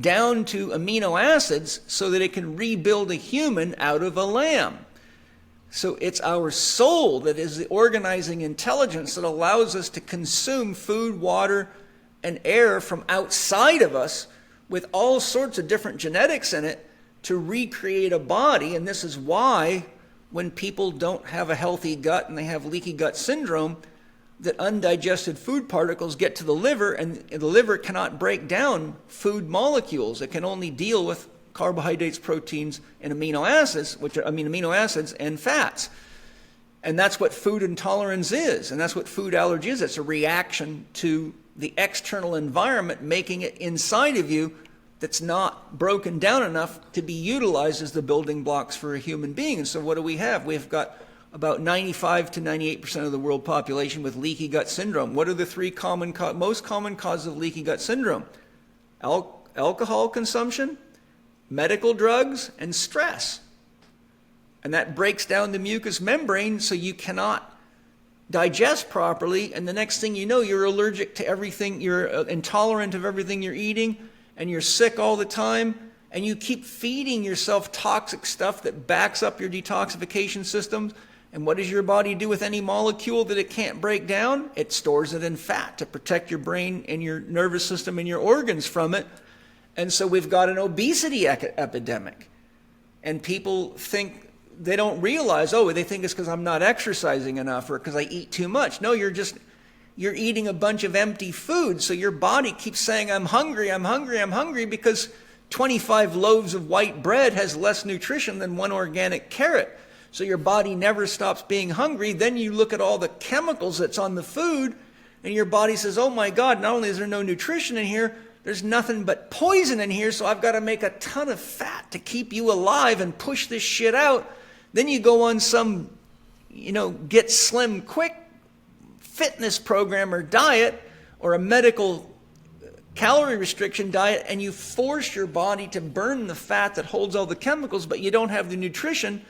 down to amino acids so that it can rebuild a human out of a lamb. So it's our soul that is the organizing intelligence that allows us to consume food, water, and air from outside of us with all sorts of different genetics in it to recreate a body. And this is why when people don't have a healthy gut and they have leaky gut syndrome, that undigested food particles get to the liver, and the liver cannot break down food molecules. It can only deal with carbohydrates, proteins, and amino acids, amino acids and fats. And that's what food intolerance is, and that's what food allergy is. It's a reaction to the external environment, making it inside of you that's not broken down enough to be utilized as the building blocks for a human being. And so what do we have? We've got about 95 to 98% of the world population with leaky gut syndrome. What are the three most common causes of leaky gut syndrome? Alcohol consumption, medical drugs, and stress. And that breaks down the mucous membrane so you cannot digest properly. And the next thing you know, you're allergic to everything, you're intolerant of everything you're eating, and you're sick all the time. And you keep feeding yourself toxic stuff that backs up your detoxification systems. And what does your body do with any molecule that it can't break down? It stores it in fat to protect your brain and your nervous system and your organs from it. And so we've got an obesity epidemic. And people think, they don't realize, they think it's because I'm not exercising enough or because I eat too much. No, you're eating a bunch of empty food. So your body keeps saying, I'm hungry, I'm hungry, I'm hungry, because 25 loaves of white bread has less nutrition than one organic carrot. So your body never stops being hungry. Then you look at all the chemicals that's on the food, and your body says, oh my God, not only is there no nutrition in here, there's nothing but poison in here, so I've got to make a ton of fat to keep you alive and push this shit out. Then you go on some, get slim quick fitness program or diet or a medical calorie restriction diet, and you force your body to burn the fat that holds all the chemicals, but you don't have the nutrition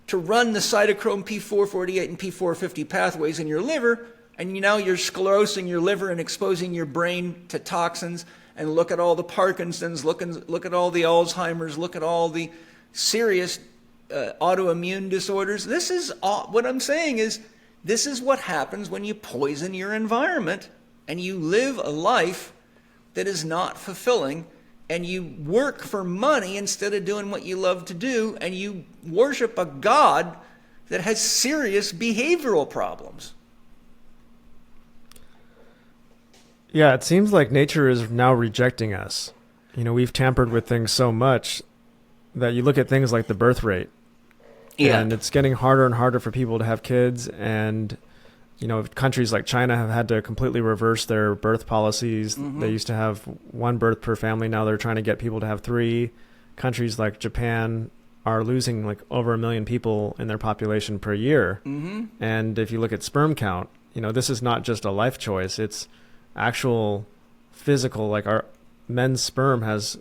to run the cytochrome P448 and P450 pathways in your liver, and now you're sclerosing your liver and exposing your brain to toxins. And look at all the Parkinson's, look at all the Alzheimer's, look at all the serious autoimmune disorders. This is what I'm saying is, this is what happens when you poison your environment and you live a life that is not fulfilling, and you work for money instead of doing what you love to do, and you worship a God that has serious behavioral problems. Yeah, it seems like nature is now rejecting us. We've tampered with things so much that you look at things like the birth rate. Yeah. And it's getting harder and harder for people to have kids. And, countries like China have had to completely reverse their birth policies. Mm-hmm. They used to have one birth per family. Now they're trying to get people to have 3. Countries like Japan are losing like over 1 million people in their population per year. Mm-hmm. And if you look at sperm count, this is not just a life choice. It's actual physical, like our men's sperm has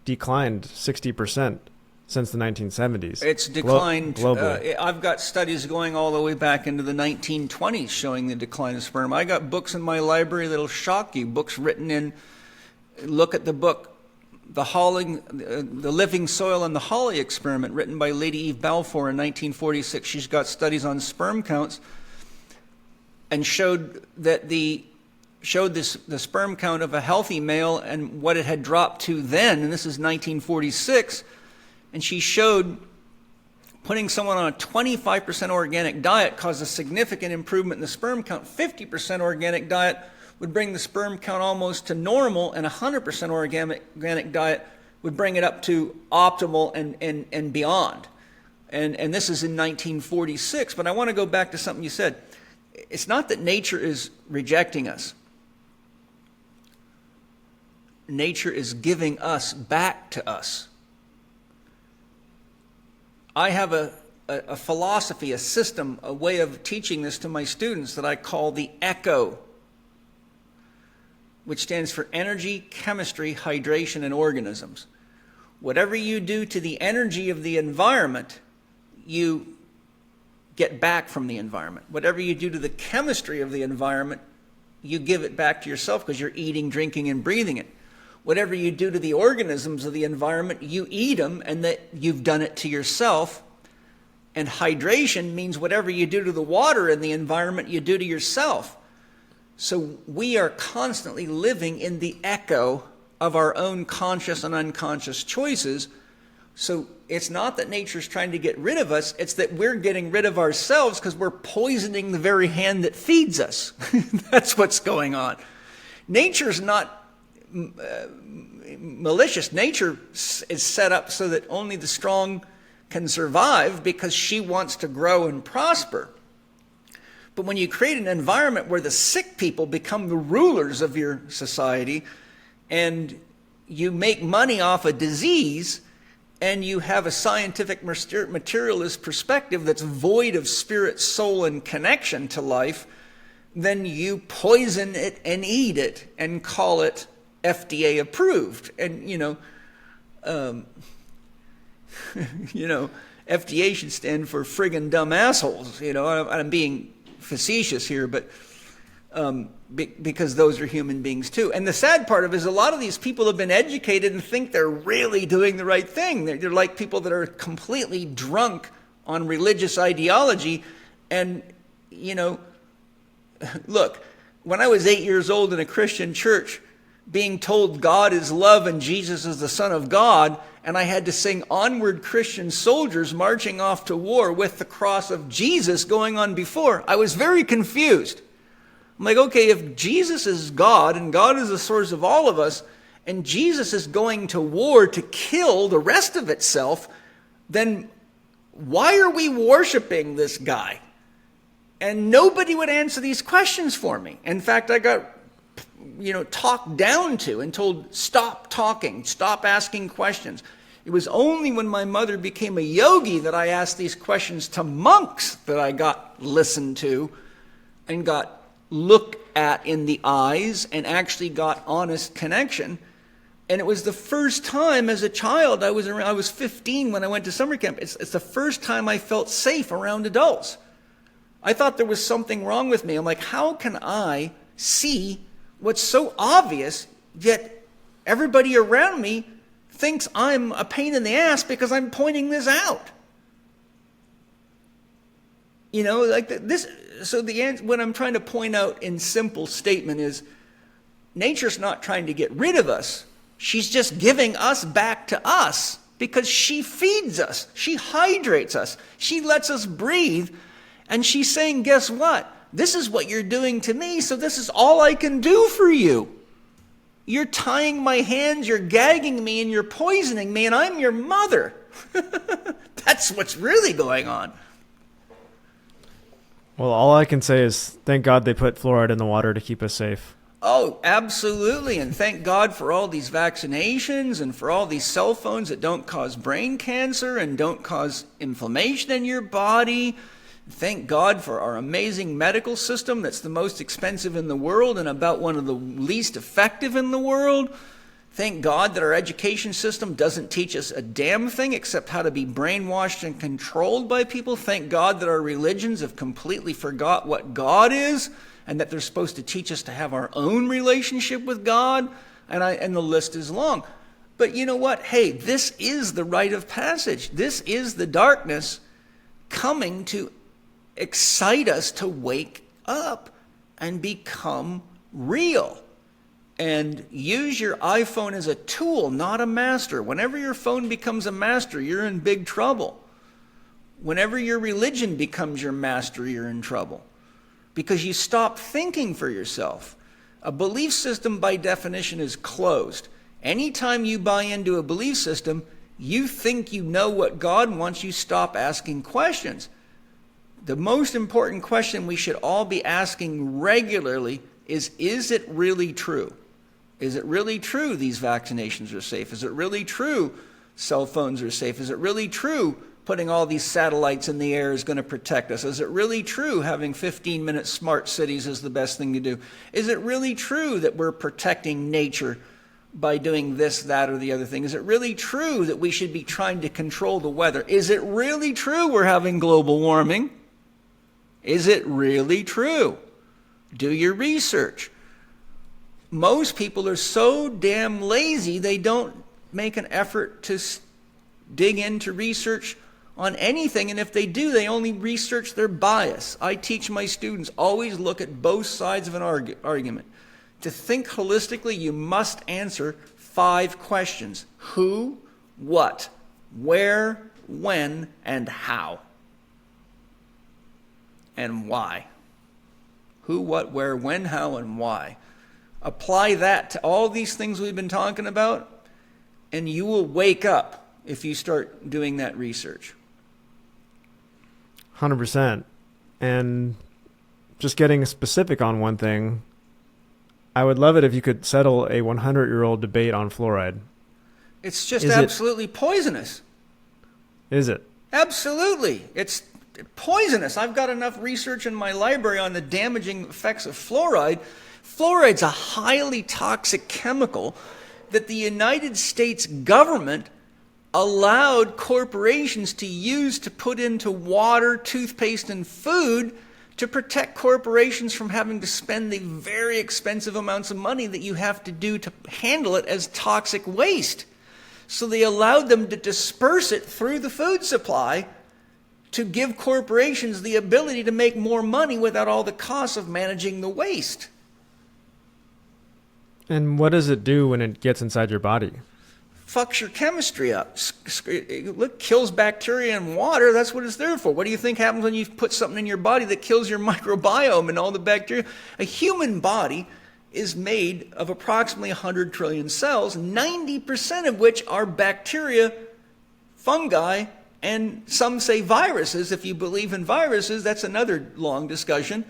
declined 60% since the 1970s. It's declined globally. I've got studies going all the way back into the 1920s showing the decline of sperm. I got books in my library that'll shock you. Books written in, look at the book, The Living Soil and the Holly Experiment, written by Lady Eve Balfour in 1946. She's got studies on sperm counts and showed the sperm count of a healthy male and what it had dropped to then, and this is 1946, and she showed putting someone on a 25% organic diet caused a significant improvement in the sperm count. 50% organic diet would bring the sperm count almost to normal, and 100% organic diet would bring it up to optimal and beyond. And this is in 1946, but I want to go back to something you said. It's not that nature is rejecting us. Nature is giving us back to us. I have a philosophy, a system, a way of teaching this to my students that I call the ECHO, which stands for energy, chemistry, hydration, and organisms. Whatever you do to the energy of the environment, you get back from the environment. Whatever you do to the chemistry of the environment, you give it back to yourself because you're eating, drinking, and breathing it. Whatever you do to the organisms of the environment, you eat them, and that you've done it to yourself. And hydration means whatever you do to the water in the environment, you do to yourself. So we are constantly living in the echo of our own conscious and unconscious choices. So it's not that nature's trying to get rid of us, it's that we're getting rid of ourselves because we're poisoning the very hand that feeds us. That's what's going on. Nature's not malicious. Nature is set up so that only the strong can survive because she wants to grow and prosper. But when you create an environment where the sick people become the rulers of your society, and you make money off a disease, and you have a scientific materialist perspective that's void of spirit, soul, and connection to life, then you poison it and eat it and call it FDA approved. And, FDA should stand for friggin' dumb assholes. I'm being facetious here, but because those are human beings too. And the sad part of it is a lot of these people have been educated and think they're really doing the right thing. They're like people that are completely drunk on religious ideology. And, look, when I was 8 years old in a Christian church, being told God is love and Jesus is the Son of God, and I had to sing Onward Christian Soldiers marching off to war with the cross of Jesus going on before, I was very confused. I'm like, okay, if Jesus is God and God is the source of all of us, and Jesus is going to war to kill the rest of itself, then why are we worshiping this guy? And nobody would answer these questions for me. In fact, I got talked down to and told, stop talking, stop asking questions. It was only when my mother became a yogi that I asked these questions to monks that I got listened to and got looked at in the eyes and actually got honest connection. And it was the first time as a child, I was 15 when I went to summer camp. It's the first time I felt safe around adults. I thought there was something wrong with me. I'm like, how can I see what's so obvious that everybody around me thinks I'm a pain in the ass because I'm pointing this out? This. So what I'm trying to point out in simple statement is, nature's not trying to get rid of us. She's just giving us back to us because she feeds us. She hydrates us. She lets us breathe. And she's saying, guess what? This is what you're doing to me, so this is all I can do for you. You're tying my hands, you're gagging me, and you're poisoning me, and I'm your mother. That's what's really going on. Well, all I can say is thank God they put fluoride in the water to keep us safe. Oh, absolutely. And thank God for all these vaccinations and for all these cell phones that don't cause brain cancer and don't cause inflammation in your body. Thank God for our amazing medical system that's the most expensive in the world and about one of the least effective in the world. Thank God that our education system doesn't teach us a damn thing except how to be brainwashed and controlled by people. Thank God that our religions have completely forgot what God is and that they're supposed to teach us to have our own relationship with God. And the list is long. But you know what? Hey, this is the rite of passage. This is the darkness coming to excite us to wake up and become real. And use your iPhone as a tool, not a master. Whenever your phone becomes a master, you're in big trouble. Whenever your religion becomes your master, you're in trouble. Because you stop thinking for yourself. A belief system, by definition, is closed. Anytime you buy into a belief system, you think you know what God wants, you stop asking questions. The most important question we should all be asking regularly is it really true? Is it really true these vaccinations are safe? Is it really true cell phones are safe? Is it really true putting all these satellites in the air is going to protect us? Is it really true having 15-minute smart cities is the best thing to do? Is it really true that we're protecting nature by doing this, that, or the other thing? Is it really true that we should be trying to control the weather? Is it really true we're having global warming? Is it really true? Do your research. Most people are so damn lazy, they don't make an effort to dig into research on anything. And if they do, they only research their bias. I teach my students, always look at both sides of an argument. To think holistically, you must answer 5 questions. Who, what, where, when, and how. And why. Who, what, where, when, how, and why. Apply that to all these things we've been talking about, and you will wake up if you start doing that research. 100%. And just getting specific on one thing, I would love it if you could settle a 100-year-old debate on fluoride. It's just Is absolutely poisonous. Is it? Absolutely. It's poisonous. I've got enough research in my library on the damaging effects of fluoride. Fluoride's a highly toxic chemical that the United States government allowed corporations to use to put into water, toothpaste, and food to protect corporations from having to spend the very expensive amounts of money that you have to do to handle it as toxic waste. So they allowed them to disperse it through the food supply to give corporations the ability to make more money without all the costs of managing the waste. And what does it do when it gets inside your body? Fucks your chemistry up. Look, kills bacteria and water. That's what it's there for. What do you think happens when you put something in your body that kills your microbiome and all the bacteria? A human body is made of approximately 100 trillion cells, 90% of which are bacteria, fungi, and some say viruses. If you believe in viruses, that's another long discussion.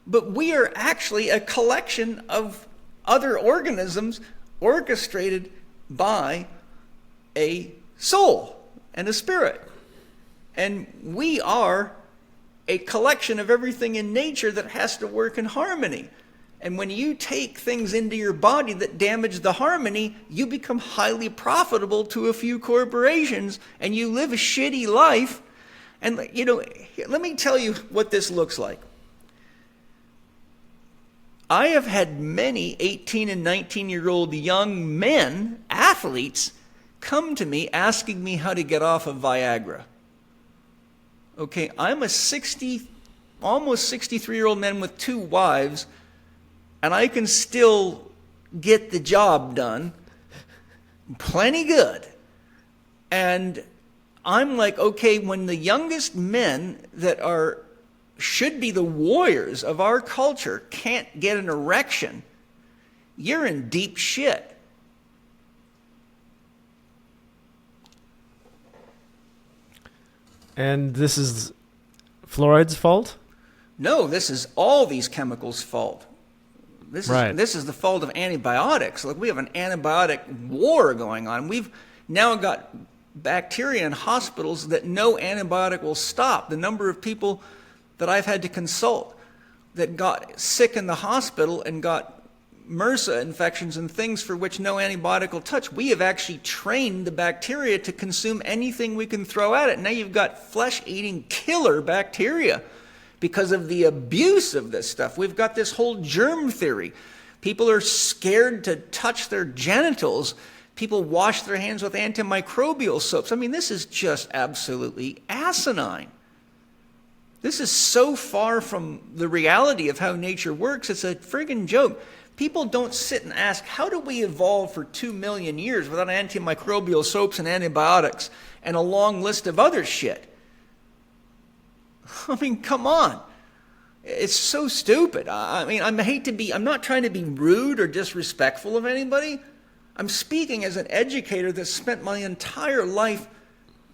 But we are actually a collection of other organisms orchestrated by a soul and a spirit. And we are a collection of everything in nature that has to work in harmony. And when you take things into your body that damage the harmony, you become highly profitable to a few corporations and you live a shitty life. And, you know, let me tell you what this looks like. I have had many 18 and 19-year-old young men, athletes, come to me asking me how to get off of Viagra. Okay, I'm a almost 63-year-old man with 2 wives, and I can still get the job done plenty good. And I'm like, okay, when the youngest men that should be the warriors of our culture can't get an erection, you're in deep shit. And this is fluoride's fault? No, this is all these chemicals' fault. This is the fault of antibiotics. Like, we have an antibiotic war going on. We've now got bacteria in hospitals that no antibiotic will stop. The number of people that I've had to consult that got sick in the hospital and got MRSA infections and things for which no antibiotic will touch. We have actually trained the bacteria to consume anything we can throw at it. Now you've got flesh-eating killer bacteria because of the abuse of this stuff. We've got this whole germ theory. People are scared to touch their genitals. People wash their hands with antimicrobial soaps. I mean, this is just absolutely asinine. This is so far from the reality of how nature works. It's a friggin' joke. People don't sit and ask, how do we evolve for 2 million years without antimicrobial soaps and antibiotics and a long list of other shit? I mean, come on. It's so stupid. I mean, I'm not trying to be rude or disrespectful of anybody. I'm speaking as an educator that spent my entire life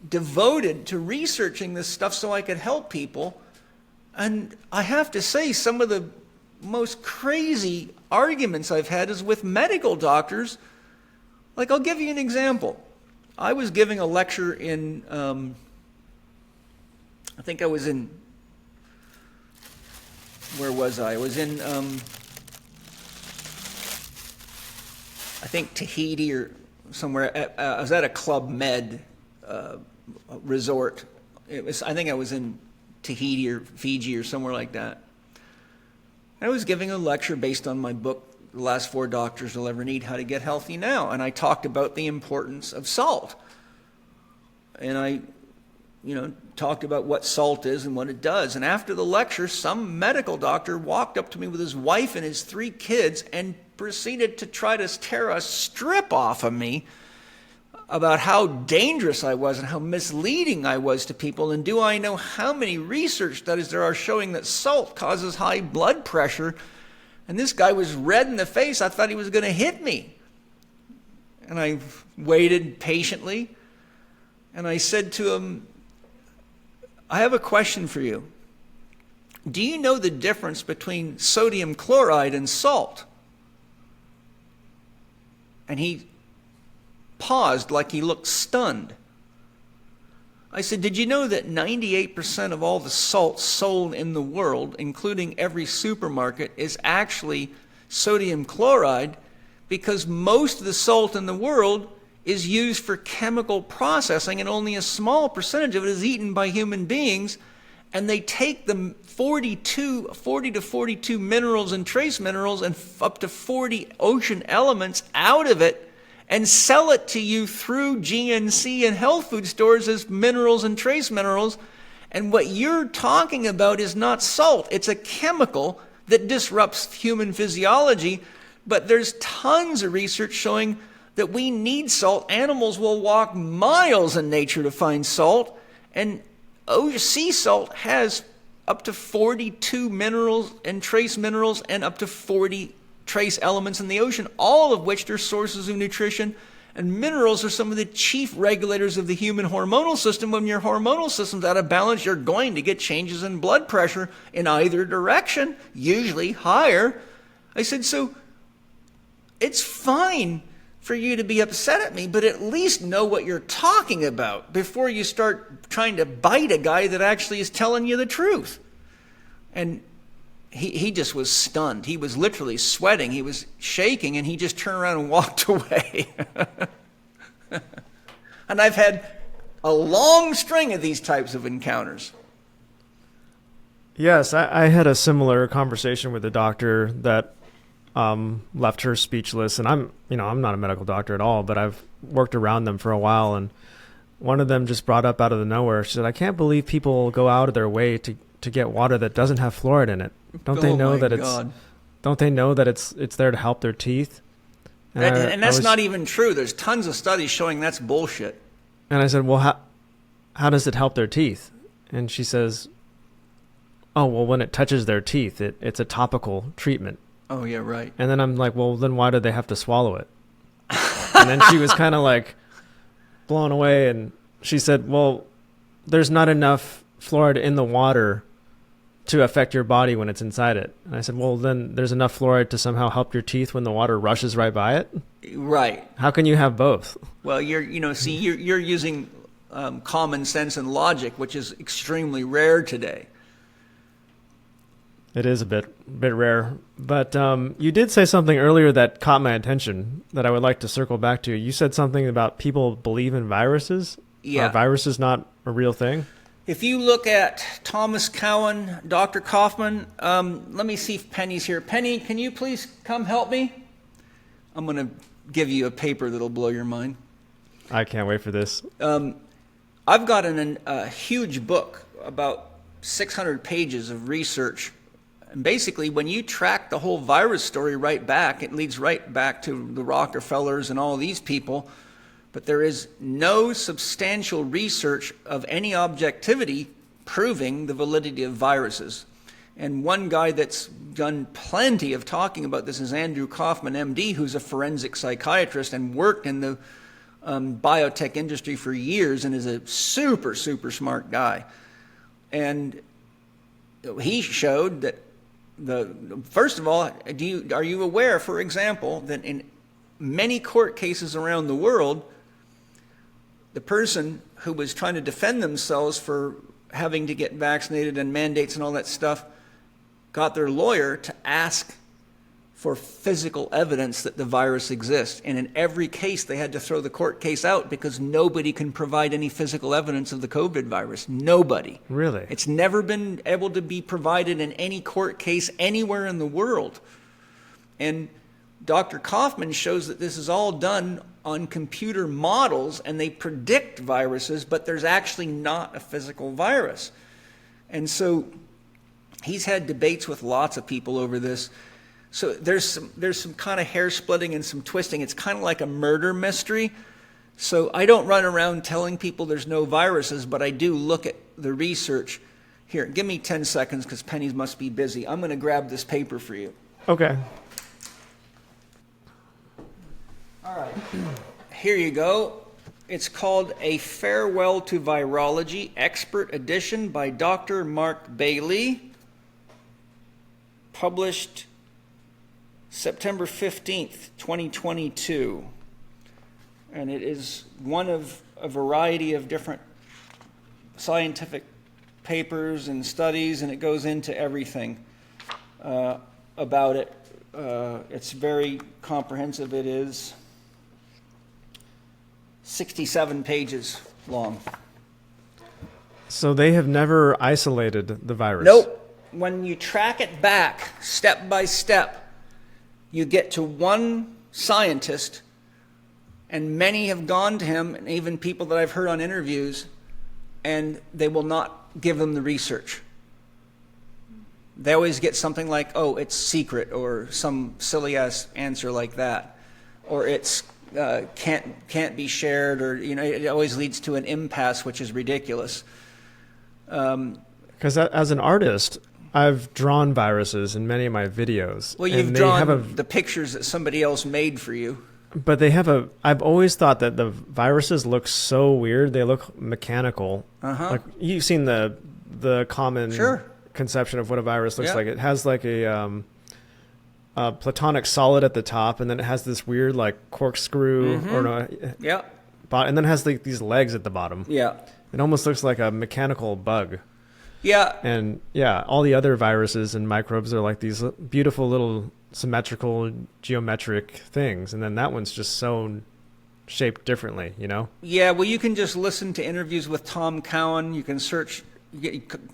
devoted to researching this stuff so I could help people. And I have to say, some of the most crazy arguments I've had is with medical doctors. Like, I'll give you an example. I was giving a lecture in, I think I was in, where was I? I was in, I think Tahiti or somewhere. I was at a Club Med resort. I think I was in Tahiti or Fiji or somewhere like that. I was giving a lecture based on my book, The Last 4 Doctors You'll Ever Need, How to Get Healthy Now. And I talked about the importance of salt. And I, talked about what salt is and what it does. And after the lecture, some medical doctor walked up to me with his wife and his 3 kids and proceeded to try to tear a strip off of me about how dangerous I was and how misleading I was to people. And do I know how many research studies there are showing that salt causes high blood pressure? And this guy was red in the face. I thought he was going to hit me. And I waited patiently. And I said to him, I have a question for you. Do you know the difference between sodium chloride and salt? And he paused like he looked stunned. I said, did you know that 98% of all the salt sold in the world, including every supermarket, is actually sodium chloride? Because most of the salt in the world is used for chemical processing, and only a small percentage of it is eaten by human beings. And they take the 40 to 42 minerals and trace minerals and up to 40 ocean elements out of it and sell it to you through GNC and health food stores as minerals and trace minerals. And what you're talking about is not salt. It's a chemical that disrupts human physiology. But there's tons of research showing that we need salt. Animals will walk miles in nature to find salt. And sea salt has up to 42 minerals and trace minerals and up to 40 trace elements in the ocean, all of which are sources of nutrition. And minerals are some of the chief regulators of the human hormonal system. When your hormonal system's out of balance, you're going to get changes in blood pressure in either direction, usually higher. I said, so it's fine for you to be upset at me, but at least know what you're talking about before you start trying to bite a guy that actually is telling you the truth. And he just was stunned. He was literally sweating. He was shaking, and he just turned around and walked away. And I've had a long string of these types of encounters. Yes, I had a similar conversation with a doctor that left her speechless. And I'm not a medical doctor at all, but I've worked around them for a while. And one of them just brought up out of the nowhere. She said, I can't believe people go out of their way to get water that doesn't have fluoride in it. Don't they know that it's there to help their teeth? And that's not even true. There's tons of studies showing that's bullshit. And I said, well, how does it help their teeth? And she says, oh, well, when it touches their teeth, it's a topical treatment. Oh, yeah, right. And then I'm like, well, then why do they have to swallow it? And then she was kind of like blown away. And she said, well, there's not enough fluoride in the water to affect your body when it's inside it. And I said, well, then there's enough fluoride to somehow help your teeth when the water rushes right by it? Right. How can you have both? Well, you're using common sense and logic, which is extremely rare today. It is a bit rare. But you did say something earlier that caught my attention that I would like to circle back to. You said something about people believe in viruses. Yeah. Are viruses not a real thing? If you look at Thomas Cowan, Dr. Kaufman, let me see if Penny's here. Penny, can you please come help me? I'm going to give you a paper that'll blow your mind. I can't wait for this. I've got a huge book, about 600 pages of research. And basically, when you track the whole virus story right back, it leads right back to the Rockefellers and all these people. But there is no substantial research of any objectivity proving the validity of viruses. And one guy that's done plenty of talking about this is Andrew Kaufman, MD, who's a forensic psychiatrist and worked in the biotech industry for years and is a super, super smart guy. And he showed that first of all, are you aware, for example, that in many court cases around the world, the person who was trying to defend themselves for having to get vaccinated and mandates and all that stuff got their lawyer to ask for physical evidence that the virus exists. And in every case, they had to throw the court case out because nobody can provide any physical evidence of the COVID virus. Nobody. Really? It's never been able to be provided in any court case anywhere in the world. And Dr. Kaufman shows that this is all done on computer models, and they predict viruses, but there's actually not a physical virus. And so he's had debates with lots of people over this. So there's some kind of hair splitting and some twisting. It's kind of like a murder mystery. So I don't run around telling people there's no viruses, but I do look at the research. Here, give me 10 seconds because Penny must be busy. I'm going to grab this paper for you. Okay. All right. Here you go. It's called A Farewell to Virology, Expert Edition by Dr. Mark Bailey, published September 15th, 2022. And it is one of a variety of different scientific papers and studies, and it goes into everything about it. It's very comprehensive. It is 67 pages long. So they have never isolated the virus? Nope. When you track it back step by step, you get to one scientist, and many have gone to him, and even people that I've heard on interviews, and they will not give them the research. They always get something like, oh, it's secret, or some silly ass answer like that, or it's can't be shared, or it always leads to an impasse, which is ridiculous. Because as an artist, I've drawn viruses in many of my videos. Well, you've drawn the pictures that somebody else made for you. But they have I've always thought that the viruses look so weird. They look mechanical. Like you've seen the common conception of what a virus looks like. It has like a platonic solid at the top, and then it has this weird like corkscrew and then it has like these legs at the bottom. It almost looks like a mechanical bug. And all the other viruses and microbes are like these beautiful little symmetrical geometric things, and then that one's just so shaped differently, well, you can just listen to interviews with Tom Cowan. You can search.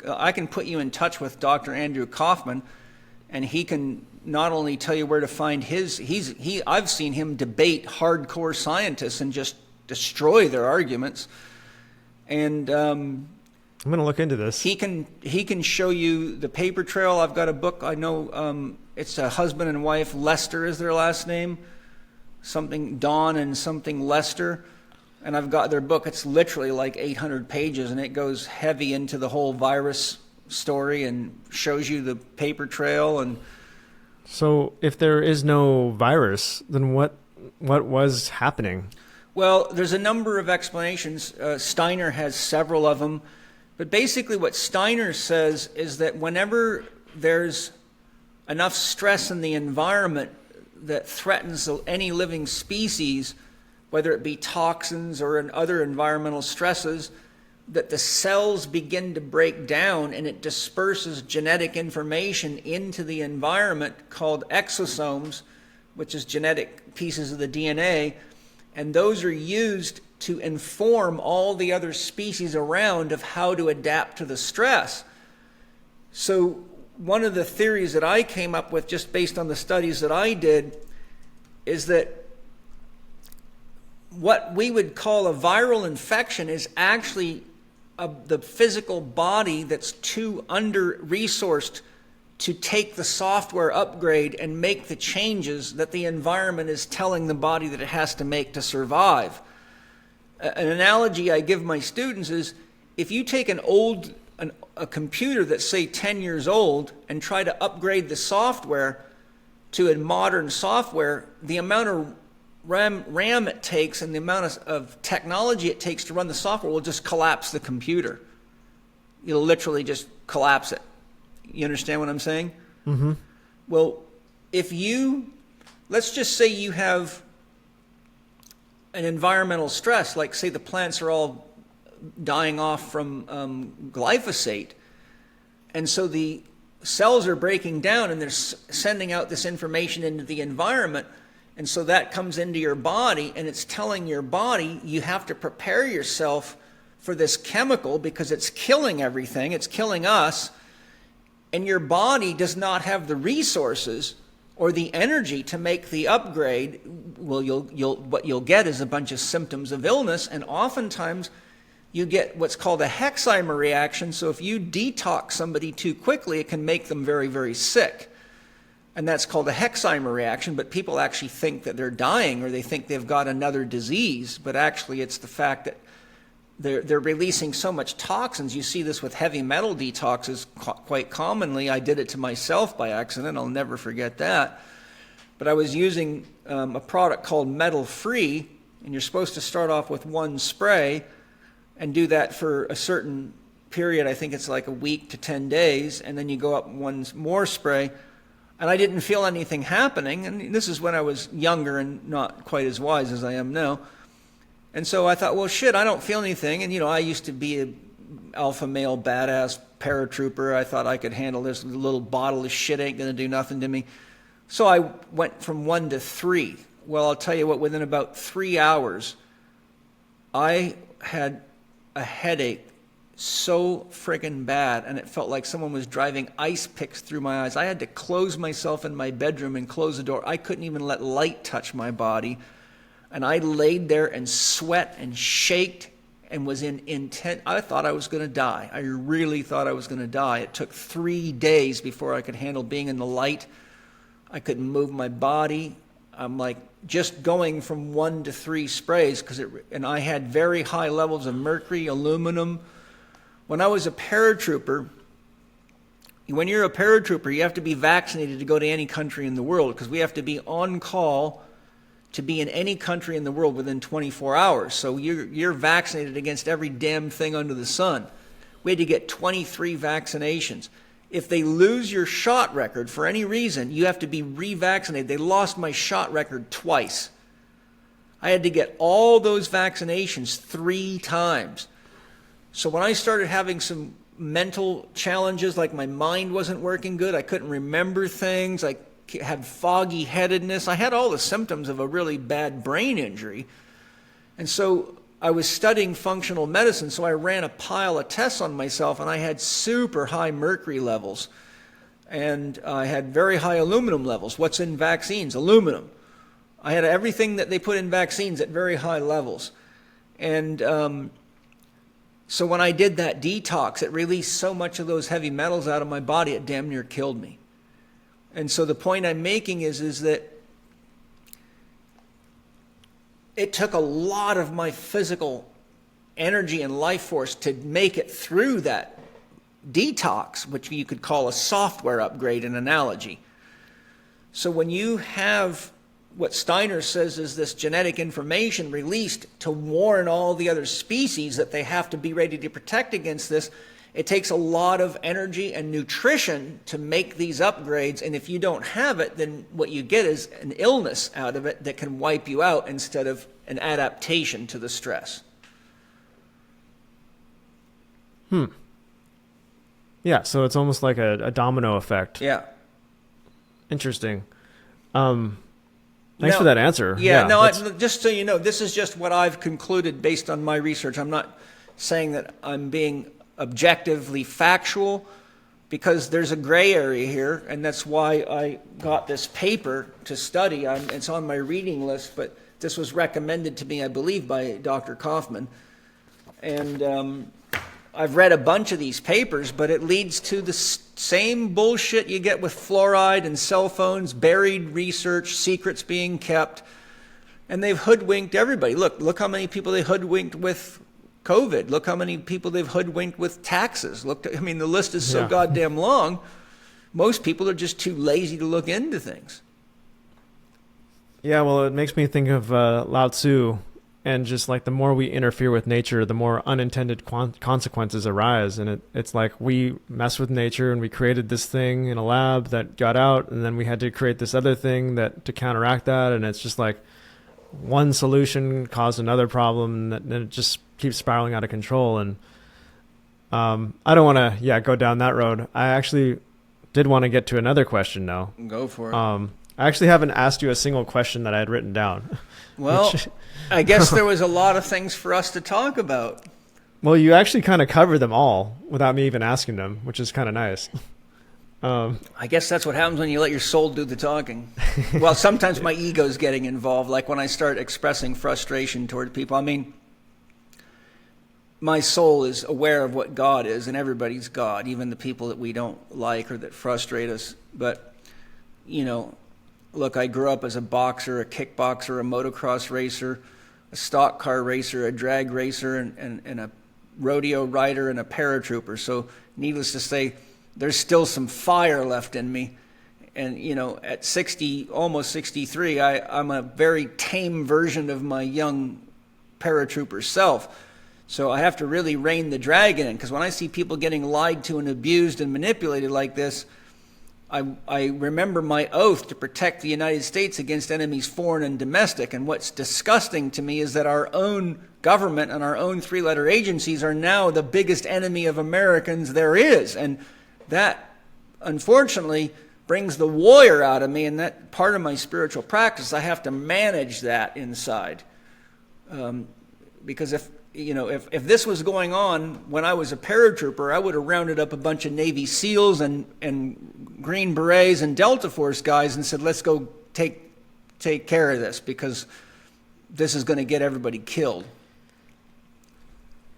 I can put you in touch with Dr. Andrew Kaufman, and he can not only tell you where to find I've seen him debate hardcore scientists and just destroy their arguments, and I'm going to look into this. He can show you the paper trail. I've got a book. I know it's a husband and wife. Lester is their last name. Something Dawn and something Lester. And I've got their book. It's literally like 800 pages, and it goes heavy into the whole virus story and shows you the paper trail. And so if there is no virus, then what was happening? Well, there's a number of explanations. Steiner has several of them. But basically what Steiner says is that whenever there's enough stress in the environment that threatens any living species, whether it be toxins or in other environmental stresses, that the cells begin to break down, and it disperses genetic information into the environment called exosomes, which is genetic pieces of the DNA, and those are used to inform all the other species around of how to adapt to the stress. So one of the theories that I came up with just based on the studies that I did is that what we would call a viral infection is actually the physical body that's too under-resourced to take the software upgrade and make the changes that the environment is telling the body that it has to make to survive. An analogy I give my students is if you take a computer that's say 10 years old and try to upgrade the software to a modern software, the amount of RAM it takes and the amount of technology it takes to run the software will just collapse the computer. It'll literally just collapse it. You understand what I'm saying? Mm-hmm. Well, let's just say you have an environmental stress, like say the plants are all dying off from glyphosate, and so the cells are breaking down and they're sending out this information into the environment, and so that comes into your body, and it's telling your body you have to prepare yourself for this chemical because it's killing everything, it's killing us, and your body does not have the resources or the energy to make the upgrade. Well, what you'll get is a bunch of symptoms of illness, and oftentimes you get what's called a Hexheimer reaction. So if you detox somebody too quickly, it can make them very, very sick. And that's called a Hexheimer reaction, but people actually think that they're dying or they think they've got another disease, but actually it's the fact that they're releasing so much toxins. You see this with heavy metal detoxes quite commonly. I did it to myself by accident. I'll never forget that. But I was using a product called Metal Free, and you're supposed to start off with one spray and do that for a certain period. I think it's like a week to 10 days, and then you go up one more spray. And I didn't feel anything happening. And this is when I was younger and not quite as wise as I am now. And so I thought, well, shit, I don't feel anything. And, I used to be an alpha male badass paratrooper. I thought I could handle this little bottle of shit, ain't going to do nothing to me. So I went from 1 to 3. Well, I'll tell you what, within about 3 hours, I had a headache so friggin' bad, and it felt like someone was driving ice picks through my eyes. I had to close myself in my bedroom and close the door. I couldn't even let light touch my body. And I laid there and sweat and shaked and was in intent. I thought I was going to die. I really thought I was going to die. It took 3 days before I could handle being in the light. I couldn't move my body. I'm like just going from 1 to 3 sprays and I had very high levels of mercury, aluminum. When I was a paratrooper, when you're a paratrooper, you have to be vaccinated to go to any country in the world because we have to be on call to be in any country in the world within 24 hours. So you're vaccinated against every damn thing under the sun. We had to get 23 vaccinations. If they lose your shot record for any reason, you have to be revaccinated. They lost my shot record twice. I had to get all those vaccinations 3 times. So when I started having some mental challenges, like my mind wasn't working good, I couldn't remember things, I had foggy headedness, I had all the symptoms of a really bad brain injury. And so I was studying functional medicine, so I ran a pile of tests on myself, and I had super high mercury levels. And I had very high aluminum levels. What's in vaccines? Aluminum. I had everything that they put in vaccines at very high levels. And so when I did that detox, it released so much of those heavy metals out of my body, it damn near killed me. And so the point I'm making is that it took a lot of my physical energy and life force to make it through that detox, which you could call a software upgrade, an analogy. So when you have what Steiner says is this genetic information released to warn all the other species that they have to be ready to protect against this, it takes a lot of energy and nutrition to make these upgrades, and if you don't have it, then what you get is an illness out of it that can wipe you out instead of an adaptation to the stress. Yeah, so it's almost like a domino effect. Yeah. Interesting. Thanks for that answer. Just so you know, this is just what I've concluded based on my research. I'm not saying that I'm being objectively factual, because there's a gray area here, and that's why I got this paper to study. It's on my reading list, but this was recommended to me, I believe, by Dr. Kaufman. And I've read a bunch of these papers, but it leads to the same bullshit you get with fluoride and cell phones, buried research, secrets being kept, and they've hoodwinked everybody. Look how many people they hoodwinked with COVID. Look how many people they've hoodwinked with taxes. The list is so goddamn long. Most people are just too lazy to look into things. Yeah, well, it makes me think of Lao Tzu, and just like the more we interfere with nature, the more unintended consequences arise. And it's like we mess with nature, and we created this thing in a lab that got out, and then we had to create this other thing to counteract that. And it's just like one solution caused another problem, and then it just keeps spiraling out of control. And I don't want to go down that road. I actually did want to get to another question now. Go for it. I actually haven't asked you a single question that I had written down. Well, I guess there was a lot of things for us to talk about. Well, you actually kind of covered them all without me even asking them, which is kind of nice. I guess that's what happens when you let your soul do the talking. Well, sometimes my ego's getting involved, like when I start expressing frustration toward people. My soul is aware of what God is, and everybody's God, even the people that we don't like or that frustrate us. But you know, look, I grew up as a boxer, a kickboxer, a motocross racer, a stock car racer, a drag racer, and a rodeo rider and a paratrooper. So needless to say, there's still some fire left in me. And, you know, at 60, almost 63, I'm a very tame version of my young paratrooper self. So I have to really rein the dragon in, because when I see people getting lied to and abused and manipulated like this, I remember my oath to protect the United States against enemies foreign and domestic. And what's disgusting to me is that our own government and our own three-letter agencies are now the biggest enemy of Americans there is. And that, unfortunately, brings the warrior out of me, and that part of my spiritual practice, I have to manage that inside. Because if this was going on when I was a paratrooper, I would have rounded up a bunch of Navy SEALs and Green Berets and Delta Force guys and said, let's go take care of this, because this is going to get everybody killed.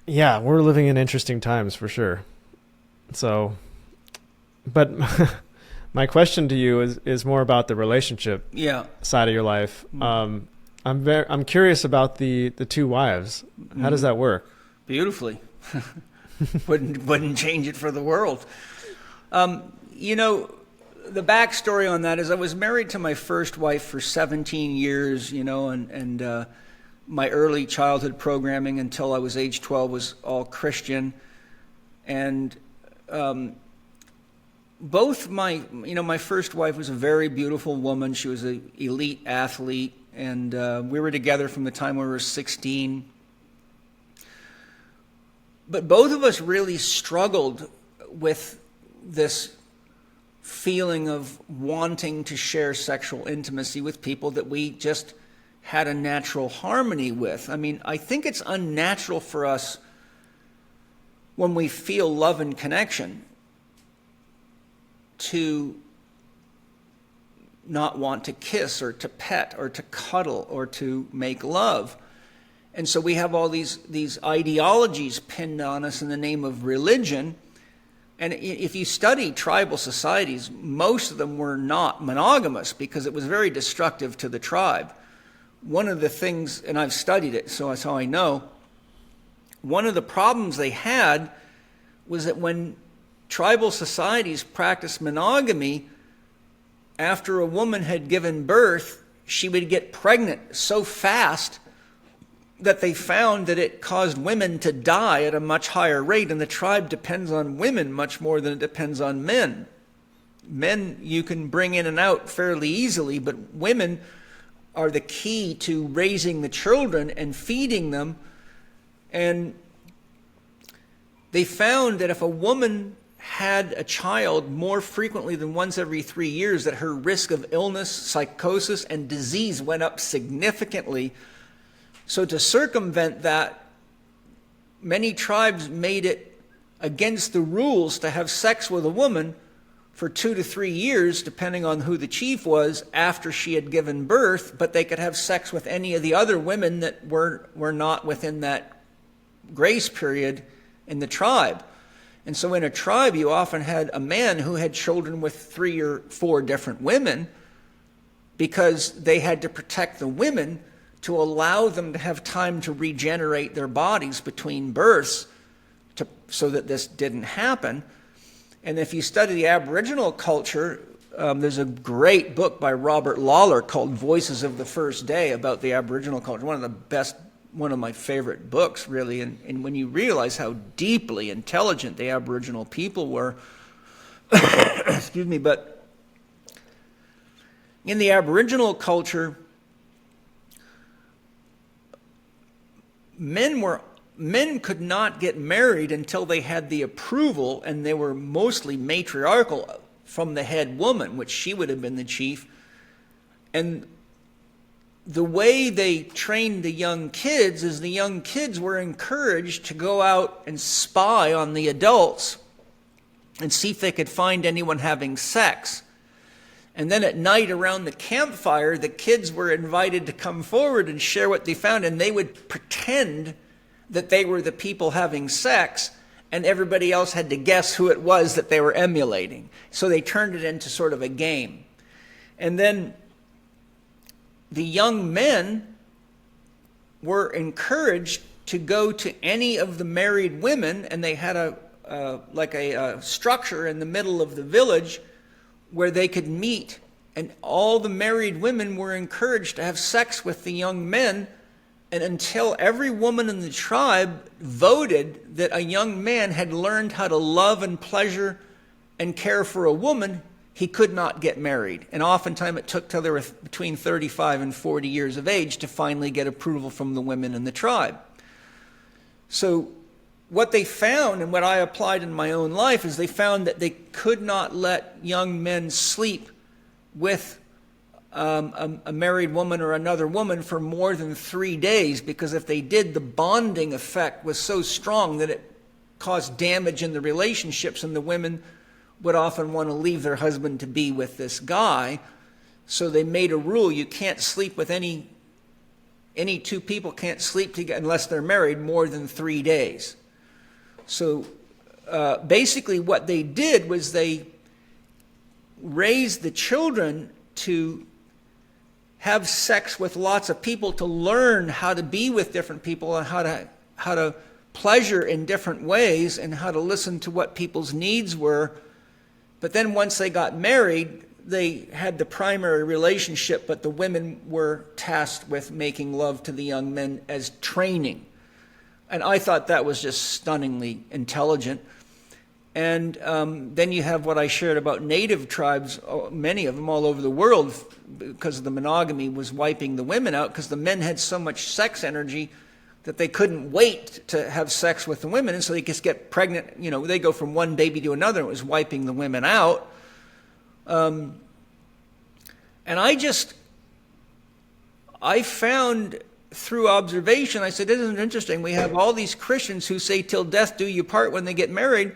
Yeah, we're living in interesting times for sure. So, but my question to you is more about the relationship side of your life. I'm curious about the two wives. How does that work? Beautifully. wouldn't change it for the world. You know, the backstory on that is I was married to my first wife for 17 years, you know, and my early childhood programming until I was age 12 was all Christian. And my first wife was a very beautiful woman. She was an elite athlete, and we were together from the time we were 16. But both of us really struggled with this feeling of wanting to share sexual intimacy with people that we just had a natural harmony with. I mean, I think it's unnatural for us when we feel love and connection to not want to kiss or to pet or to cuddle or to make love. And so we have all these ideologies pinned on us in the name of religion. And if you study tribal societies, most of them were not monogamous because it was very destructive to the tribe. One of the things, and I've studied it, so that's how I know, one of the problems they had was that when tribal societies practiced monogamy, after a woman had given birth, she would get pregnant so fast that they found that it caused women to die at a much higher rate, and the tribe depends on women much more than it depends on men. Men you can bring in and out fairly easily, but women are the key to raising the children and feeding them. And they found that if a woman had a child more frequently than once every 3 years, that her risk of illness, psychosis, and disease went up significantly. So to circumvent that, many tribes made it against the rules to have sex with a woman for 2 to 3 years, depending on who the chief was, after she had given birth, but they could have sex with any of the other women that were not within that grace period in the tribe. And so in a tribe, you often had a man who had children with 3 or 4 different women, because they had to protect the women to allow them to have time to regenerate their bodies between births, so that this didn't happen. And if you study the Aboriginal culture, there's a great book by Robert Lawler called Voices of the First Day about the Aboriginal culture. One of my favorite books, really. And when you realize how deeply intelligent the Aboriginal people were, excuse me, but in the Aboriginal culture, men could not get married until they had the approval, and they were mostly matriarchal, from the head woman, which she would have been the chief. And the way they trained the young kids is the young kids were encouraged to go out and spy on the adults and see if they could find anyone having sex. And then at night around the campfire, the kids were invited to come forward and share what they found, and they would pretend that they were the people having sex, and everybody else had to guess who it was that they were emulating. So they turned it into sort of a game. And then the young men were encouraged to go to any of the married women, and they had a structure in the middle of the village where they could meet, and all the married women were encouraged to have sex with the young men, and until every woman in the tribe voted that a young man had learned how to love and pleasure and care for a woman, he could not get married. And oftentimes it took till they were between 35 and 40 years of age to finally get approval from the women in the tribe. So what they found, and what I applied in my own life, is they found that they could not let young men sleep with a married woman or another woman for more than 3 days, because if they did, the bonding effect was so strong that it caused damage in the relationships, and the women would often want to leave their husband to be with this guy. So they made a rule: you can't sleep with any two people can't sleep together unless they're married more than 3 days. So basically what they did was they raised the children to have sex with lots of people, to learn how to be with different people and how to pleasure in different ways and how to listen to what people's needs were. But then once they got married, they had the primary relationship, but the women were tasked with making love to the young men as training. And I thought that was just stunningly intelligent. And then you have what I shared about native tribes, many of them all over the world, because the monogamy was wiping the women out, because the men had so much sex energy that they couldn't wait to have sex with the women, and so they just get pregnant. You know, they go from one baby to another. It was wiping the women out. And I found through observation, I said, isn't it interesting? We have all these Christians who say, till death do you part when they get married,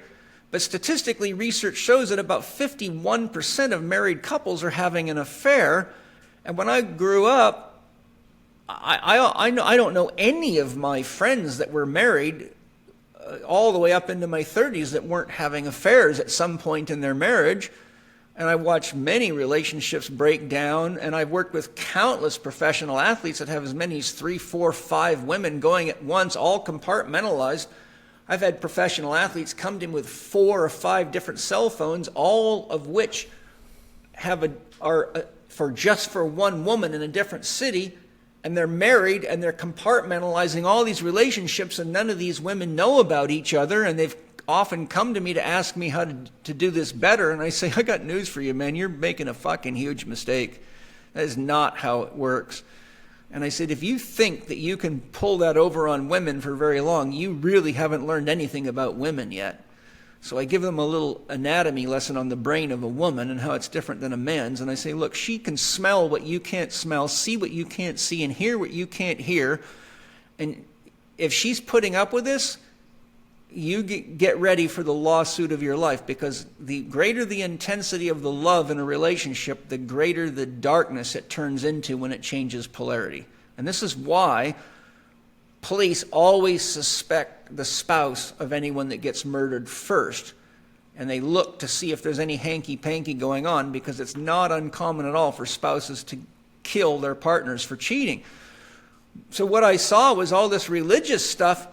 but statistically, research shows that about 51% of married couples are having an affair. And when I grew up, I don't know any of my friends that were married all the way up into my 30s that weren't having affairs at some point in their marriage. And I watched many relationships break down, and I've worked with countless professional athletes that have as many as 3, 4, 5 women going at once, all compartmentalized. I've had professional athletes come to me with 4 or 5 different cell phones, all of which are for one woman in a different city, and they're married, and they're compartmentalizing all these relationships, and none of these women know about each other, and they've often come to me to ask me how to do this better. And I say, I got news for you, man. You're making a fucking huge mistake. That is not how it works. And I said, if you think that you can pull that over on women for very long, you really haven't learned anything about women yet. So I give them a little anatomy lesson on the brain of a woman and how it's different than a man's. And I say, look, she can smell what you can't smell, see what you can't see, and hear what you can't hear. And if she's putting up with this, you get ready for the lawsuit of your life, because the greater the intensity of the love in a relationship, the greater the darkness it turns into when it changes polarity. And this is why police always suspect the spouse of anyone that gets murdered first. And they look to see if there's any hanky-panky going on, because it's not uncommon at all for spouses to kill their partners for cheating. So what I saw was all this religious stuff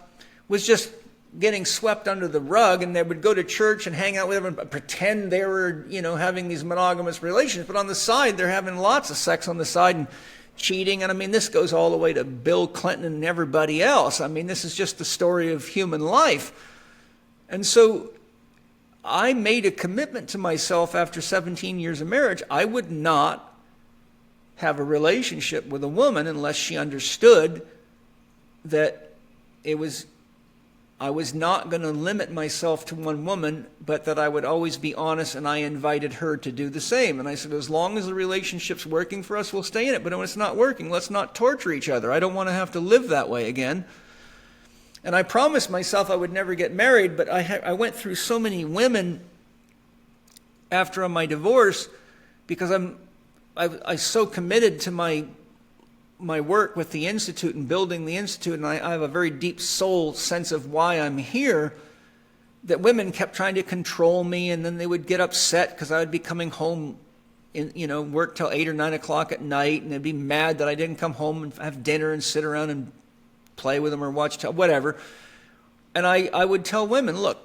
was just getting swept under the rug, and they would go to church and hang out with everyone, pretend they were, having these monogamous relations. But on the side, they're having lots of sex on the side and cheating. And I mean, this goes all the way to Bill Clinton and everybody else. I mean, this is just the story of human life. And so I made a commitment to myself after 17 years of marriage. I would not have a relationship with a woman unless she understood that I was not going to limit myself to one woman, but that I would always be honest, and I invited her to do the same. And I said, as long as the relationship's working for us, we'll stay in it. But when it's not working, let's not torture each other. I don't want to have to live that way again. And I promised myself I would never get married, but I went through so many women after my divorce, because I'm so committed to my work with the Institute and building the Institute, and I have a very deep soul sense of why I'm here, that women kept trying to control me, and then they would get upset because I would be coming home work till 8 or 9 o'clock at night, and they'd be mad that I didn't come home and have dinner and sit around and play with them or watch whatever. And I would tell women, look,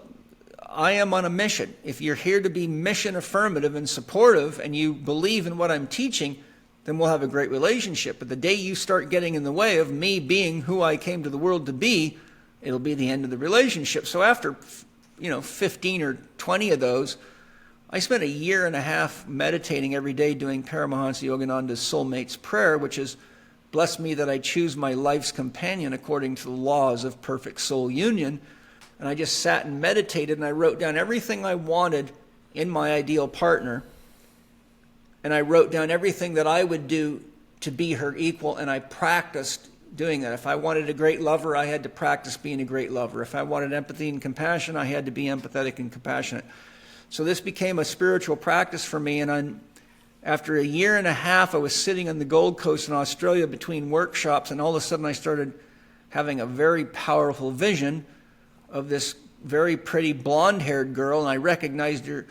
I am on a mission. If you're here to be mission affirmative and supportive and you believe in what I'm teaching, then we'll have a great relationship. But the day you start getting in the way of me being who I came to the world to be, it'll be the end of the relationship. So after 15 or 20 of those, I spent a year and a half meditating every day doing Paramahansa Yogananda's Soulmate's Prayer, which is, bless me that I choose my life's companion according to the laws of perfect soul union. And I just sat and meditated, and I wrote down everything I wanted in my ideal partner. And I wrote down everything that I would do to be her equal, and I practiced doing that. If I wanted a great lover, I had to practice being a great lover. If I wanted empathy and compassion, I had to be empathetic and compassionate. So this became a spiritual practice for me, and after a year and a half, I was sitting on the Gold Coast in Australia between workshops, and all of a sudden I started having a very powerful vision of this very pretty blonde-haired girl, and I recognized her.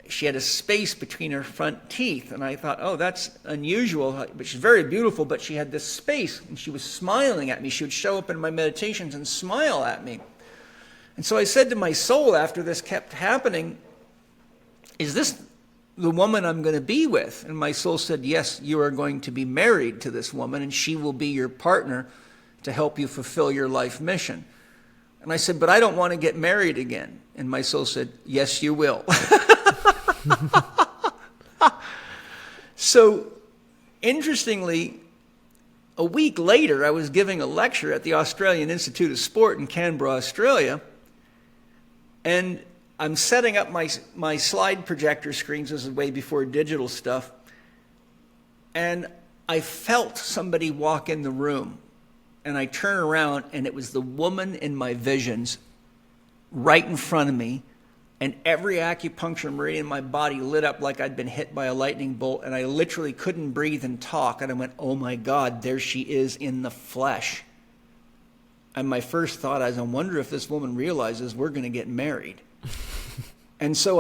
She had a space between her front teeth, and I thought, oh, that's unusual, but she's very beautiful, but she had this space, and she was smiling at me. She would show up in my meditations and smile at me. And so I said to my soul after this kept happening, is this the woman I'm going to be with? And my soul said, yes, you are going to be married to this woman, and she will be your partner to help you fulfill your life mission. And I said, but I don't want to get married again. And my soul said, yes, you will. So, interestingly, a week later, I was giving a lecture at the Australian Institute of Sport in Canberra, Australia, and I'm setting up my slide projector screens. This is way before digital stuff. And I felt somebody walk in the room. And I turn around, and it was the woman in my visions right in front of me. And every acupuncture meridian in my body lit up like I'd been hit by a lightning bolt. And I literally couldn't breathe and talk. And I went, oh my God, there she is in the flesh. And my first thought is, I wonder if this woman realizes we're going to get married. And so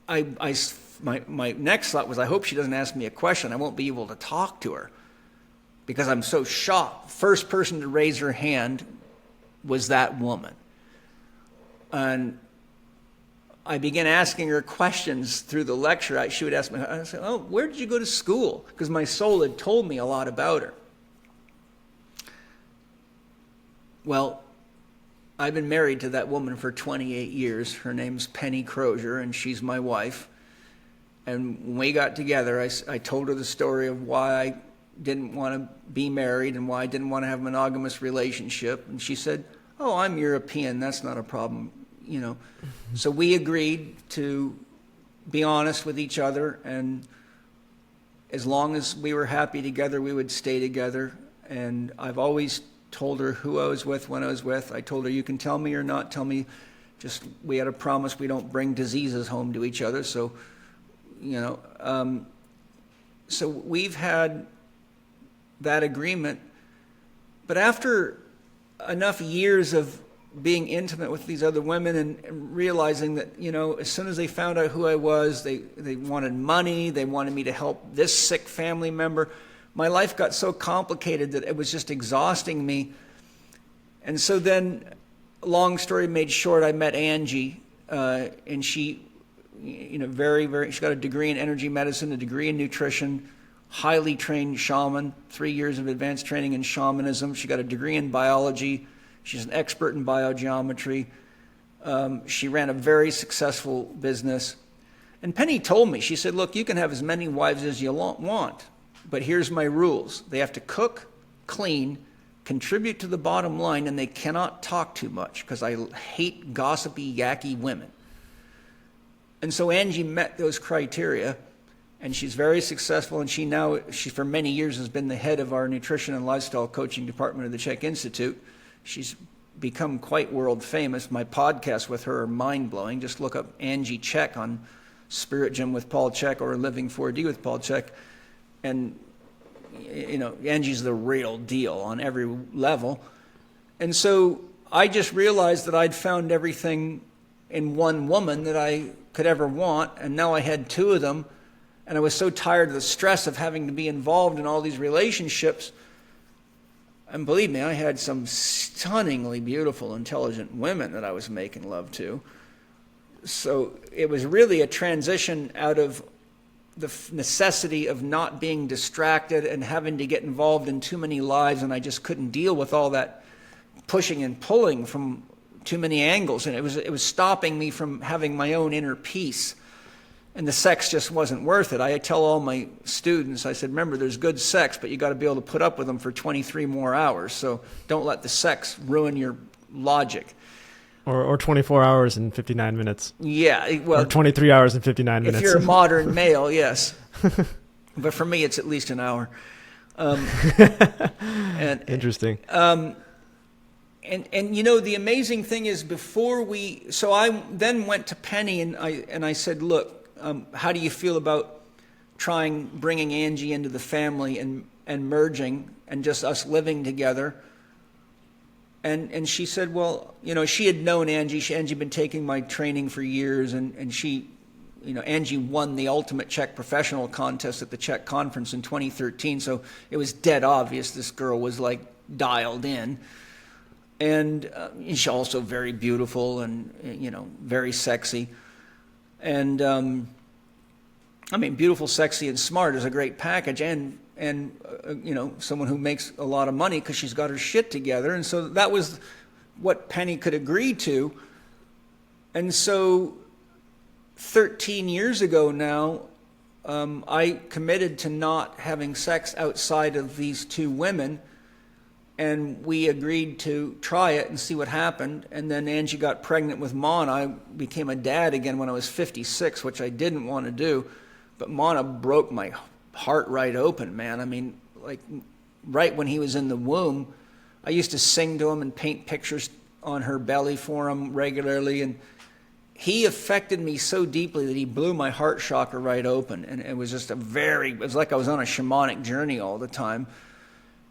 my next thought was, I hope she doesn't ask me a question. I won't be able to talk to her because I'm so shocked. First person to raise her hand was that woman. And I began asking her questions through the lecture. She would ask me, I said, oh, where did you go to school? Because my soul had told me a lot about her. Well, I've been married to that woman for 28 years. Her name's Penny Crozier, and she's my wife. And when we got together, I told her the story of why I didn't want to be married and why I didn't want to have a monogamous relationship. And she said, oh, I'm European. That's not a problem, So we agreed to be honest with each other, and as long as we were happy together, we would stay together. And I've always told her who I was with, when I was with. I told her, you can tell me or not tell me. Just, we had a promise we don't bring diseases home to each other. So, so we've had that agreement. But after enough years of being intimate with these other women and realizing that, as soon as they found out who I was, they wanted money, they wanted me to help this sick family member. My life got so complicated that it was just exhausting me. And so then, long story made short, I met Angie, and she, she got a degree in energy medicine, a degree in nutrition, highly trained shaman, 3 years of advanced training in shamanism. She got a degree in biology. She's an expert in biogeometry. She ran a very successful business. And Penny told me, she said, look, you can have as many wives as you want. But here's my rules. They have to cook, clean, contribute to the bottom line, and they cannot talk too much because I hate gossipy, yacky women. And so Angie met those criteria, and she's very successful, and she for many years has been the head of our nutrition and lifestyle coaching department of the Chek Institute. She's become quite world famous. My podcasts with her are mind-blowing. Just look up Angie Chek on Spirit Gym with Paul Chek or Living 4D with Paul Chek. And, Angie's the real deal on every level. And so I just realized that I'd found everything in one woman that I could ever want, and now I had two of them. And I was so tired of the stress of having to be involved in all these relationships. And believe me, I had some stunningly beautiful, intelligent women that I was making love to. So it was really a transition out of the necessity of not being distracted and having to get involved in too many lives, and I just couldn't deal with all that pushing and pulling from too many angles, and it was stopping me from having my own inner peace. And the sex just wasn't worth it. I tell all my students, I said, remember, there's good sex, but you got to be able to put up with them for 23 more hours. So don't let the sex ruin your logic. Or 24 hours and 59 minutes. Yeah, well, or 23 hours and 59 minutes. If you're a modern male, yes. But for me, it's at least an hour. Interesting. And you know, the amazing thing is so I then went to Penny and I said, look, how do you feel about bringing Angie into the family and merging and just us living together? And she said, well, you know, she had known Angie. Angie had been taking my training for years, and she, you know, Angie won the ultimate Chek professional contest at the Chek conference in 2013. So it was dead obvious this girl was like dialed in. And she's also very beautiful and, you know, very sexy. And I mean, beautiful, sexy, and smart is a great package. And you know, someone who makes a lot of money because she's got her shit together. And so that was what Penny could agree to. And so 13 years ago now, I committed to not having sex outside of these two women. And we agreed to try it and see what happened. And then Angie got pregnant with Mana. I became a dad again when I was 56, which I didn't want to do. But Mana broke my heart right open, man. I mean, like right when he was in the womb, I used to sing to him and paint pictures on her belly for him regularly. And he affected me so deeply that he blew my heart chakra right open. And it was just it was like I was on a shamanic journey all the time.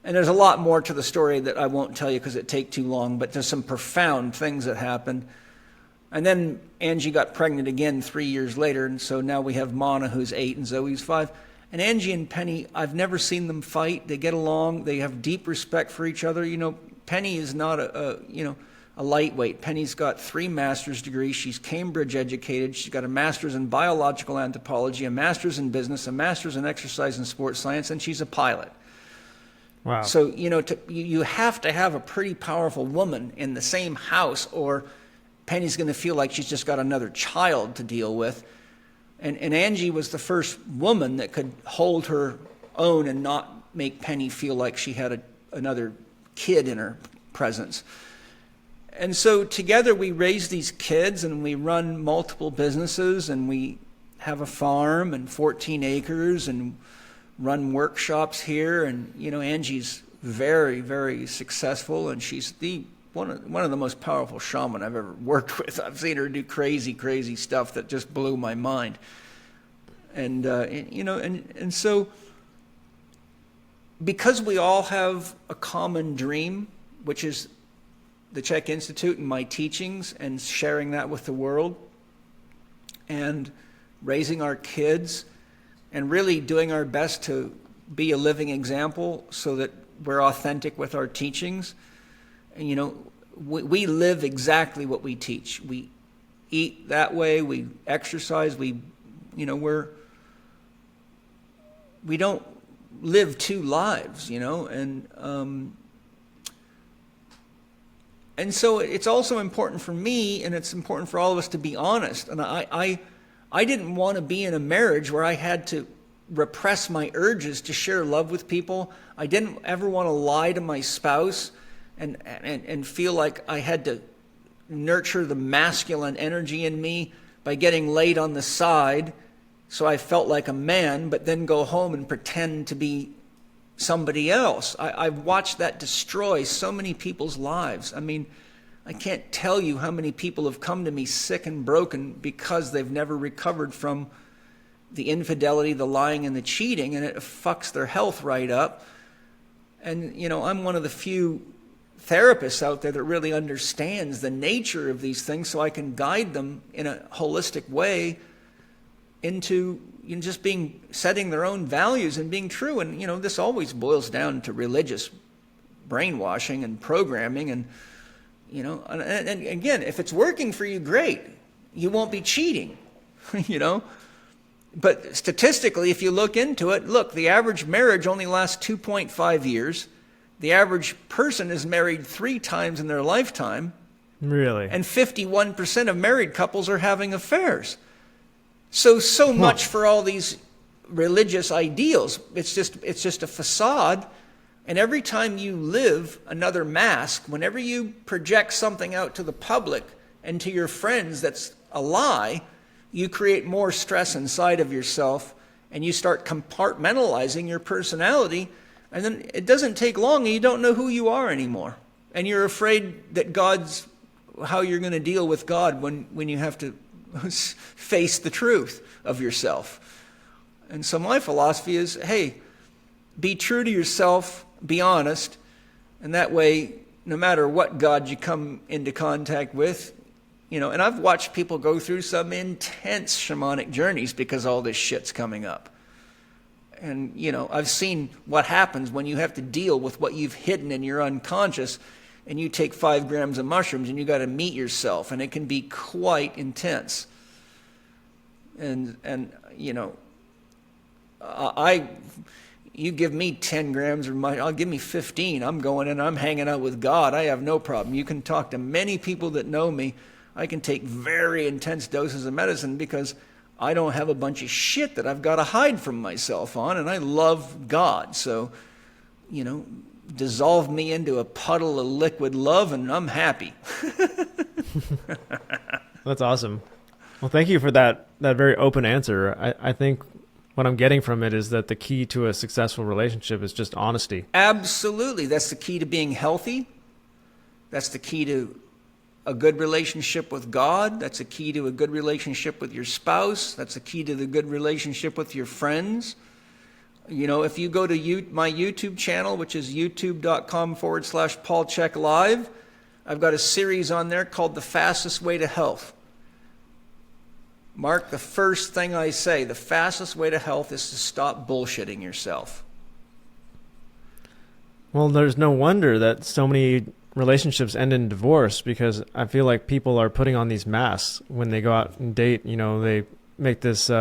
And there's a lot more to the story that I won't tell you because it'd take too long, but there's some profound things that happened. And then Angie got pregnant again 3 years later, and so now we have Mana, who's 8, and Zoe's 5. And Angie and Penny, I've never seen them fight. They get along. They have deep respect for each other. You know, Penny is not a lightweight. Penny's got 3 master's degrees. She's Cambridge educated. She's got a master's in biological anthropology, a master's in business, a master's in exercise and sports science, and she's a pilot. Wow. So, you know, you have to have a pretty powerful woman in the same house, or Penny's going to feel like she's just got another child to deal with. And Angie was the first woman that could hold her own and not make Penny feel like she had another kid in her presence. And so together we raise these kids and we run multiple businesses and we have a farm and 14 acres and run workshops here. And, you know, Angie's very, very successful, and she's one of the most powerful shaman I've ever worked with. I've seen her do crazy, crazy stuff that just blew my mind. And you know, and so because we all have a common dream, which is the Chek Institute and my teachings and sharing that with the world and raising our kids and really doing our best to be a living example so that we're authentic with our teachings. And, you know, we live exactly what we teach. We eat that way. We exercise. We don't live 2 lives, you know, and so it's also important for me, and it's important for all of us to be honest. And I didn't want to be in a marriage where I had to repress my urges to share love with people. I didn't ever want to lie to my spouse and feel like I had to nurture the masculine energy in me by getting laid on the side so I felt like a man, but then go home and pretend to be somebody else. I've watched that destroy so many people's lives. I mean, I can't tell you how many people have come to me sick and broken because they've never recovered from the infidelity, the lying, and the cheating, and it fucks their health right up. And, you know, I'm one of the few therapists out there that really understands the nature of these things so I can guide them in a holistic way into just setting their own values and being true. And, this always boils down to religious brainwashing and programming. And, and again, if it's working for you, great. You won't be cheating, But statistically, if you look into it, look, the average marriage only lasts 2.5 years. The average person is married 3 times in their lifetime. Really? And 51% of married couples are having affairs. So much for all these religious ideals. It's just a facade. And every time you live another mask, whenever you project something out to the public and to your friends that's a lie, you create more stress inside of yourself, and you start compartmentalizing your personality, and then it doesn't take long and you don't know who you are anymore. And you're afraid that how you're going to deal with God when you have to face the truth of yourself. And so my philosophy is, hey, be true to yourself, be honest, and that way, no matter what God you come into contact with, and I've watched people go through some intense shamanic journeys because all this shit's coming up. And, I've seen what happens when you have to deal with what you've hidden in your unconscious, and you take 5 grams of mushrooms and you got to meet yourself, and it can be quite intense. And you give me 10 grams or I'll give me 15. I'm going and I'm hanging out with God. I have no problem. You can talk to many people that know me. I can take very intense doses of medicine because I don't have a bunch of shit that I've got to hide from myself on, and I love God. So, dissolve me into a puddle of liquid love and I'm happy. That's awesome. Well, thank you for that very open answer. I think what I'm getting from it is that the key to a successful relationship is just honesty. Absolutely. That's the key to being healthy. That's the key to a good relationship with God. That's a key to a good relationship with your spouse. That's a key to the good relationship with your friends. If you go to my YouTube channel, which is youtube.com/Paul Chek Live, I've got a series on there called The Fastest Way to Health. Mark, the first thing I say, the fastest way to health is to stop bullshitting yourself. Well, there's no wonder that so many relationships end in divorce, because I feel like people are putting on these masks when they go out and date. They make this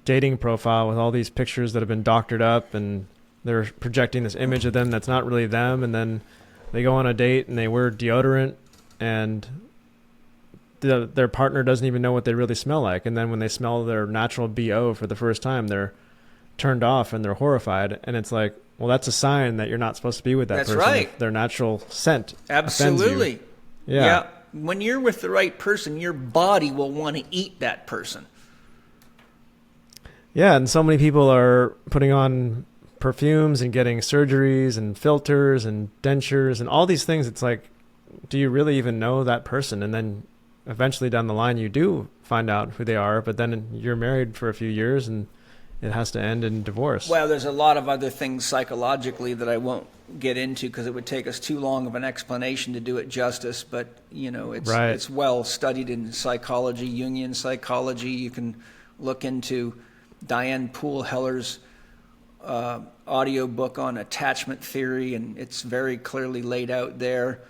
dating profile with all these pictures that have been doctored up, and they're projecting this image of them that's not really them. And then they go on a date and they wear deodorant, and their partner doesn't even know what they really smell like. And then when they smell their natural BO for the first time, they're turned off and they're horrified. And it's like, well, that's a sign that you're not supposed to be with that That's person. right. If their natural scent Absolutely. offends you. Yeah. When you're with the right person, your body will want to eat that person. Yeah, and so many people are putting on perfumes and getting surgeries and filters and dentures and all these things. It's like, do you really even know that person? And then eventually down the line, you do find out who they are, but then you're married for a few years and it has to end in divorce. Well, there's a lot of other things psychologically that I won't get into because it would take us too long of an explanation to do it justice. But, it's well studied in psychology, Jungian psychology. You can look into Diane Poole Heller's audio book on attachment theory, and it's very clearly laid out there.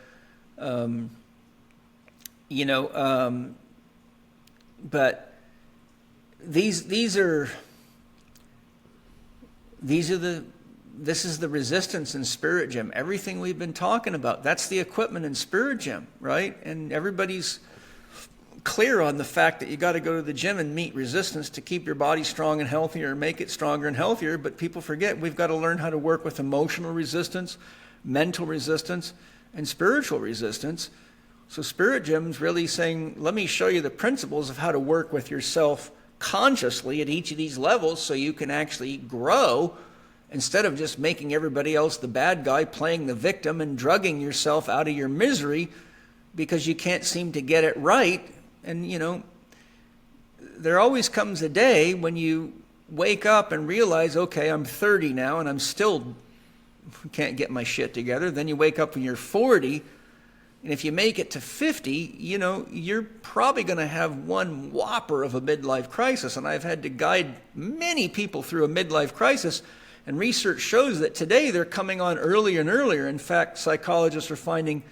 But this is the resistance in Spirit Gym. Everything we've been talking about, that's the equipment in Spirit Gym, right? And everybody's clear on the fact that you got to go to the gym and meet resistance to keep your body strong and healthier, make it stronger and healthier. But people forget we've got to learn how to work with emotional resistance, mental resistance, and spiritual resistance. So Spirit Gym's really saying, let me show you the principles of how to work with yourself consciously at each of these levels so you can actually grow instead of just making everybody else the bad guy, playing the victim and drugging yourself out of your misery because you can't seem to get it right. And, there always comes a day when you wake up and realize, okay, I'm 30 now and I'm still can't get my shit together. Then you wake up when you're 40 And if you make it to 50, you're probably going to have one whopper of a midlife crisis. And I've had to guide many people through a midlife crisis. And research shows that today they're coming on earlier and earlier. In fact, psychologists are finding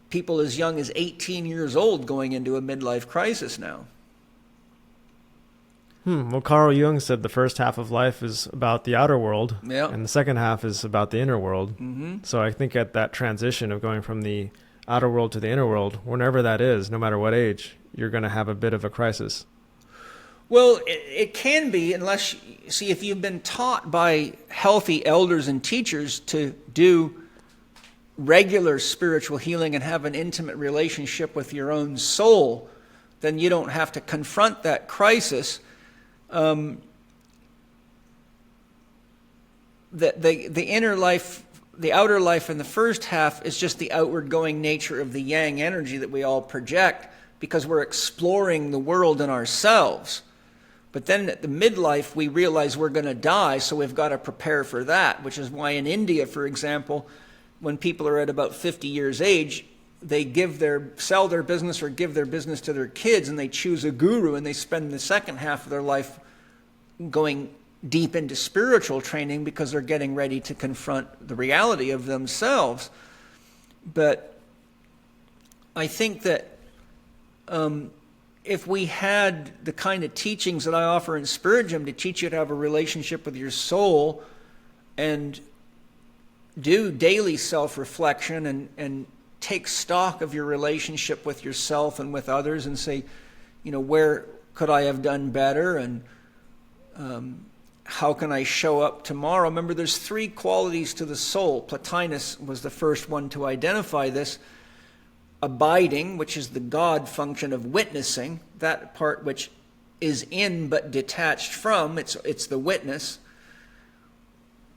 people as young as 18 years old going into a midlife crisis now. Well, Carl Jung said the first half of life is about the outer world, Yeah. and the second half is about the inner world. Mm-hmm. So I think at that transition of going from the outer world to the inner world, whenever that is, no matter what age, you're going to have a bit of a crisis. Well, it can be, unless, see, if you've been taught by healthy elders and teachers to do regular spiritual healing and have an intimate relationship with your own soul, then you don't have to confront that crisis. The inner life, the outer life in the first half is just the outward going nature of the yang energy that we all project because we're exploring the world and ourselves. But then at the midlife, we realize we're going to die, so we've got to prepare for that, which is why in India, for example, when people are at about 50 years age, they sell their business or give their business to their kids, and they choose a guru, and they spend the second half of their life going deep into spiritual training because they're getting ready to confront the reality of themselves. But I think that if we had the kind of teachings that I offer in Spiritism to teach you to have a relationship with your soul and do daily self-reflection and take stock of your relationship with yourself and with others and say, where could I have done better, and how can I show up tomorrow? Remember, there's 3 qualities to the soul. Plotinus was the first one to identify this. Abiding, which is the God function of witnessing, that part which is in but detached from, it's the witness.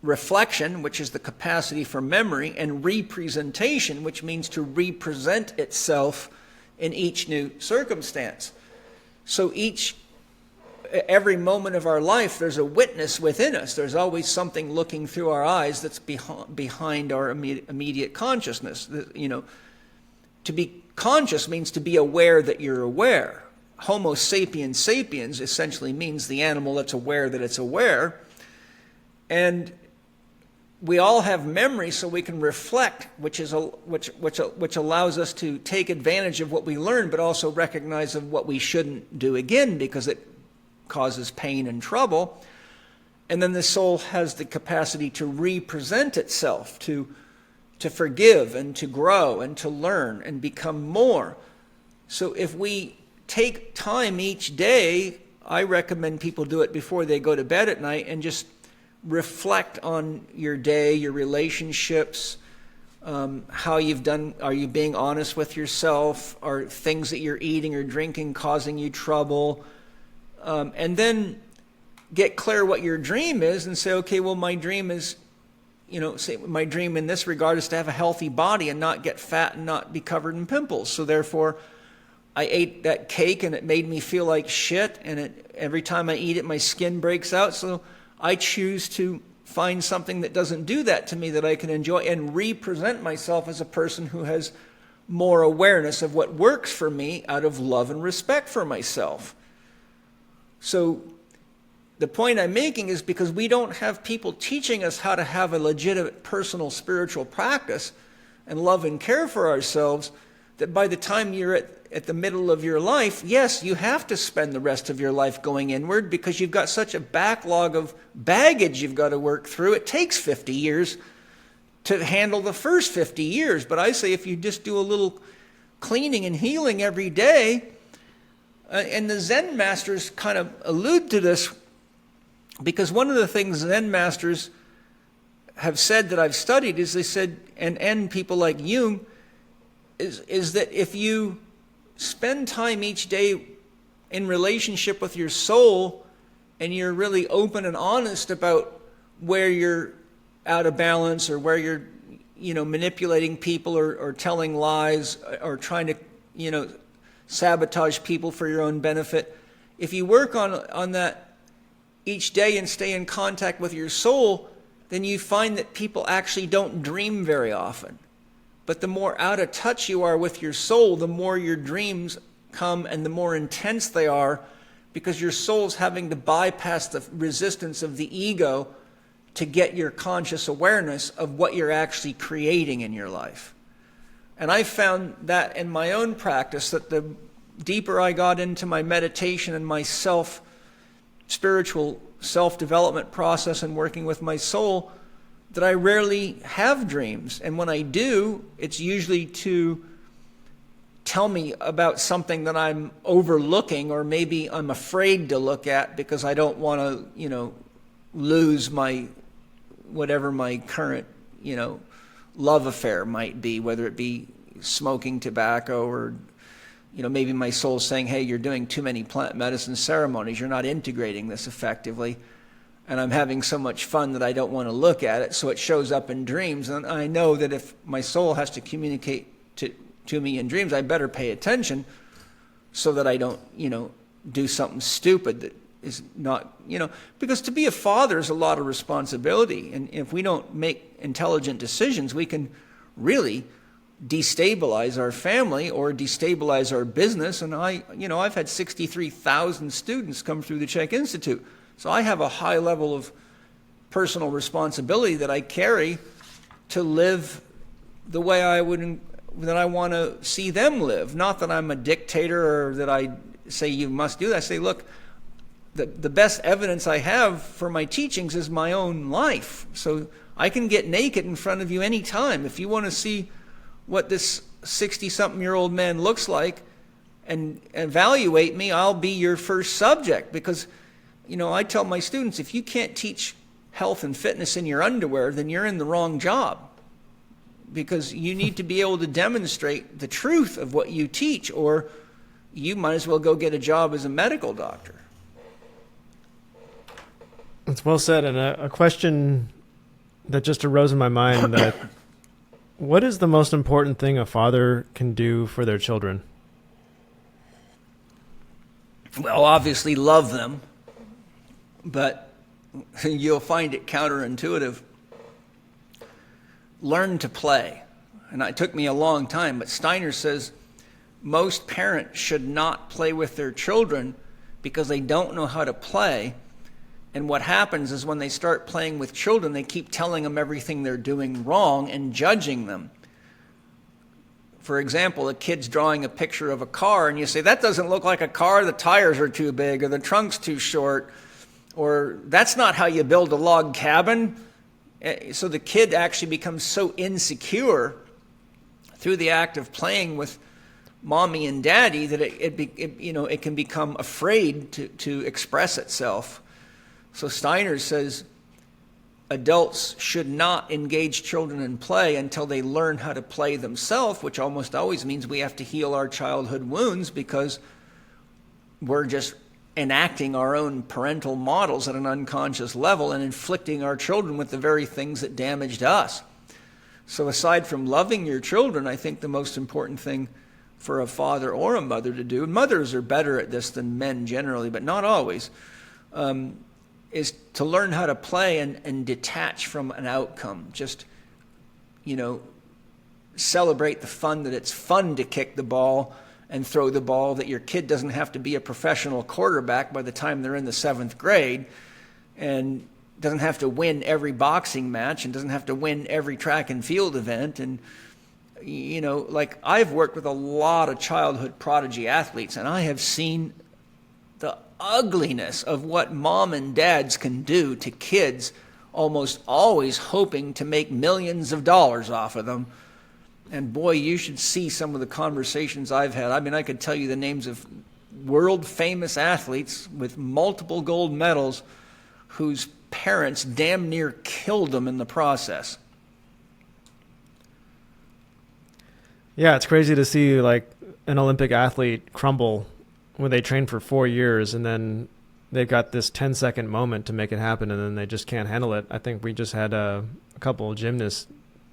Reflection, which is the capacity for memory, and representation, which means to represent itself in each new circumstance. So every moment of our life, there's a witness within us. There's always something looking through our eyes that's behind our immediate consciousness. To be conscious means to be aware that you're aware. Homo sapiens sapiens essentially means the animal that's aware that it's aware. And we all have memory, so we can reflect, which allows us to take advantage of what we learn, but also recognize of what we shouldn't do again because it causes pain and trouble. And then the soul has the capacity to represent itself, to forgive and to grow and to learn and become more. So if we take time each day, I recommend people do it before they go to bed at night and just reflect on your day, your relationships, how you've done. Are you being honest with yourself? Are things that you're eating or drinking causing you trouble? And then get clear what your dream is and say, okay, well, my dream is, say my dream in this regard is to have a healthy body and not get fat and not be covered in pimples. So therefore, I ate that cake and it made me feel like shit, and every time I eat it, my skin breaks out. So I choose to find something that doesn't do that to me, that I can enjoy, and represent myself as a person who has more awareness of what works for me out of love and respect for myself. So the point I'm making is because we don't have people teaching us how to have a legitimate personal spiritual practice and love and care for ourselves, that by the time you're at the middle of your life, yes, you have to spend the rest of your life going inward because you've got such a backlog of baggage you've got to work through. It takes 50 years to handle the first 50 years. But I say if you just do a little cleaning and healing every day, and the Zen masters kind of allude to this, because one of the things Zen masters have said that I've studied is they said, and people like Jung, is that if you spend time each day in relationship with your soul and you're really open and honest about where you're out of balance or where you're manipulating people or telling lies or trying to sabotage people for your own benefit, if you work on that each day and stay in contact with your soul, then you find that people actually don't dream very often. But the more out of touch you are with your soul, the more your dreams come and the more intense they are, because your soul's having to bypass the resistance of the ego to get your conscious awareness of what you're actually creating in your life. And I found that in my own practice, that the deeper I got into my meditation and my spiritual self-development process and working with my soul, that I rarely have dreams. And when I do, it's usually to tell me about something that I'm overlooking, or maybe I'm afraid to look at because I don't want to, lose whatever my current, love affair might be, whether it be smoking tobacco or, maybe my soul's saying, hey, you're doing too many plant medicine ceremonies. You're not integrating this effectively. And I'm having so much fun that I don't want to look at it. So it shows up in dreams. And I know that if my soul has to communicate to me in dreams, I better pay attention so that I don't, do something stupid that is not, because to be a father is a lot of responsibility. And if we don't make intelligent decisions, we can really destabilize our family or destabilize our business. And I've had 63,000 students come through the Chek Institute. So I have a high level of personal responsibility that I carry to live the way that I want to see them live. Not that I'm a dictator or that I say you must do that. I say, look, the best evidence I have for my teachings is my own life. So I can get naked in front of you anytime. If you want to see what this 60-something-year-old man looks like and evaluate me, I'll be your first subject. Because, I tell my students, if you can't teach health and fitness in your underwear, then you're in the wrong job. Because you need to be able to demonstrate the truth of what you teach, or you might as well go get a job as a medical doctor. That's well said. And a question that just arose in my mind, that what is the most important thing a father can do for their children? Well, obviously love them, but you'll find it counterintuitive. Learn to play. And it took me a long time, but Steiner says most parents should not play with their children because they don't know how to play. And what happens is when they start playing with children, they keep telling them everything they're doing wrong and judging them. For example, a kid's drawing a picture of a car and you say, that doesn't look like a car, the tires are too big, or the trunk's too short, or that's not how you build a log cabin. So the kid actually becomes so insecure through the act of playing with mommy and daddy that it can become afraid to express itself. So Steiner says adults should not engage children in play until they learn how to play themselves, which almost always means we have to heal our childhood wounds because we're just enacting our own parental models at an unconscious level and inflicting our children with the very things that damaged us. So aside from loving your children, I think the most important thing for a father or a mother to do, and mothers are better at this than men generally, but not always, is to learn how to play and detach from an outcome. Just, celebrate the fun that it's fun to kick the ball and throw the ball, that your kid doesn't have to be a professional quarterback by the time they're in the 7th grade, and doesn't have to win every boxing match and doesn't have to win every track and field event. And, like I've worked with a lot of childhood prodigy athletes, and I have seen the ugliness of what mom and dads can do to kids, almost always hoping to make millions of dollars off of them. And boy, you should see some of the conversations I've had. I mean, I could tell you the names of world famous athletes with multiple gold medals whose parents damn near killed them in the process. Yeah, it's crazy to see like an Olympic athlete crumble when they train for 4 years and then they've got this 10-second moment to make it happen and then they just can't handle it. I think we just had a couple of gymnasts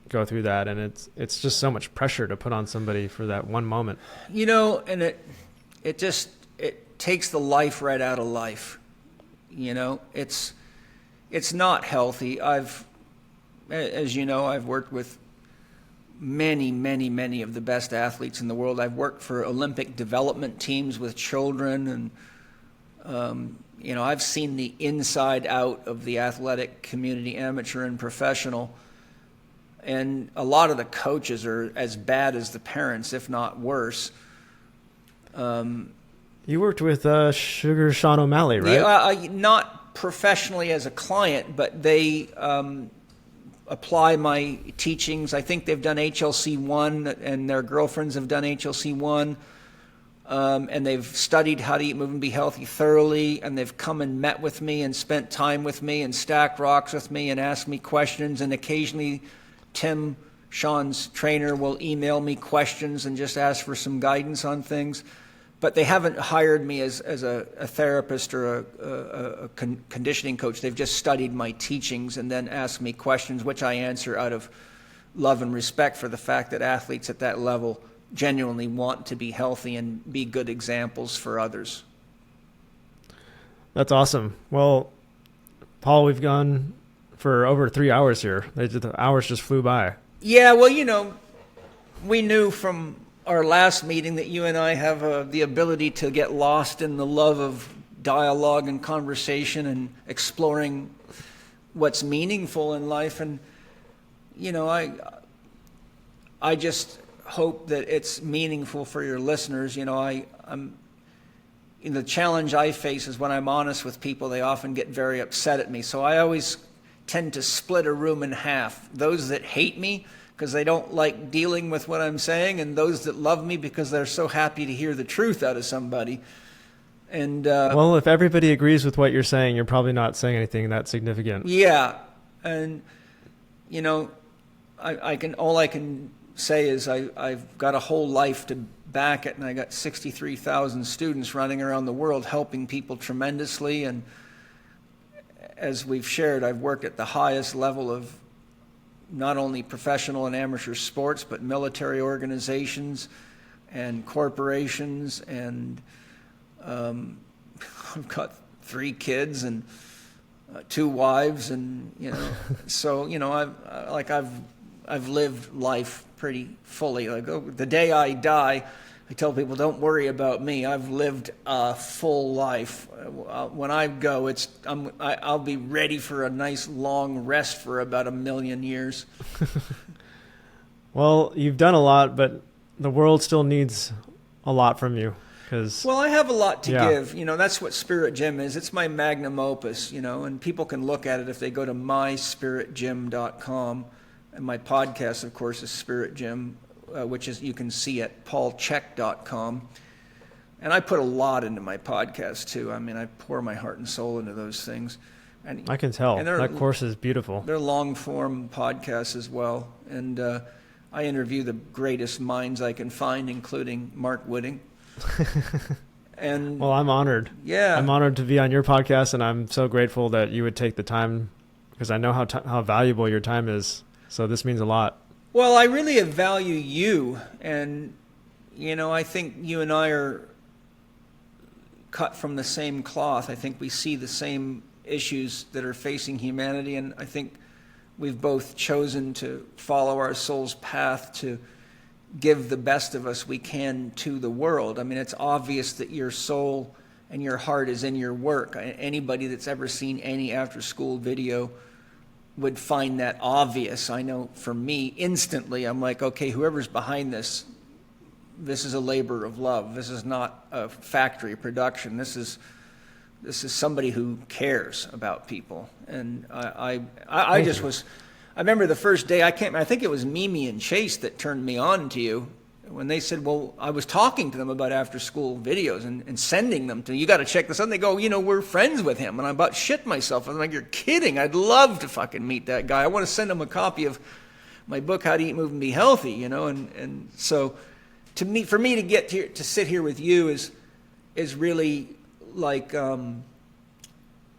go through that, and it's just so much pressure to put on somebody for that one moment. And it takes the life right out of life. It's not healthy. As you know, I've worked with many, many, many of the best athletes in the world. I've worked for Olympic development teams with children, and I've seen the inside out of the athletic community, amateur and professional. And a lot of the coaches are as bad as the parents, if not worse. You worked with Sugar Sean O'Malley, right? Yeah, not professionally as a client, but they apply my teachings. I think they've done HLC1, and their girlfriends have done HLC1, and they've studied How to Eat, Move, and Be Healthy thoroughly, and they've come and met with me and spent time with me and stacked rocks with me and asked me questions, and occasionally Tim, Sean's trainer, will email me questions and just ask for some guidance on things. But they haven't hired me as a therapist or a conditioning coach. They've just studied my teachings and then asked me questions, which I answer out of love and respect for the fact that athletes at that level genuinely want to be healthy and be good examples for others. That's awesome. Well, Paul, we've gone for over 3 hours here. The hours just flew by. Yeah, well, we knew from our last meeting that you and I have the ability to get lost in the love of dialogue and conversation and exploring what's meaningful in life. And, I just hope that it's meaningful for your listeners. The challenge I face is when I'm honest with people, they often get very upset at me. So I always tend to split a room in half. Those that hate me because they don't like dealing with what I'm saying, and those that love me because they're so happy to hear the truth out of somebody. And well, if everybody agrees with what you're saying, you're probably not saying anything that significant. Yeah, and all I can say is I've got a whole life to back it, and I got 63,000 students running around the world helping people tremendously. And as we've shared, I've worked at the highest level of not only professional and amateur sports, but military organizations and corporations. And I've got 3 kids and 2 wives, and so I've lived life pretty fully. Like, the day I die, I tell people, don't worry about me. I've lived a full life. When I go, I'll be ready for a nice long rest for about 1,000,000 years. Well, you've done a lot, but the world still needs a lot from you. Well, I have a lot to give. That's what Spirit Gym is. It's my magnum opus, and people can look at it if they go to myspiritgym.com. And my podcast, of course, is Spirit Gym, which is you can see at paulchek.com. And I put a lot into my podcast, too. I mean, I pour my heart and soul into those things. And I can tell. That course is beautiful. They're long-form podcasts as well. And I interview the greatest minds I can find, including Mark Whitting. And well, I'm honored. Yeah. I'm honored to be on your podcast, and I'm so grateful that you would take the time, because I know how valuable your time is. So this means a lot. Well, I really value you, and I think you and I are cut from the same cloth. I think we see the same issues that are facing humanity, and I think we've both chosen to follow our soul's path to give the best of us we can to the world. I mean, it's obvious that your soul and your heart is in your work. Anybody that's ever seen any after-school video would find that obvious. I know for me, instantly, I'm like, okay, whoever's behind this is a labor of love. This is not a factory production. This is somebody who cares about people. And I remember the first day, I think it was Mimi and Chase that turned me on to you when they said, well, I was talking to them about after school videos and sending them to, you got to check this out. And they go, we're friends with him. And I about shit myself. I'm like, you're kidding. I'd love to fucking meet that guy. I want to send him a copy of my book, How to Eat, Move, and Be Healthy, and so for me to get here, to sit here with you is really like,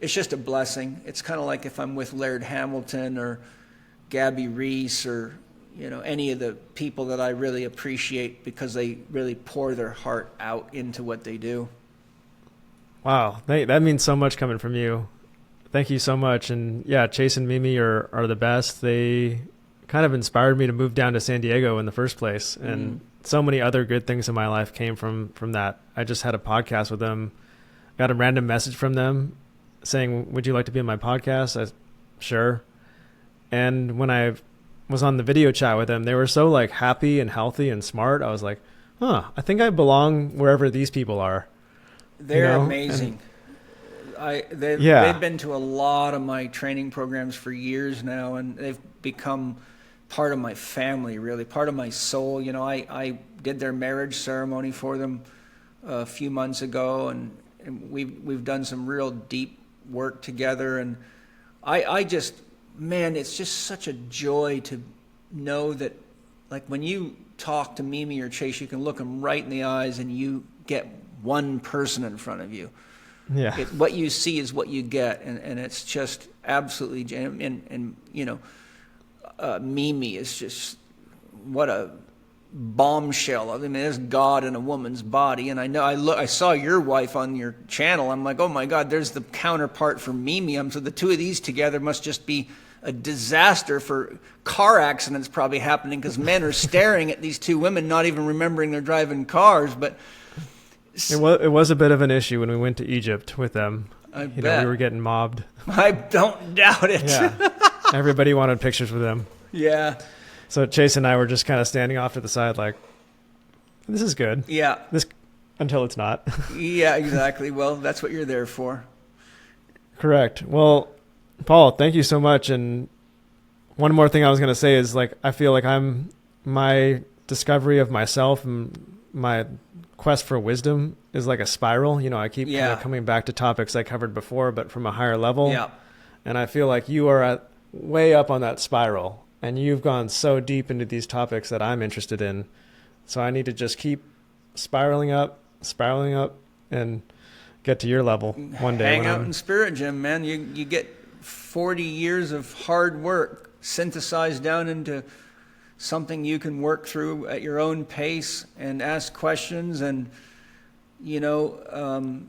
it's just a blessing. It's kind of like if I'm with Laird Hamilton or Gabby Reese or any of the people that I really appreciate because they really pour their heart out into what they do. Wow, that means so much coming from you. Thank you so much. And yeah, Chase and Mimi are the best. They kind of inspired me to move down to San Diego in the first place. And so many other good things in my life came from that. I just had a podcast with them, got a random message from them saying, would you like to be on my podcast? Sure. And when I was on the video chat with them, they were so like happy and healthy and smart. I was like, I think I belong wherever these people are. They're amazing. They've been to a lot of my training programs for years now, and they've become part of my family, really, part of my soul. You know, I did their marriage ceremony for them a few months ago, and we've done some real deep work together. And I just, man, it's just such a joy to know that, like, when you talk to Mimi or Chase, you can look them right in the eyes and you get one person in front of you. Yeah. What you see is what you get, and it's just absolutely, and you know, Mimi is just, what a bombshell. I mean, there's God in a woman's body, and I saw your wife on your channel. I'm like, oh my God, there's the counterpart for Mimi. So the two of these together must just be a disaster for car accidents probably happening, because men are staring at these two women, not even remembering they're driving cars. But it was a bit of an issue when we went to Egypt with them. I bet. Know, we were getting mobbed. I don't doubt it. Yeah. Everybody wanted pictures with them. Yeah. So Chase and I were just kind of standing off to the side like, this is good. Yeah. Until it's not. Yeah, exactly. Well, that's what you're there for. Correct. Well, Paul, thank you so much. And one more thing I was going to say is, like, I feel like my discovery of myself and my quest for wisdom is like a spiral. You know, I keep kind of coming back to topics I covered before, but from a higher level. Yeah. And I feel like you are way up on that spiral, and you've gone so deep into these topics that I'm interested in. So I need to just keep spiraling up, and get to your level one day. Hang out in spirit, Jim, man. You get 40 years of hard work synthesized down into something you can work through at your own pace and ask questions. And, you know,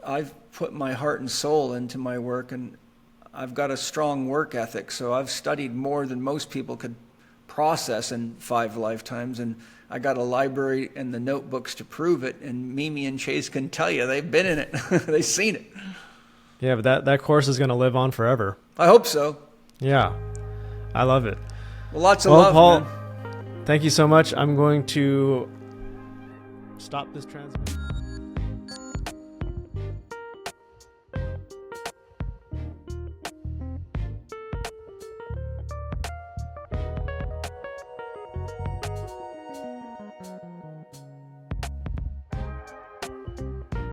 I've put my heart and soul into my work, and I've got a strong work ethic. So I've studied more than most people could process in 5 lifetimes. And I got a library and the notebooks to prove it. And Mimi and Chase can tell you they've been in it. They've seen it. Yeah, but that course is going to live on forever. I hope so. Yeah, I love it. Well, lots of love, Paul, man. Thank you so much. I'm going to stop this transmission.